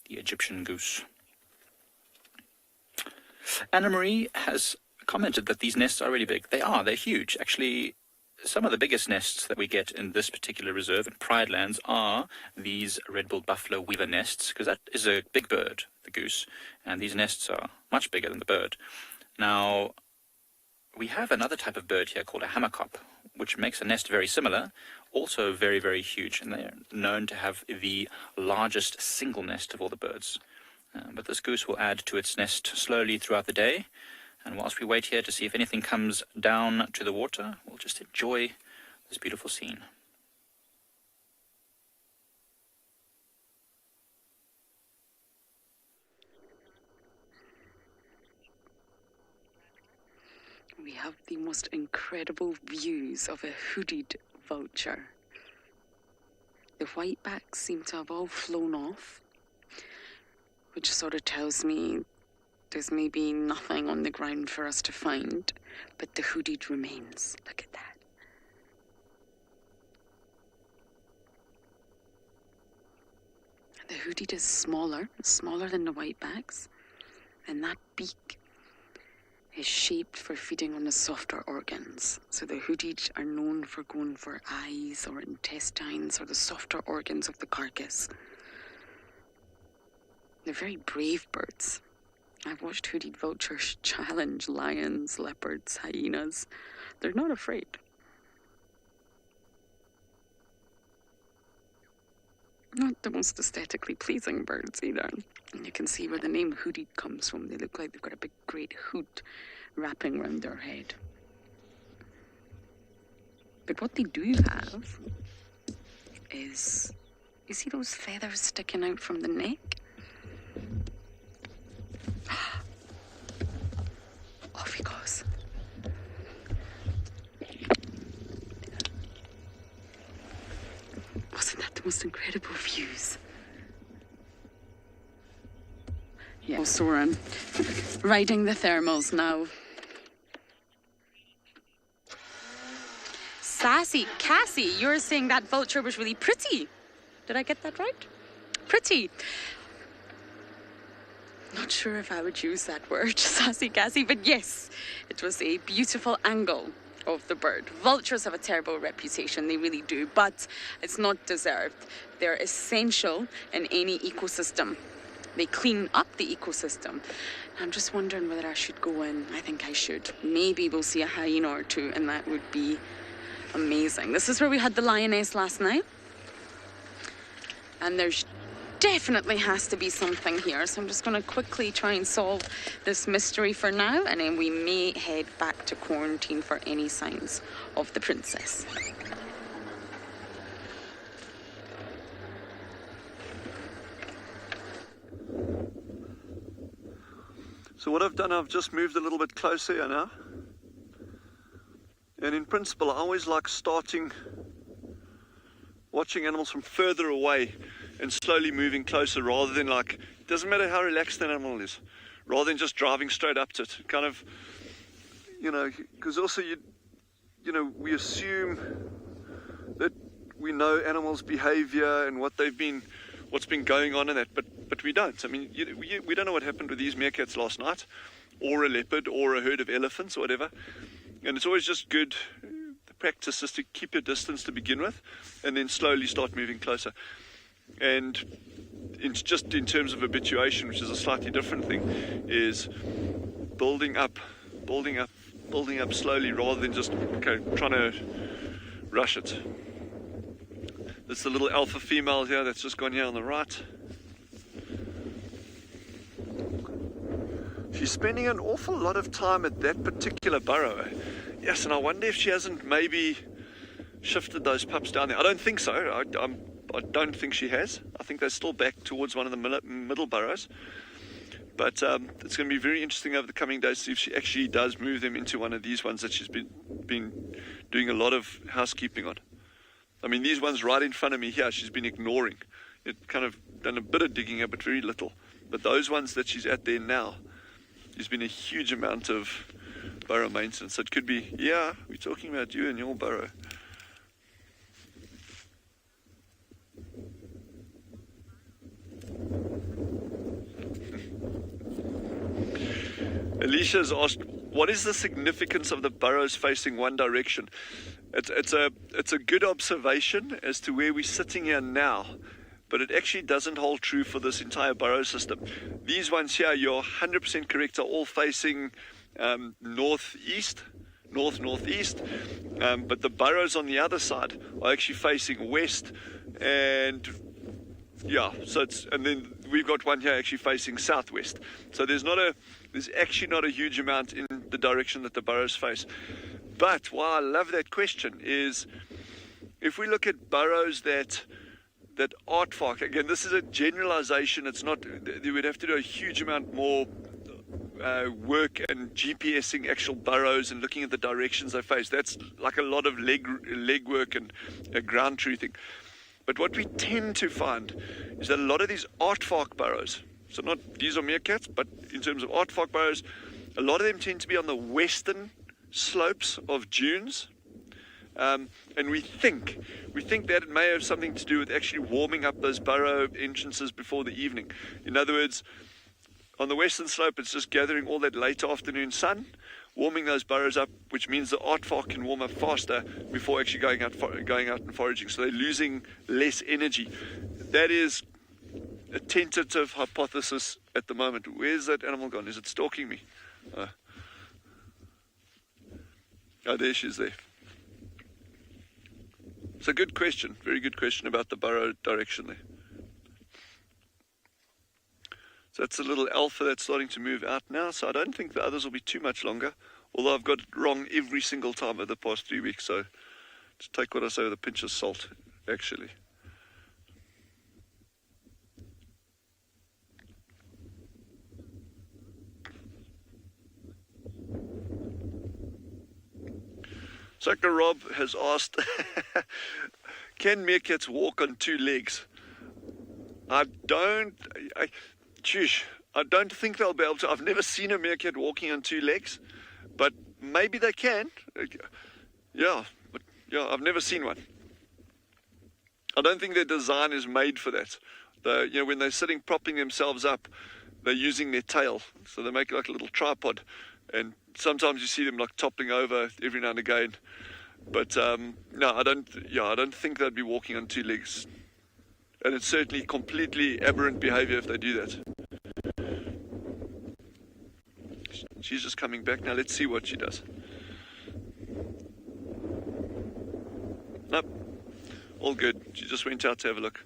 the Egyptian goose. Anna Marie has commented that these nests are really big. They're huge. Actually, some of the biggest nests that we get in this particular reserve in Pride Lands are these red-billed buffalo weaver nests, because that is a big bird, the goose, and these nests are much bigger than the bird. Now, we have another type of bird here called a hammerkop, which makes a nest very similar, also very, very huge, and they're known to have the largest single nest of all the birds. But this goose will add to its nest slowly throughout the day, and whilst we wait here to see if anything comes down to the water, we'll just enjoy this beautiful scene. We have the most incredible views of a hooded vulture. The whitebacks seem to have all flown off, which sort of tells me there's maybe nothing on the ground for us to find, but the hooded remains. Look at that. The hooded is smaller than the whitebacks, and that beak is shaped for feeding on the softer organs. So the hooded are known for going for eyes or intestines or the softer organs of the carcass. They're very brave birds. I've watched hooded vultures challenge lions, leopards, hyenas. They're not afraid. Not the most aesthetically pleasing birds either. And you can see where the name hooded comes from. They look like they've got a big great hood wrapping around their head. But what they do have is, you see those feathers sticking out from the neck? Off he goes. Wasn't that the most incredible views? Yeah, Soren, riding the thermals now. Sassy Cassie, you're saying that vulture was really pretty. Did I get that right? Pretty. Not sure if I would use that word, Sassy Cassie, but yes, it was a beautiful angle of the bird. Vultures have a terrible reputation, they really do, but it's not deserved. They're essential in any ecosystem. They clean up the ecosystem. I'm just wondering whether I should go in. I think I should. Maybe we'll see a hyena or two, and that would be amazing. This is where we had the lioness last night. And there's definitely has to be something here. So I'm just going to quickly try and solve this mystery for now, and then we may head back to quarantine for any signs of the princess. So what I've done, I've just moved a little bit closer here now. And in principle, I always like watching animals from further away and slowly moving closer, rather than it doesn't matter how relaxed an animal is, rather than just driving straight up to it. Kind of, because also we assume that we know animals' behavior and what's been going on in that, but we don't. I mean, we don't know what happened with these meerkats last night, or a leopard, or a herd of elephants, or whatever. And it's always just good practice is to keep your distance to begin with, and then slowly start moving closer. And it's just in terms of habituation, which is a slightly different thing, is building up slowly rather than just trying to rush it. There's the little alpha female here that's just gone here on the right. She's spending an awful lot of time at that particular burrow. Yes, and I wonder if she hasn't maybe shifted those pups down there. I don't think so. I don't think she has. I think they're still back towards one of the middle burrows. But it's going to be very interesting over the coming days to see if she actually does move them into one of these ones that she's been doing a lot of housekeeping on. I mean, these ones right in front of me here, she's been ignoring. It kind of done a bit of digging up, but very little. But those ones that she's at there now, there's been a huge amount of burrow maintenance. So it could be, yeah, we're talking about you and your burrow. Alicia's asked, what is the significance of the burrows facing one direction? It's a good observation as to where we're sitting here now, but it actually doesn't hold true for this entire burrow system. These ones here, you're 100% correct, are all facing northeast, but the burrows on the other side are actually facing west, and yeah, so and then we've got one here actually facing southwest. So there's actually not a huge amount in the direction that the burrows face. But why I love that question is, if we look at burrows that aardvark, again, this is a generalization. It's not, we would have to do a huge amount more work and GPSing actual burrows and looking at the directions they face. That's like a lot of leg work and ground truthing. But what we tend to find is that a lot of these aardvark burrows, so not these are meerkats, but in terms of aardvark burrows, a lot of them tend to be on the western slopes of dunes. And we think that it may have something to do with actually warming up those burrow entrances before the evening. In other words, on the western slope, it's just gathering all that late afternoon sun, warming those burrows up, which means the aardvark can warm up faster before actually going out and foraging. So they're losing less energy. That is a tentative hypothesis at the moment. Where's that animal gone? Is it stalking me? Oh, there she is there. It's a good question, very good question about the burrow direction there. So that's a little alpha that's starting to move out now, so I don't think the others will be too much longer, although I've got it wrong every single time over the past 3 weeks, so just take what I say with a pinch of salt, actually. Sucker Rob has asked, can meerkats walk on 2 legs? I don't think they'll be able to. I've never seen a meerkat walking on 2 legs, but maybe they can. Yeah, I've never seen one. I don't think their design is made for that. When they're sitting propping themselves up, they're using their tail, so they make like a little tripod, and sometimes you see them like toppling over every now and again. But no, I don't think they'd be walking on 2 legs. And it's certainly completely aberrant behavior if they do that. She's just coming back now. Let's see what she does. Nope. All good. She just went out to have a look.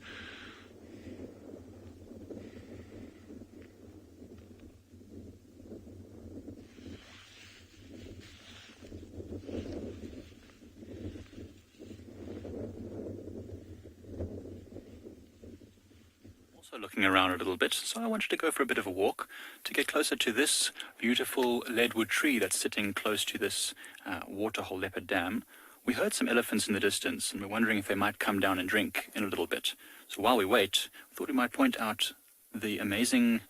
Looking around a little bit, so I wanted to go for a bit of a walk to get closer to this beautiful leadwood tree that's sitting close to this waterhole leopard dam. We heard some elephants in the distance, and we're wondering if they might come down and drink in a little bit. So while we wait, I thought we might point out the amazing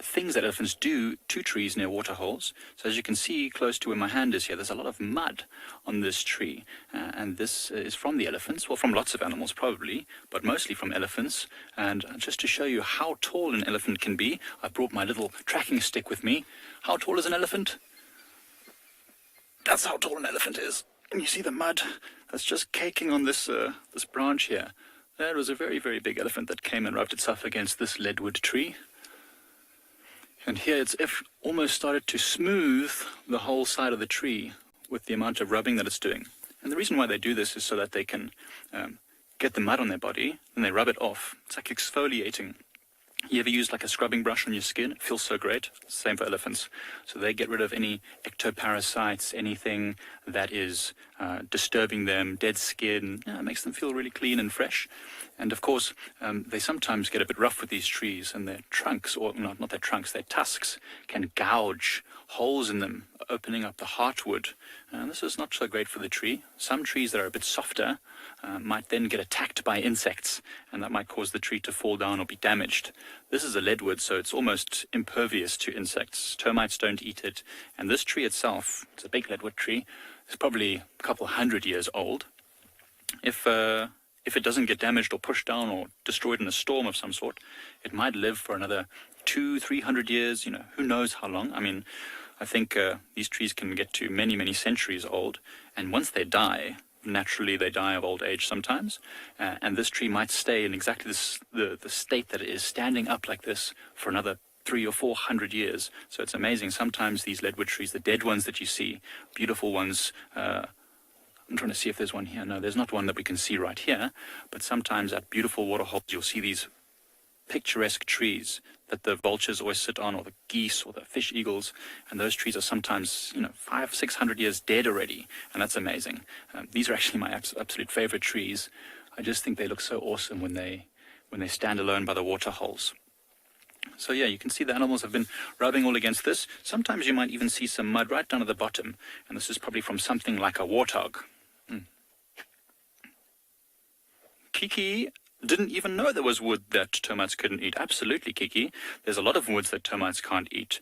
things that elephants do to trees near waterholes. So as you can see close to where my hand is here, there's a lot of mud on this tree, and this is from the elephants, well, from lots of animals probably, but mostly from elephants. And just to show you how tall an elephant can be, I brought my little tracking stick with me. How tall is an elephant? That's how tall an elephant is. And you see the mud that's just caking on this this branch here. That was a very, very big elephant that came and rubbed itself against this leadwood tree. And here it's almost started to smooth the whole side of the tree with the amount of rubbing that it's doing. And the reason why they do this is so that they can get the mud on their body and they rub it off. It's like exfoliating. You ever use like a scrubbing brush on your skin? It feels so great. Same for elephants. So they get rid of any ectoparasites, anything that is disturbing them, dead skin. It makes them feel really clean and fresh. And of course, they sometimes get a bit rough with these trees, and their trunks, or not their trunks, their tusks, can gouge holes in them, opening up the heartwood. And this is not so great for the tree. Some trees that are a bit softer might then get attacked by insects, and that might cause the tree to fall down or be damaged. This is a leadwood, so it's almost impervious to insects. Termites don't eat it. And this tree itself, it's a big leadwood tree, it's probably a couple 100 years old. If it doesn't get damaged or pushed down or destroyed in a storm of some sort, it might live for another 200-300 years, who knows how long. I mean, I think these trees can get to many, many centuries old, and once they die, naturally they die of old age sometimes, and this tree might stay in exactly the state that it is, standing up like this for another 300 or 400 years. So it's amazing. Sometimes these leadwood trees, the dead ones that you see, beautiful ones, I'm trying to see if there's one here. No, there's not one that we can see right here, but sometimes at beautiful waterholes you'll see these picturesque trees that the vultures always sit on, or the geese or the fish eagles, and those trees are sometimes 500-600 years dead already, and that's amazing. These are actually my absolute favorite trees. I just think they look so awesome when they stand alone by the waterholes. So yeah, you can see the animals have been rubbing all against this. Sometimes you might even see some mud right down at the bottom, and this is probably from something like a warthog. Kiki didn't even know there was wood that termites couldn't eat. Absolutely, Kiki. There's a lot of woods that termites can't eat.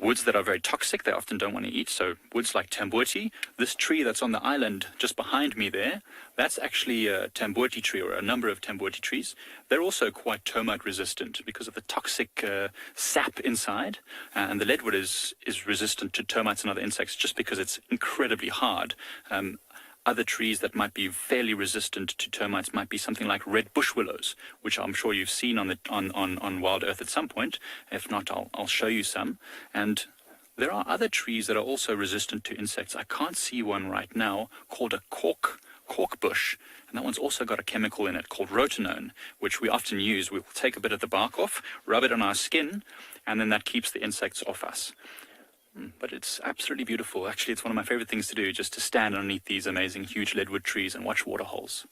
Woods that are very toxic, they often don't want to eat. So woods like tambuti, this tree that's on the island just behind me there, that's actually a tambuti tree, or a number of tambuti trees. They're also quite termite resistant because of the toxic sap inside. And the leadwood is resistant to termites and other insects just because it's incredibly hard. Other trees that might be fairly resistant to termites might be something like red bush willows, which I'm sure you've seen on Wild Earth at some point. If not, I'll show you some. And there are other trees that are also resistant to insects. I can't see one right now called a cork bush, and that one's also got a chemical in it called rotenone, which we often use. We'll take a bit of the bark off, rub it on our skin, and then that keeps the insects off us. But it's absolutely beautiful. Actually, it's one of my favorite things to do, just to stand underneath these amazing huge leadwood trees and watch waterholes.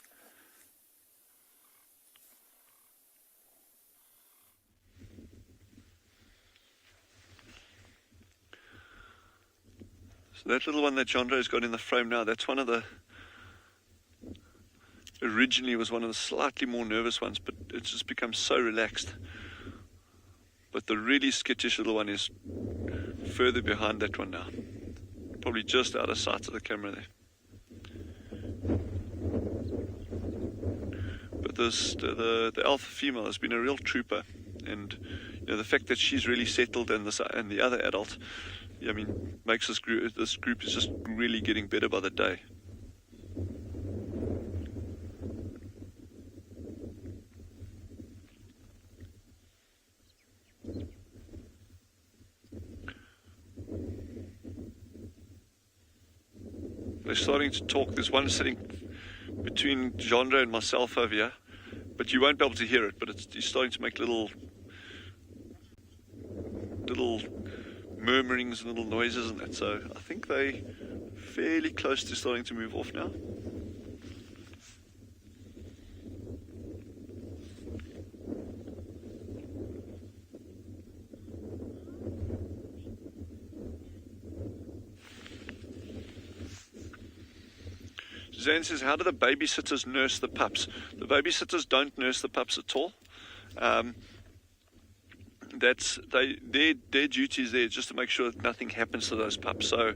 So that little one that Jandre's got in the frame now, that's one of the... Originally was one of the slightly more nervous ones, but it's just become so relaxed. But the really skittish little one is further behind that one now. Probably just out of sight of the camera there. But the alpha female has been a real trooper, and the fact that she's really settled and the other adult, makes this group is just really getting better by the day. They're starting to talk. There's one sitting between Jandre and myself over here, but you won't be able to hear it, but he's starting to make little murmurings and little noises and that. So I think they're fairly close to starting to move off now. Zane says, how do the babysitters nurse the pups? The babysitters don't nurse the pups at all. Their duty is there just to make sure that nothing happens to those pups. So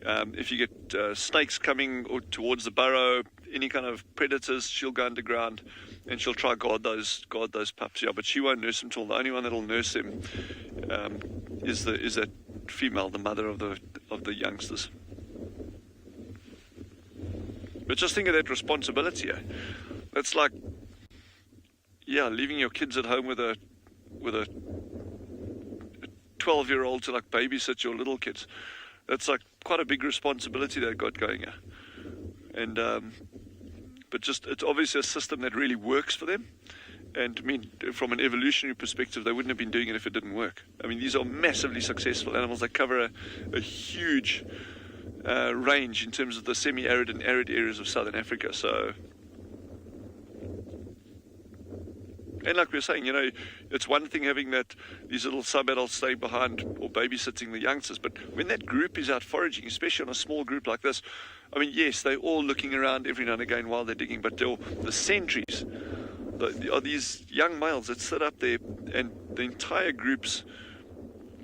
if you get snakes coming towards the burrow, any kind of predators, she'll go underground and she'll try guard those pups. Yeah, but she won't nurse them at all. The only one that'll nurse them is that female, the mother of the youngsters. But just think of that responsibility. That's like, yeah, leaving your kids at home with a 12-year-old to like babysit your little kids. That's like quite a big responsibility they've got going here. And but just it's obviously a system that really works for them. And I mean, from an evolutionary perspective, they wouldn't have been doing it if it didn't work. I mean, these are massively successful animals that cover a huge range in terms of the semi-arid and arid areas of southern Africa. So, and like we were saying, you know, it's one thing having these little sub-adults staying behind or babysitting the youngsters, but when that group is out foraging, especially on a small group like this, I mean, yes, they're all looking around every now and again while they're digging, but the sentries are these young males that sit up there, and the entire group's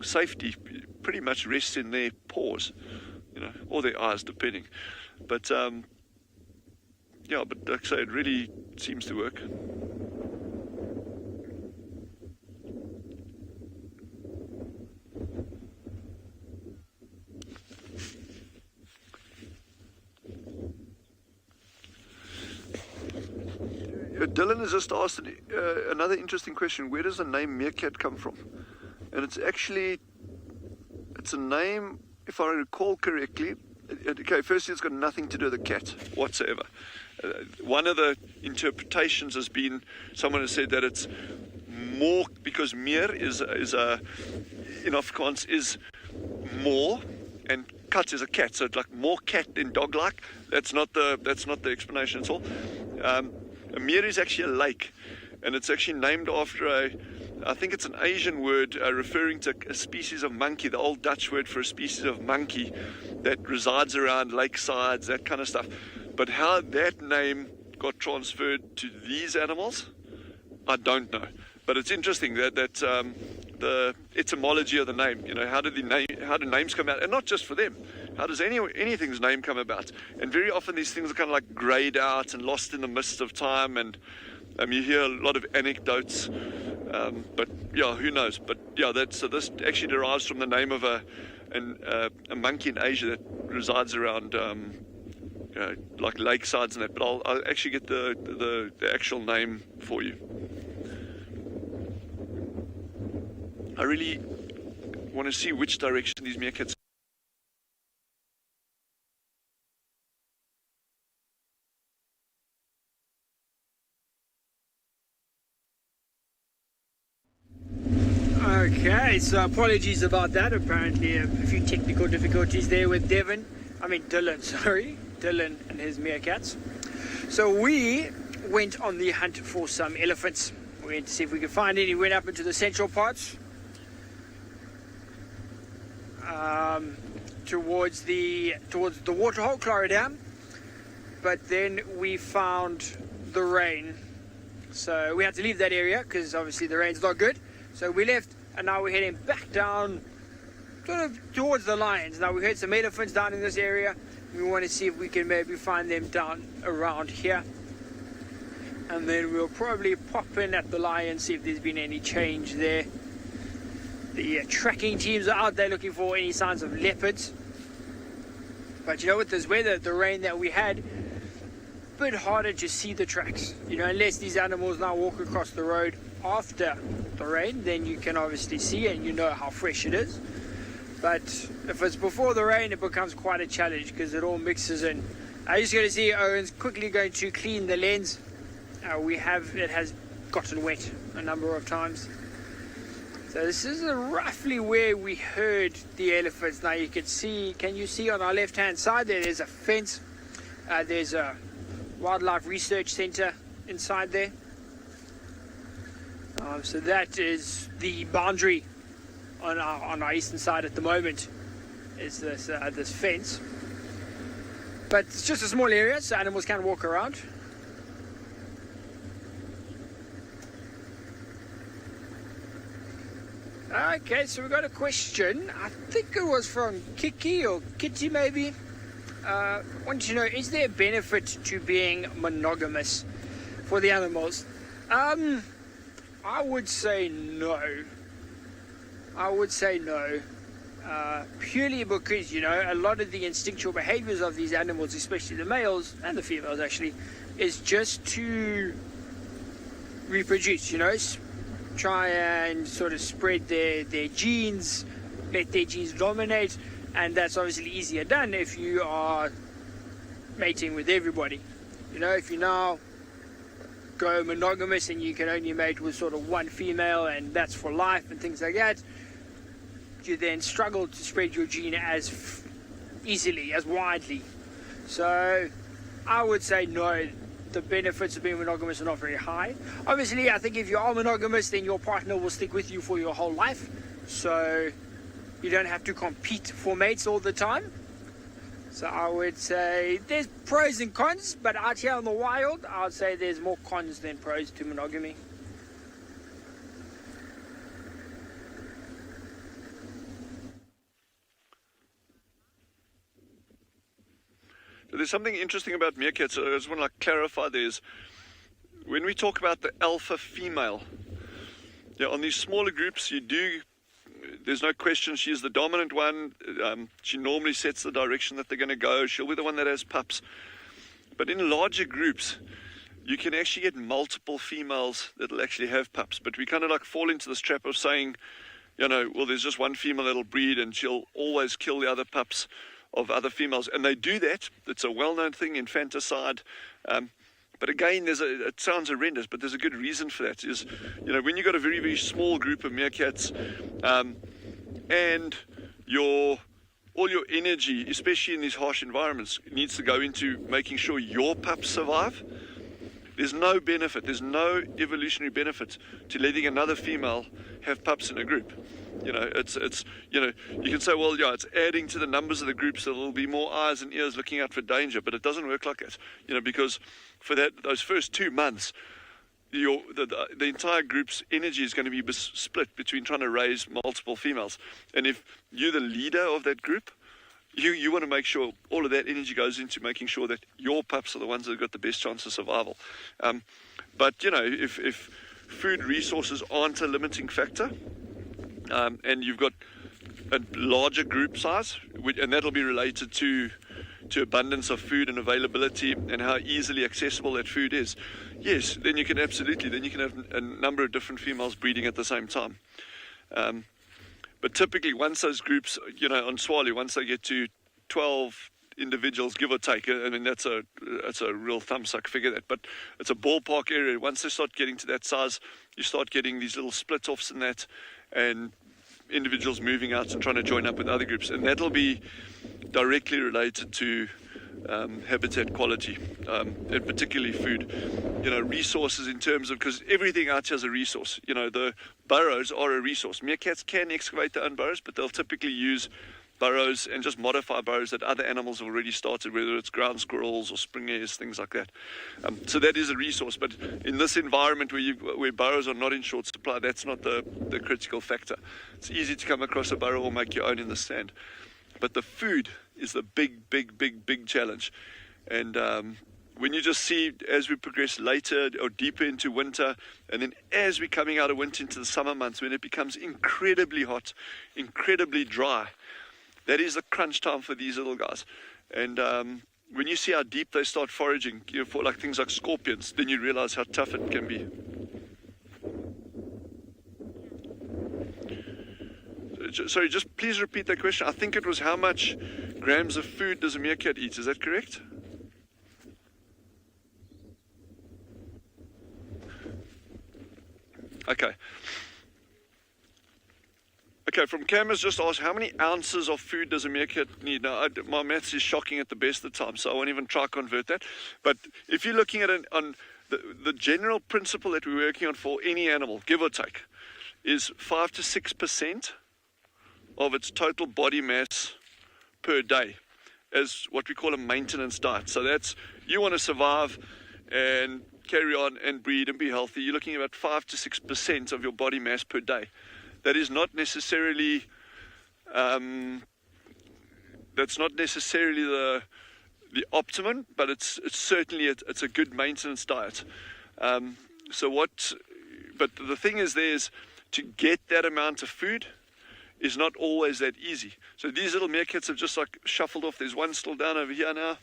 safety pretty much rests in their paws, you know, or their eyes, depending. But yeah, but like I say, it really seems to work. Dylan has just asked another interesting question. Where does the name meerkat come from? And it's a name, if I recall correctly. Okay, firstly, it's got nothing to do with the cat whatsoever. One of the interpretations has been, someone has said that it's more because meer in Afrikaans is more, and kat is a cat, so it's like more cat than dog-like. That's not the explanation at all. A meer is actually a lake, and it's actually named after I think it's an Asian word referring to a species of monkey, the old Dutch word for a species of monkey that resides around lakesides, that kind of stuff. But how that name got transferred to these animals, I don't know. But it's interesting that the etymology of the name, you know, how do names come out? And not just for them. How does anything's name come about? And very often these things are kind of like grayed out and lost in the mist of time, and you hear a lot of anecdotes, but yeah, who knows? But yeah, this actually derives from the name of a monkey in Asia that resides around like lakesides and that. But I'll actually get the actual name for you. I really want to see which direction these meerkats. Okay, so apologies about that. Apparently a few technical difficulties there with Dylan and his meerkats. So we went on the hunt for some elephants. We went to see if we could find any. We went up into the central parts, towards the waterhole, Clara Dam, but then we found the rain, so we had to leave that area because obviously the rain's not good. So we left, and now we're heading back down sort of towards the lions. Now we heard some elephants down in this area. We want to see if we can maybe find them down around here, and then we'll probably pop in at the lions, see if there's been any change there. The tracking teams are out there looking for any signs of leopards. But you know, with this weather, the rain that we had, a bit harder to see the tracks. You know, unless these animals now walk across the road after the rain, then you can obviously see and you know how fresh it is. But if it's before the rain, it becomes quite a challenge because it all mixes in. I'm just going to see Owen's quickly going to clean the lens. It has gotten wet a number of times. So this is roughly where we heard the elephants. Now can you see on our left hand side there's a fence. There's a wildlife research center inside there. So that is the boundary on our eastern side at the moment, is this fence. But it's just a small area, so animals can walk around. Okay, so we got a question. I think it was from Kiki or Kitty maybe. Want to know, is there a benefit to being monogamous for the animals? I would say no. purely because, a lot of the instinctual behaviors of these animals, especially the males and the females actually, is just to reproduce, try and sort of spread their genes, let their genes dominate, and that's obviously easier done if you are mating with everybody. If you now go monogamous and you can only mate with sort of one female and that's for life and things like that, you then struggle to spread your gene as easily, as widely. So I would say no, the benefits of being monogamous are not very high. Obviously, I think if you are monogamous, then your partner will stick with you for your whole life. So you don't have to compete for mates all the time. So I would say there's pros and cons, but out here in the wild, I would say there's more cons than pros to monogamy. There's something interesting about meerkats. I just want to clarify. When we talk about the alpha female, on these smaller groups, there's no question she's the dominant one. She normally sets the direction that they're going to go. She'll be the one that has pups. But in larger groups, you can actually get multiple females that'll actually have pups. But we kind of like fall into this trap of saying, well, there's just one female that'll breed and she'll always kill the other pups of other females. And they do that. It's a well-known thing, infanticide. But again, it sounds horrendous, but there's a good reason for that. Is, when you've got a very, very small group of meerkats, and all your energy, especially in these harsh environments, needs to go into making sure your pups survive, there's no benefit, there's no evolutionary benefit to letting another female have pups in a group. You can say, well, yeah, it's adding to the numbers of the group so there'll be more eyes and ears looking out for danger, but it doesn't work like that, because for those first 2 months, the entire group's energy is going to be split between trying to raise multiple females. And if you're the leader of that group, you want to make sure all of that energy goes into making sure that your pups are the ones that have got the best chance of survival. But if food resources aren't a limiting factor, and you've got a larger group size, and that'll be related to abundance of food and availability and how easily accessible that food is, yes, then you can have a number of different females breeding at the same time. But typically, once those groups, on Tswalu, once they get to 12 individuals, give or take, I mean, that's a real thumbsuck figure, that, but it's a ballpark area. Once they start getting to that size, you start getting these little split-offs in that, and individuals moving out and trying to join up with other groups, and that'll be directly related to habitat quality, and particularly food. Resources in terms of, because everything out here is a resource. The burrows are a resource. Meerkats can excavate their own burrows, but they'll typically use burrows and just modify burrows that other animals have already started, whether it's ground squirrels or spring hares, things like that. So that is a resource, but in this environment where burrows are not in short supply, that's not the critical factor. It's easy to come across a burrow or make your own in the sand, but the food is the big challenge. And when you just see, as we progress later or deeper into winter, and then as we're coming out of winter into the summer months, when it becomes incredibly hot, incredibly dry, that is the crunch time for these little guys. And when you see how deep they start foraging, for like things like scorpions, then you realize how tough it can be. Sorry, just please repeat that question. I think it was, how much grams of food does a meerkat eat? Is that correct? Okay. Okay, from Cam has just asked, how many ounces of food does a meerkat need? Now, my maths is shocking at the best of times, so I won't even try to convert that. But if you're looking at on the general principle that we're working on for any animal, give or take, is 5 to 6% of its total body mass per day as what we call a maintenance diet. So that's, you want to survive and carry on and breed and be healthy, you're looking at about 5 to 6% of your body mass per day. That is not necessarily that's not necessarily the optimum, but it's certainly it's a good maintenance diet. But the thing is, to get that amount of food, is not always that easy. So these little meerkats have just like shuffled off. There's one still down over here now.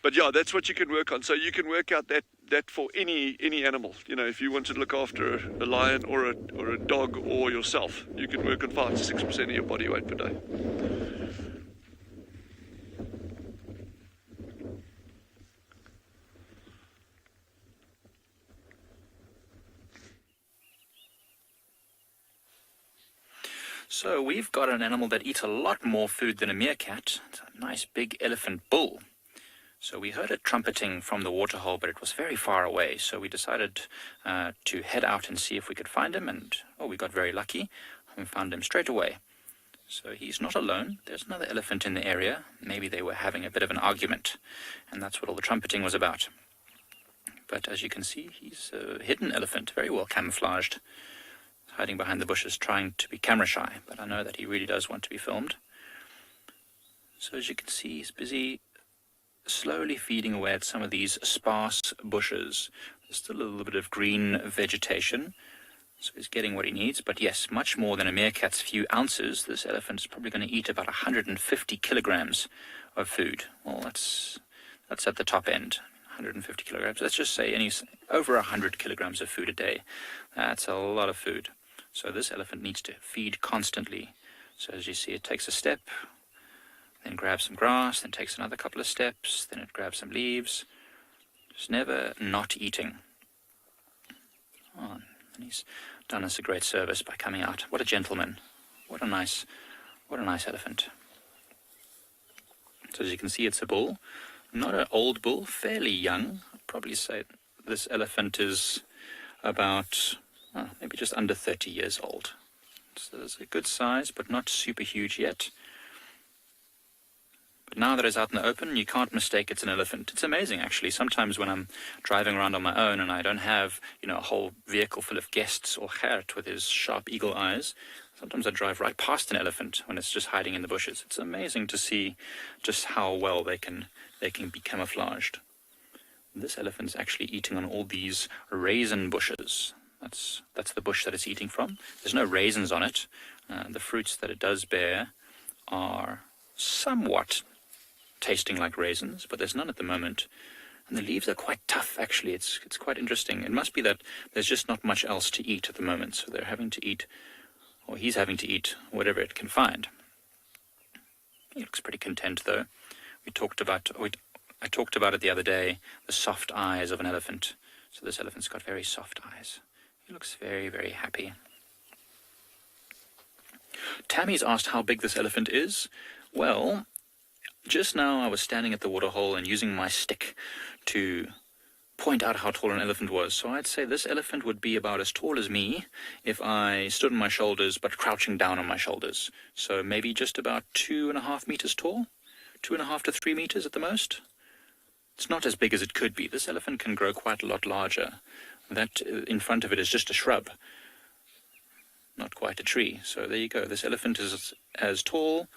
But yeah, that's what you can work on. So you can work out that for any animal. You know, if you want to look after a lion or a dog or yourself, you can work on 5 to 6% of your body weight per day. So we've got an animal that eats a lot more food than a meerkat. It's a nice big elephant bull. So we heard it trumpeting from the waterhole, but it was very far away. So we decided to head out and see if we could find him. And we got very lucky and found him straight away. So he's not alone. There's another elephant in the area. Maybe they were having a bit of an argument, and that's what all the trumpeting was about. But as you can see, he's a hidden elephant, very well camouflaged, hiding behind the bushes, trying to be camera shy. But I know that he really does want to be filmed. So as you can see, he's busy slowly feeding away at some of these sparse bushes. There's still a little bit of green vegetation, so he's getting what he needs. But yes, much more than a meerkat's few ounces. This elephant is probably going to eat about 150 kilograms of food. Well, that's at the top end. 150 kilograms. Let's just say over 100 kilograms of food a day. That's a lot of food. So this elephant needs to feed constantly. So as you see, it takes a step, then grabs some grass, then takes another couple of steps, then it grabs some leaves. Just never not eating. Oh, and he's done us a great service by coming out. What a gentleman. What a nice elephant. So as you can see, it's a bull. Not an old bull, fairly young. I'd probably say this elephant is about maybe just under 30 years old. So it's a good size, but not super huge yet. But now that it's out in the open, you can't mistake it's an elephant. It's amazing, actually. Sometimes when I'm driving around on my own and I don't have, a whole vehicle full of guests or Gerrit with his sharp eagle eyes, sometimes I drive right past an elephant when it's just hiding in the bushes. It's amazing to see just how well they can be camouflaged. This elephant is actually eating on all these raisin bushes. That's the bush that it's eating from. There's no raisins on it. The fruits that it does bear are somewhat tasting like raisins, but there's none at the moment. And the leaves are quite tough, actually. It's quite interesting. It must be that there's just not much else to eat at the moment, so they're having to eat, or he's having to eat whatever it can find. He looks pretty content, though. I talked about it the other day, the soft eyes of an elephant. So this elephant's got very soft eyes. He looks very, very happy. Tammy's asked how big this elephant is. Well, just now I was standing at the waterhole and using my stick to point out how tall an elephant was. So I'd say this elephant would be about as tall as me if I stood on my shoulders but crouching down on my shoulders. So maybe just about 2.5 meters tall. 2.5 to 3 meters at the most. It's not as big as it could be. This elephant can grow quite a lot larger. That in front of it is just a shrub, not quite a tree. So there you go. This elephant is as tall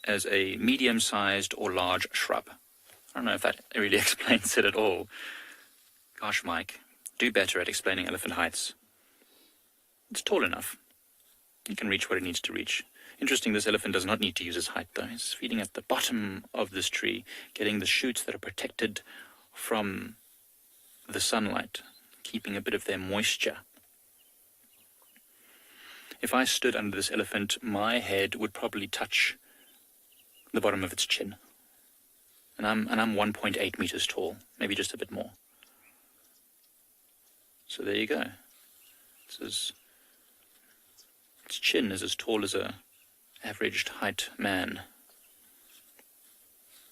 as a medium-sized or large shrub. I don't know if that really explains it at all. Gosh, Mike, do better at explaining elephant heights. It's tall enough. It can reach what it needs to reach. Interesting, this elephant does not need to use his height, though. He's feeding at the bottom of this tree, getting the shoots that are protected from the sunlight, keeping a bit of their moisture. If I stood under this elephant, my head would probably touch the bottom of its chin. And I'm 1.8 meters tall, maybe just a bit more. So there you go. Its chin is as tall as a averaged height man.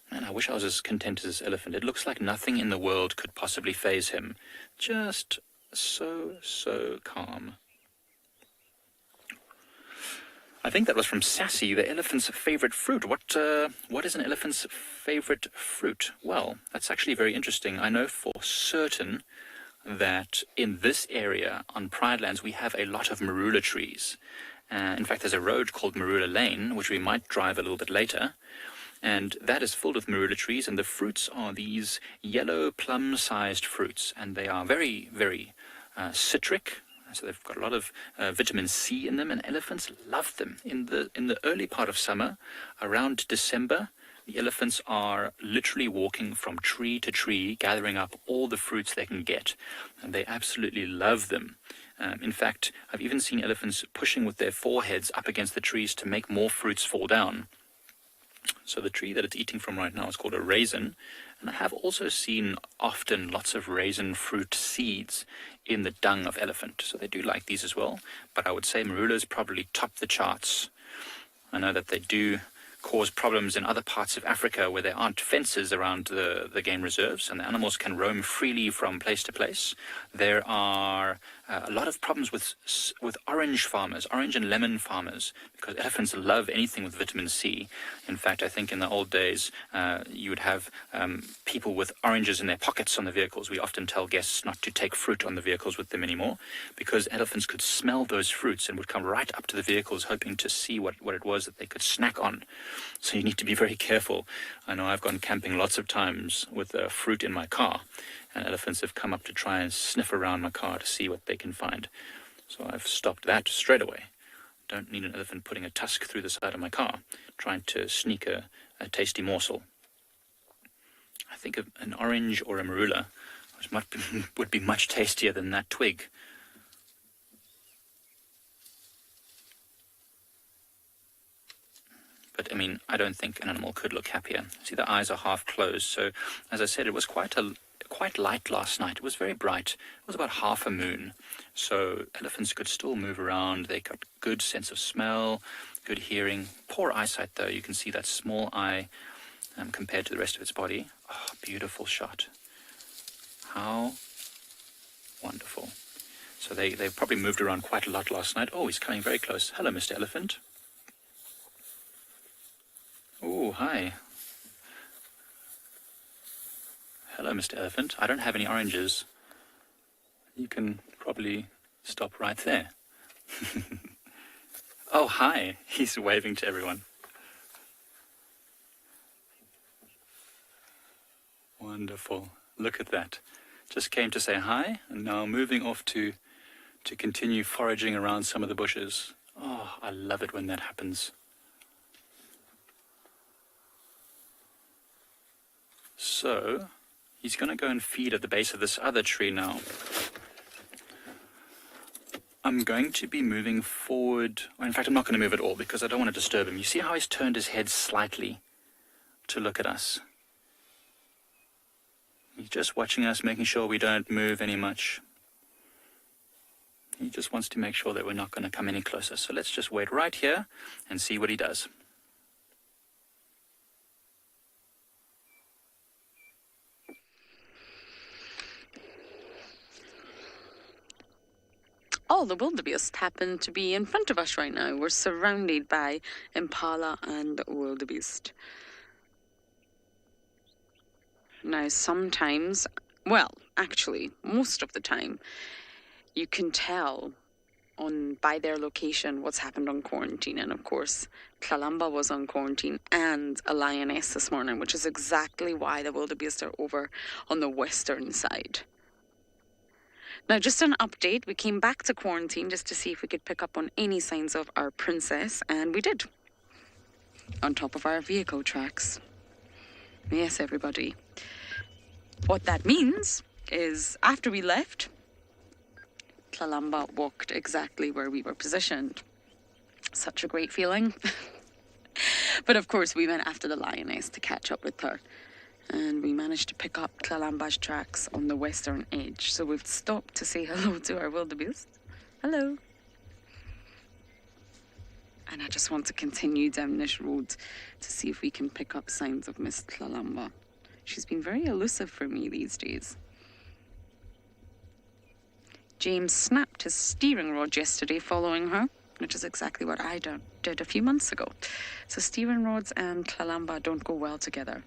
Man, I wish I was as content as this elephant. It looks like nothing in the world could possibly faze him. Just so calm. I think that was from Sassy, the elephant's favorite fruit. What is an elephant's favorite fruit? Well, that's actually very interesting. I know for certain that in this area on Pride Lands we have a lot of marula trees. In fact, there's a road called Marula Lane, which we might drive a little bit later, and that is full of marula trees, and the fruits are these yellow plum-sized fruits, and they are very, very citric, So they've got a lot of vitamin C in them, and elephants love them. In the early part of summer, around December, the elephants are literally walking from tree to tree, gathering up all the fruits they can get, and they absolutely love them. In fact, I've even seen elephants pushing with their foreheads up against the trees to make more fruits fall down. So the tree that it's eating from right now is called a raisin, and I have also seen often lots of raisin fruit seeds in the dung of elephant. So they do like these as well, but I would say marulas probably top the charts. I know that they do cause problems in other parts of Africa where there aren't fences around the game reserves and the animals can roam freely from place to place. There are a lot of problems with orange and lemon farmers, because elephants love anything with vitamin C. In fact, I think in the old days you would have people with oranges in their pockets on the vehicles. We often tell guests not to take fruit on the vehicles with them anymore, because elephants could smell those fruits and would come right up to the vehicles hoping to see what it was that they could snack on. So you need to be very careful. I know I've gone camping lots of times with fruit in my car, and elephants have come up to try and sniff around my car to see what they can find. So I've stopped that straight away. Don't need an elephant putting a tusk through the side of my car, trying to sneak a tasty morsel. I think an orange or a marula would be much tastier than that twig. But, I mean, I don't think an animal could look happier. See, the eyes are half closed. So, as I said, it was quite light last night. It was very bright. It was about half a moon. So elephants could still move around. They got good sense of smell, good hearing. Poor eyesight, though. You can see that small eye compared to the rest of its body. Oh, beautiful shot. How wonderful. So they probably moved around quite a lot last night. Oh, he's coming very close. Hello, Mr. Elephant. Oh, hi. Hello, Mr. Elephant. I don't have any oranges. You can probably stop right there. Oh, hi. He's waving to everyone. Wonderful. Look at that. Just came to say hi, and now moving off to continue foraging around some of the bushes. Oh, I love it when that happens. So, he's going to go and feed at the base of this other tree now. I'm going to be moving forward. Well, in fact, I'm not going to move at all because I don't want to disturb him. You see how he's turned his head slightly to look at us? He's just watching us, making sure we don't move any much. He just wants to make sure that we're not going to come any closer. So let's just wait right here and see what he does. Oh, the wildebeest happen to be in front of us right now. We're surrounded by impala and wildebeest. Now, sometimes, well, actually, most of the time, you can tell by their location what's happened on quarantine. And of course, Kalamba was on quarantine and a lioness this morning, which is exactly why the wildebeest are over on the western side. Now, just an update, we came back to quarantine just to see if we could pick up on any signs of our princess, and we did. On top of our vehicle tracks. Yes, everybody. What that means is after we left, Kalamba walked exactly where we were positioned. Such a great feeling. But of course, we went after the lioness to catch up with her. And we managed to pick up Kalamba's tracks on the western edge. So we've stopped to say hello to our wildebeest. Hello. And I just want to continue down this road to see if we can pick up signs of Miss Kalamba. She's been very elusive for me these days. James snapped his steering rod yesterday following her, which is exactly what I did a few months ago. So steering rods and Kalamba don't go well together.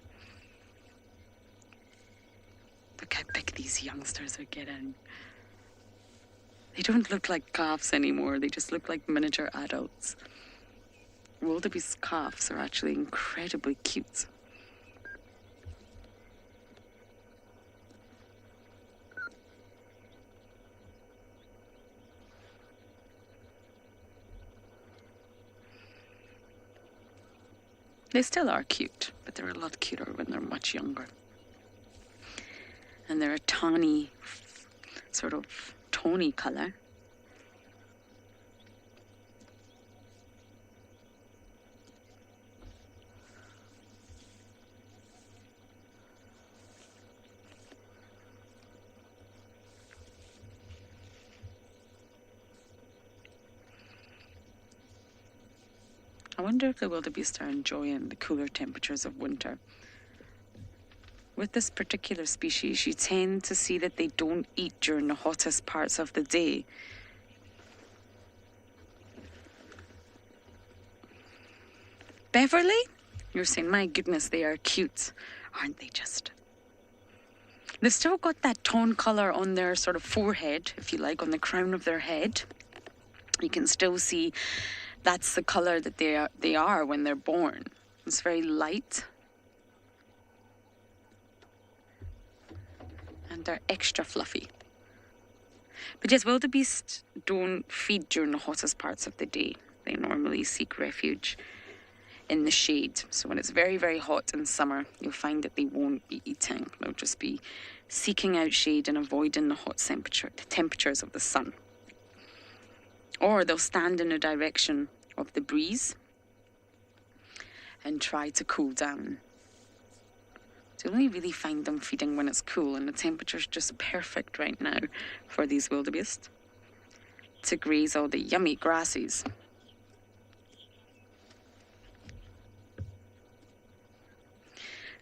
Look how big these youngsters are getting. They don't look like calves anymore. They just look like miniature adults. Wildebeest calves are actually incredibly cute. They still are cute, but they're a lot cuter when they're much younger. And they're a tawny, sort of tawny colour. I wonder if the wildebeest are enjoying the cooler temperatures of winter. With this particular species, you tend to see that they don't eat during the hottest parts of the day. Beverly? You're saying, my goodness, they are cute, aren't they just? They've still got that tone colour on their sort of forehead, if you like, on the crown of their head. You can still see that's the colour that they are when they're born. It's very light. And they're extra fluffy. But yes, wildebeest don't feed during the hottest parts of the day. They normally seek refuge in the shade. So when it's very, very hot in summer, you'll find that they won't be eating. They'll just be seeking out shade and avoiding the hot temperatures of the sun. Or they'll stand in the direction of the breeze and try to cool down. So you only really find them feeding when it's cool, and the temperature's just perfect right now for these wildebeest to graze all the yummy grasses.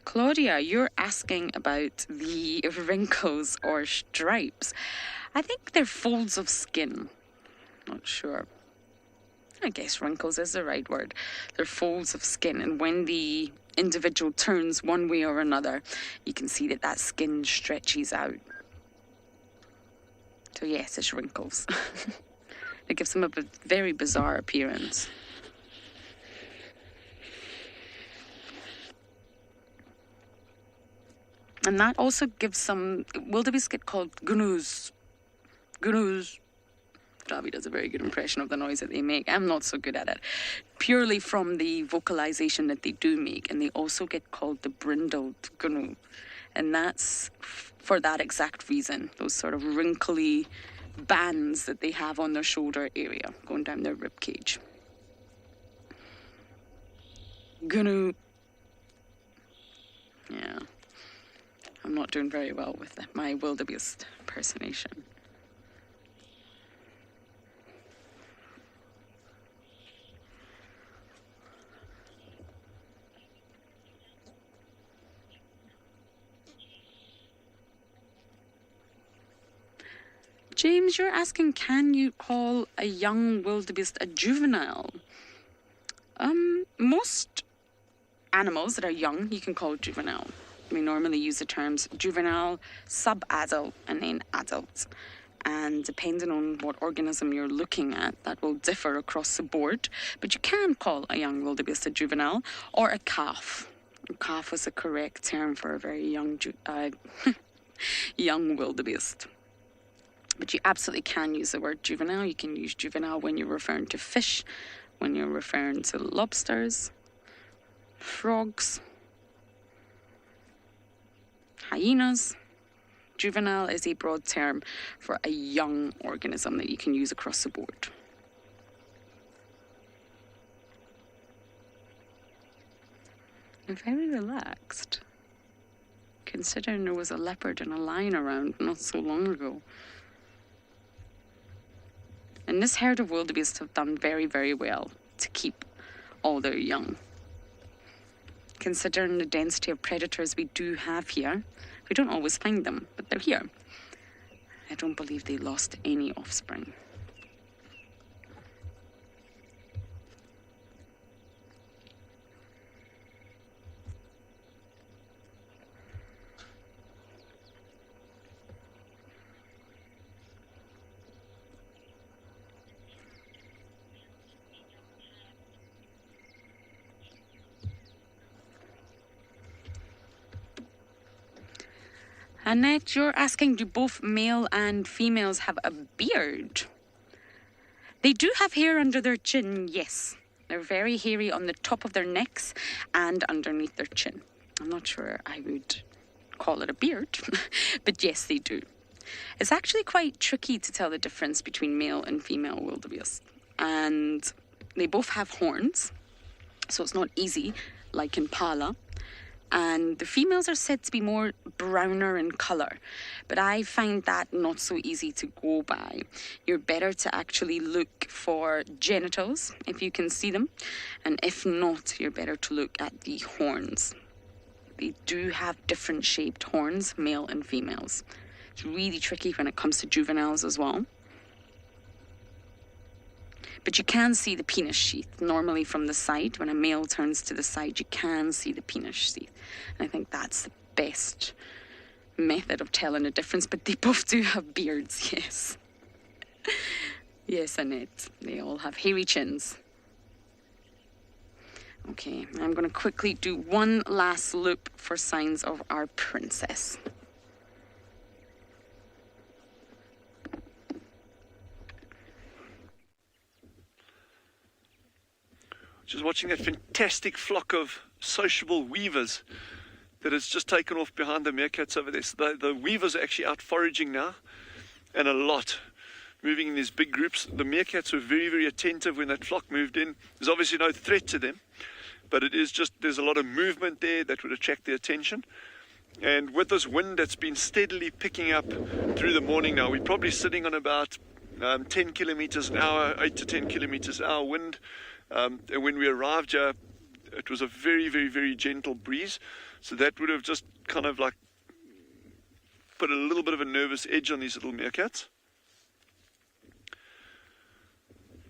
Claudia, you're asking about the wrinkles or stripes. I think they're folds of skin. Not sure. I guess wrinkles is the right word. They're folds of skin, and when the individual turns one way or another, you can see that that skin stretches out. So yes, it's wrinkles. It gives them a very bizarre appearance. And that also gives some wildebeest get called gunus. Gunus. Ravi does a very good impression of the noise that they make. I'm not so good at it. Purely from the vocalization that they do make. And they also get called the brindled gnu. And that's for that exact reason. Those sort of wrinkly bands that they have on their shoulder area, going down their rib cage. Gnu. Yeah. I'm not doing very well with my wildebeest impersonation. James, you're asking, can you call a young wildebeest a juvenile? Most animals that are young, you can call juvenile. We normally use the terms juvenile, sub-adult, and then adult. And depending on what organism you're looking at, that will differ across the board. But you can call a young wildebeest a juvenile or a calf. A calf is the correct term for a very young young wildebeest. But you absolutely can use the word juvenile. You can use juvenile when you're referring to fish, when you're referring to lobsters, frogs, hyenas. Juvenile is a broad term for a young organism that you can use across the board. They're very relaxed, considering there was a leopard and a lion around not so long ago. And this herd of wildebeest have done very, very well to keep all their young. Considering the density of predators we do have here, we don't always find them, but they're here. I don't believe they lost any offspring. Annette, you're asking, do both male and females have a beard? They do have hair under their chin, yes. They're very hairy on the top of their necks and underneath their chin. I'm not sure I would call it a beard, but yes, they do. It's actually quite tricky to tell the difference between male and female wildebeest. And they both have horns, so it's not easy, like impala. And the females are said to be more browner in colour, but I find that not so easy to go by. You're better to actually look for genitals, if you can see them, and if not, you're better to look at the horns. They do have different shaped horns, male and females. It's really tricky when it comes to juveniles as well. But you can see the penis sheath. Normally from the side, when a male turns to the side, you can see the penis sheath. And I think that's the best method of telling the difference. But they both do have beards, yes. Yes, Annette. They all have hairy chins. Okay, I'm going to quickly do one last loop for signs of our princess. Just watching that fantastic flock of sociable weavers that has just taken off behind the meerkats over there. So the weavers are actually out foraging now, and a lot, moving in these big groups. The meerkats were very, very attentive when that flock moved in. There's obviously no threat to them, but it is just, there's a lot of movement there that would attract their attention. And with this wind that's been steadily picking up through the morning now, we're probably sitting on about 10 kilometers an hour, 8 to 10 kilometers an hour wind. And when we arrived here, it was a very, very, very gentle breeze. So that would have just kind of like put a little bit of a nervous edge on these little meerkats.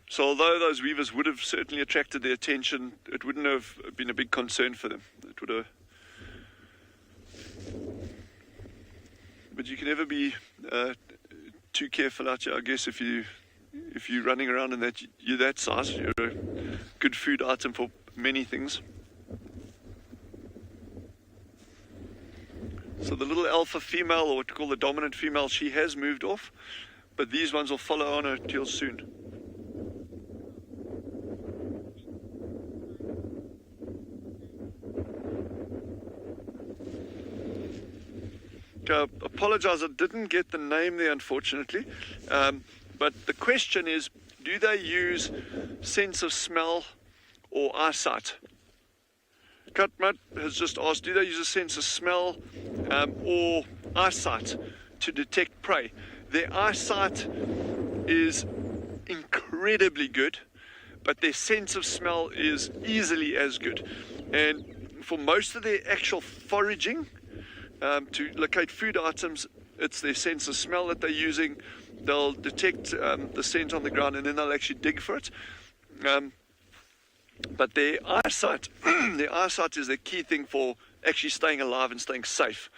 So although those weavers would have certainly attracted their attention, it wouldn't have been a big concern for them. It would have. But you can never be too careful out here, I guess, if you're running around and that you're that size. You're a good food item for many things. So the little alpha female, or what you call the dominant female, she has moved off, but these ones will follow on her till soon. I apologize, I didn't get the name there, unfortunately. But the question is, do they use sense of smell or eyesight? Katmat has just asked, do they use a sense of smell or eyesight to detect prey? Their eyesight is incredibly good, but their sense of smell is easily as good. And for most of their actual foraging, to locate food items, it's their sense of smell that they're using. They'll detect the scent on the ground, and then they'll actually dig for it. But their eyesight, their eyesight is the key thing for actually staying alive and staying safe.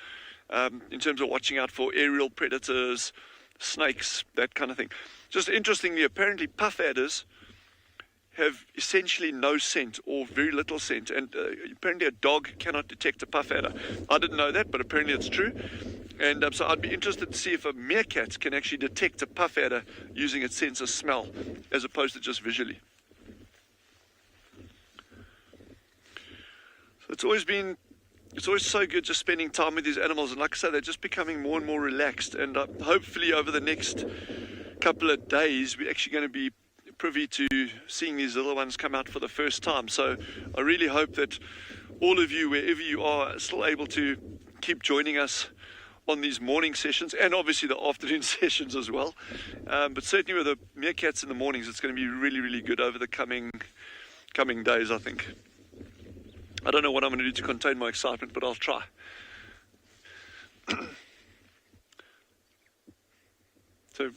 In terms of watching out for aerial predators, snakes, that kind of thing. Just interestingly, apparently puff adders have essentially no scent or very little scent, and apparently a dog cannot detect a puff adder. I didn't know that, but apparently it's true. And so I'd be interested to see if a meerkat can actually detect a puff adder using its sense of smell as opposed to just visually. So it's always so good just spending time with these animals, and like I say, they're just becoming more and more relaxed, and hopefully over the next couple of days we're actually going to be privy to seeing these little ones come out for the first time. So I really hope that all of you, wherever you are still able to keep joining us on these morning sessions, and obviously the afternoon sessions as well. But certainly with the meerkats in the mornings, it's going to be really, really good over the coming days, I think. I don't know what I'm going to do to contain my excitement, but I'll try. So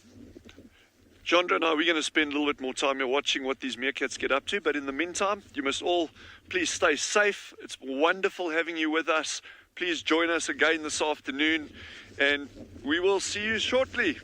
Chandra and I, we're going to spend a little bit more time here watching what these meerkats get up to. But in the meantime, you must all please stay safe. It's wonderful having you with us. Please join us again this afternoon, and we will see you shortly.